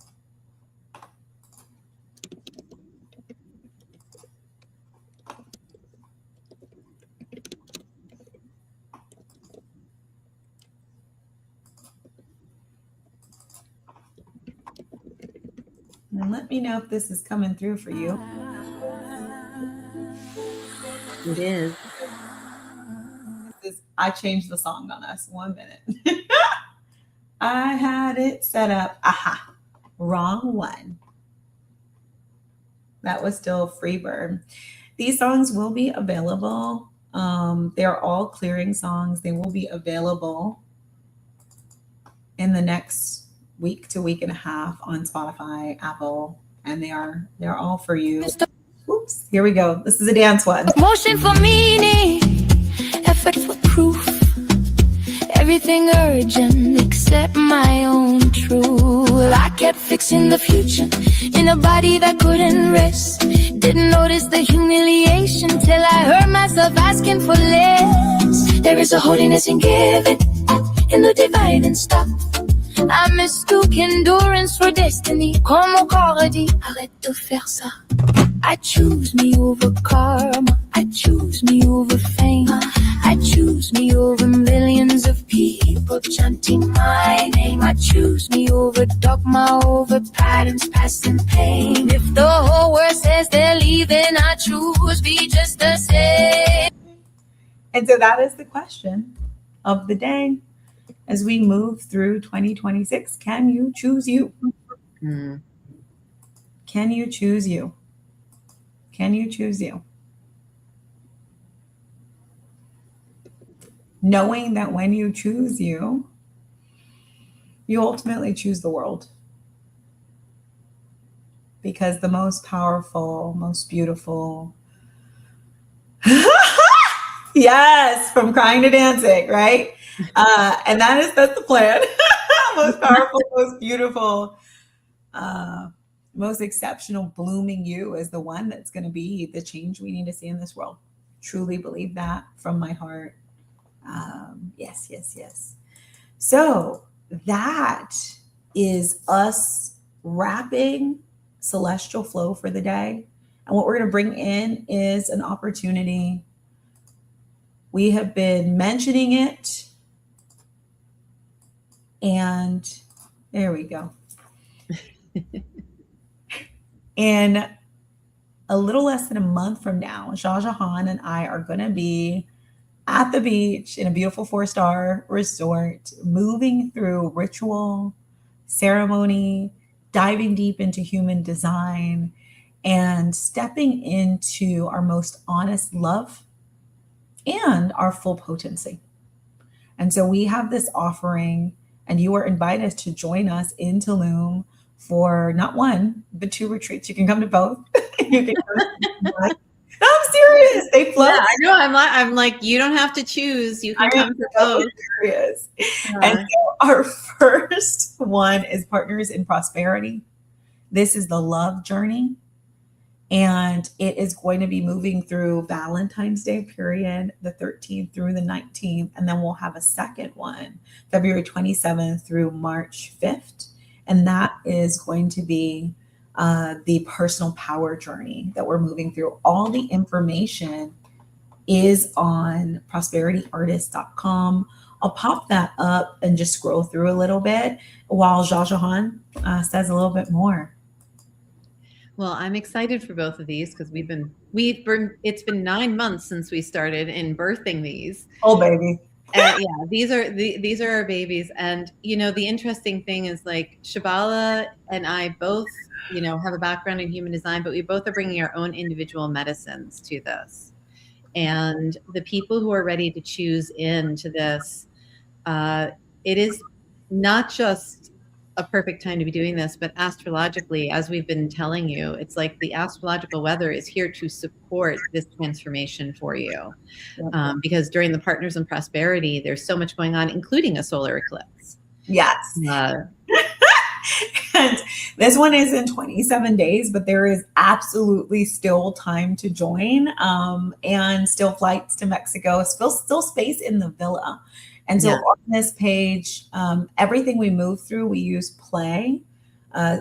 And let me know if this is coming through for you. It is. I changed the song on us. 1 minute. I had it set up. Aha. Wrong one. That was still Freebird. These songs will be available. They're all clearing songs. They will be available in the next week to week and a half on Spotify, Apple, and they're all for you. Oops, here we go. This is a dance one. Motion for meaning, effort for proof. Everything urgent except my own truth. I kept fixing the future in a body that couldn't rest. Didn't notice the humiliation till I heard myself asking for less. There is a holiness in giving, in the dividing stuff. I mistook endurance for destiny. Comme au corps dit, arrête de faire ça. I choose me over karma. I choose me over fame. I choose me over millions of people chanting my name. I choose me over dogma, over patterns, past and pain. If the whole world says they're leaving, I choose be just the same. And so that is the question of the day. As we move through 2026, can you choose you? Mm. Can you choose you? Can you choose you? Knowing that when you choose you, you ultimately choose the world. Because the most powerful, most beautiful, yes, from crying to dancing, right? And that's the plan. Most powerful, most beautiful, most exceptional, blooming you is the one that's going to be the change we need to see in this world. Truly believe that from my heart. Yes, yes, yes. So that is us wrapping celestial flow for the day. And what we're going to bring in is an opportunity. We have been mentioning it. And there we go. In a little less than a month from now, Shah Jahan and I are going to be at the beach in a beautiful 4-star resort, moving through ritual, ceremony, diving deep into human design, and stepping into our most honest love and our full potency. And so we have this offering, and you are invited to join us in Tulum for not one, but 2 retreats. You can come to both. You can come to I'm serious. They flow. Yeah, I know. I'm like, you don't have to choose. You can come to both. Serious. And so our first one is Partners in Prosperity. This is the love journey. And it is going to be moving through Valentine's Day period, the 13th through the 19th. And then we'll have a second one, February 27th through March 5th. And that is going to be the personal power journey that we're moving through. All the information is on prosperityartist.com. I'll pop that up and just scroll through a little bit while Shah Jahan says a little bit more. Well, I'm excited for both of these because it's been 9 months since we started in birthing these. Oh, baby. Yeah, these are our babies. And, the interesting thing is like Shabala and I both, have a background in human design, but we both are bringing our own individual medicines to this. And the people who are ready to choose into this, it is not just a perfect time to be doing this, but astrologically, as we've been telling you, it's like the astrological weather is here to support this transformation for you. Because during the Partners in Prosperity, there's so much going on, including a solar eclipse. Yes. And this one is in 27 days, but there is absolutely still time to join, and still flights to Mexico, still space in the villa. And so Yeah. on this page, everything we move through, we use play,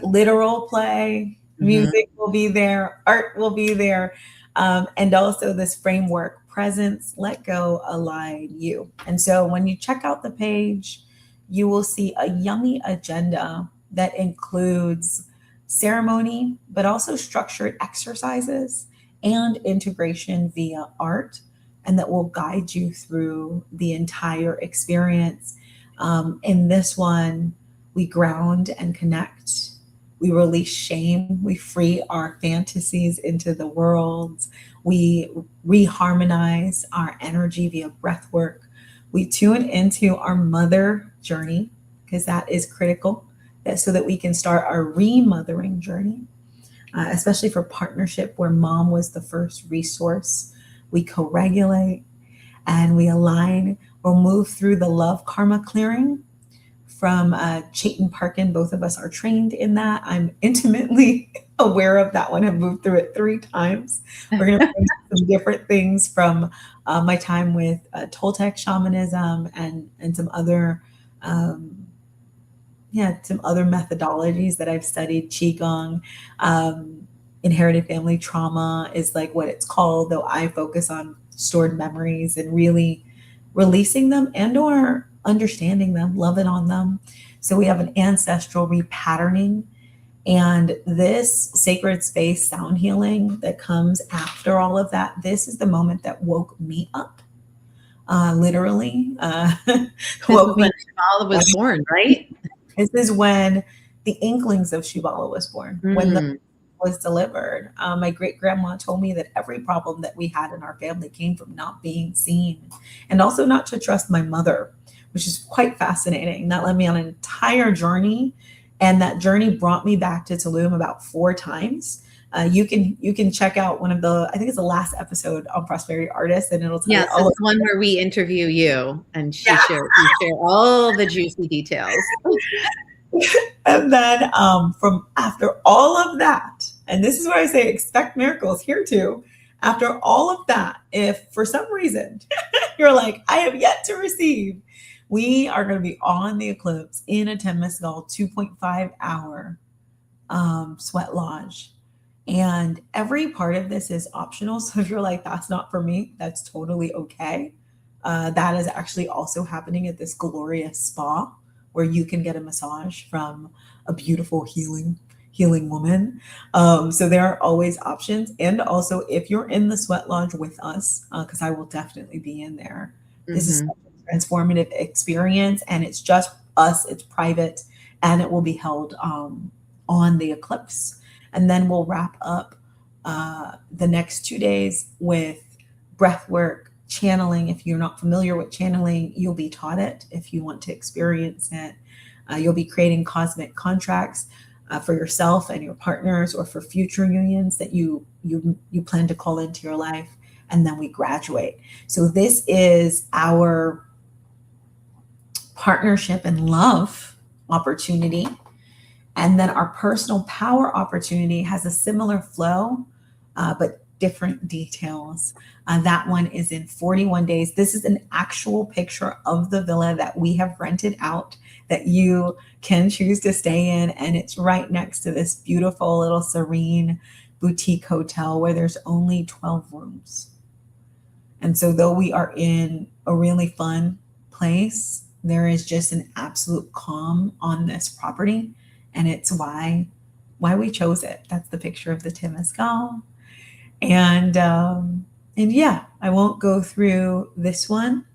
literal play, music will be there, art will be there, and also this framework, presence, let go, align you. And so when you check out the page, you will see a yummy agenda that includes ceremony, but also structured exercises and integration via art, and that will guide you through the entire experience. In this one, we ground and connect. We release shame. We free our fantasies into the world. We reharmonize our energy via breath work. We tune into our mother journey, because that is critical, so that we can start our remothering journey, especially for partnership where mom was the first resource. We co-regulate and we align. We'll move through the love karma clearing from Chayton Parkin. Both of us are trained in that. I'm intimately aware of that one. I've moved through it 3 times. We're going to bring some different things from my time with Toltec shamanism and some other some other methodologies that I've studied. Qigong, inherited family trauma is like what it's called, though I focus on stored memories and really releasing them and or understanding them, loving on them. So we have an ancestral repatterning, and this sacred space sound healing that comes after all of that. This is the moment that woke me up, literally. Woke me. Shambhala was born, right? This is when the inklings of Shambhala was born, when the was delivered. My great grandma told me that every problem that we had in our family came from not being seen, and also not to trust my mother, which is quite fascinating. That led me on an entire journey, and that journey brought me back to Tulum about 4 times. You can check out one of the, I think it's the last episode on Prosperity Artists, and it'll tell you all it's the one where we interview you and you share all the juicy details. And then from after all of that, and this is where I say expect miracles here too. After all of that, if for some reason you're like, I have yet to receive, we are going to be on the eclipse in a Temescal 2.5 hour sweat lodge. And every part of this is optional. So if you're like, that's not for me, that's totally okay. That is actually also happening at this glorious spa where you can get a massage from a beautiful healing woman. So there are always options. And also, if you're in the sweat lodge with us, because I will definitely be in there, this is such a transformative experience, and it's just us, it's private, and it will be held on the eclipse. And then we'll wrap up the next 2 days with breath work, channeling. If you're not familiar with channeling, you'll be taught it. If you want to experience it, you'll be creating cosmic contracts for yourself and your partners, or for future unions that you plan to call into your life. And then we graduate. So this is our partnership and love opportunity. And then our personal power opportunity has a similar flow, but different details. That one is in 41 days. This is an actual picture of the villa that we have rented out that you can choose to stay in. And it's right next to this beautiful little serene boutique hotel where there's only 12 rooms. And so though we are in a really fun place, there is just an absolute calm on this property. And it's why we chose it. That's the picture of the Temescal. And yeah, I won't go through this one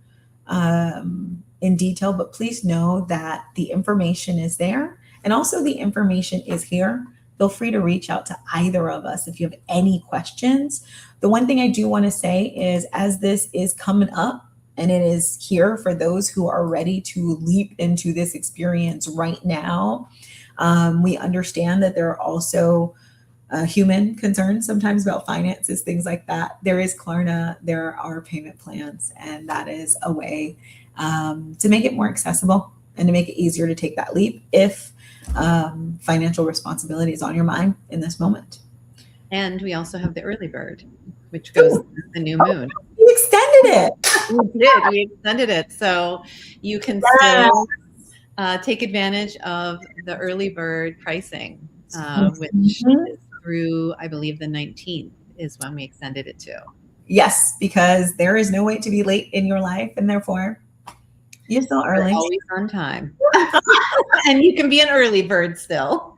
in detail, but please know that the information is there. And also the information is here. Feel free to reach out to either of us if you have any questions. The one thing I do want to say is, as this is coming up and it is here for those who are ready to leap into this experience right now, we understand that there are also human concerns sometimes about finances, things like that. There is Klarna, there are payment plans, and that is a way to make it more accessible and to make it easier to take that leap if financial responsibilities on your mind in this moment. And we also have the early bird, which goes through the new moon. We extended it. We did. We extended it. So you can still take advantage of the early bird pricing, which is through, I believe, the 19th is when we extended it to. Yes, because there is no way to be late in your life, and therefore you're still early. You're always on time. And you can be an early bird still.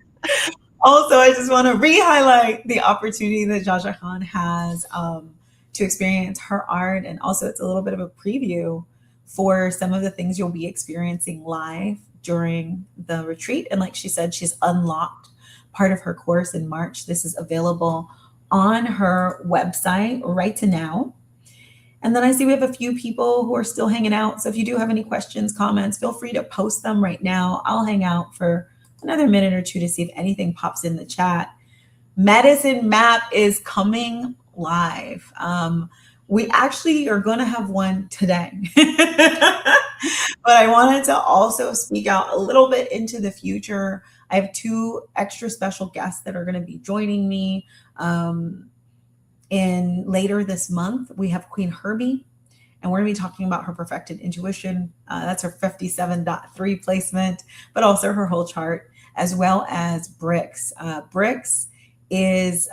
Also, I just want to re-highlight the opportunity that Jaja Khan has to experience her art. And also it's a little bit of a preview for some of the things you'll be experiencing live during the retreat. And like she said, she's unlocked part of her course in March. This is available on her website right to now. And then I see we have a few people who are still hanging out. So if you do have any questions, comments, feel free to post them right now. I'll hang out for another minute or two to see if anything pops in the chat. Medicine Map is coming live. We actually are going to have one today. But I wanted to also speak out a little bit into the future. I have 2 extra special guests that are going to be joining me. In later this month, we have Queen Herbie, and we're going to be talking about her perfected intuition. That's her 57.3 placement, but also her whole chart, as well as Bricks. Bricks is,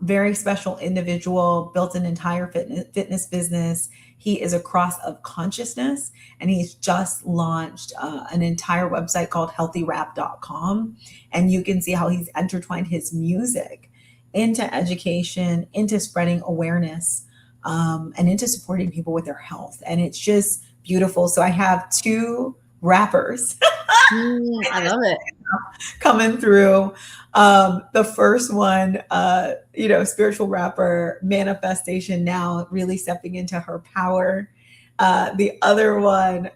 very special individual, built an entire fitness business. He is a cross of consciousness, and he's just launched an entire website called healthyrap.com. And you can see how he's intertwined his music into education, into spreading awareness, and into supporting people with their health. And it's just beautiful. So I have 2 rappers. I love it. Coming through. The first one, spiritual rapper, Manifestation Now, really stepping into her power. The other one,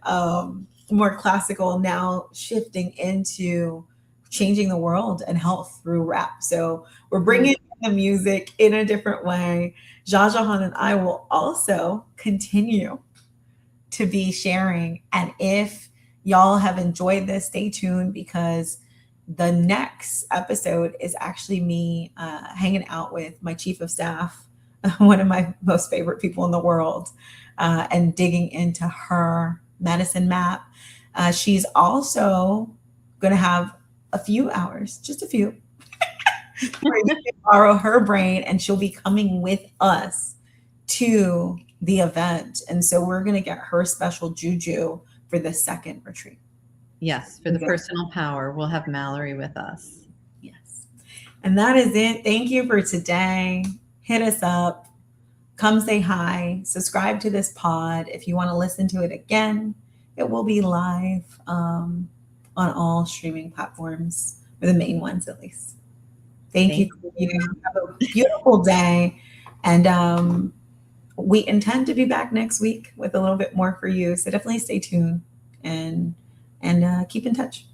more classical, now shifting into changing the world and health through rap. So we're bringing the music in a different way. Jaja Khan and I will also continue to be sharing. And if y'all have enjoyed this, stay tuned, because the next episode is actually me hanging out with my chief of staff, one of my most favorite people in the world, and digging into her medicine map. She's also going to have a few hours, just a few, where you can borrow her brain, and she'll be coming with us to the event. And so we're going to get her special juju for the second retreat. Yes, for the personal power, we'll have Mallory with us. Yes. And that is it. Thank you for today. Hit us up. Come say hi. Subscribe to this pod. If you want to listen to it again, it will be live on all streaming platforms, or the main ones at least. Thank you. Have a beautiful day. And we intend to be back next week with a little bit more for you. So definitely stay tuned and keep in touch.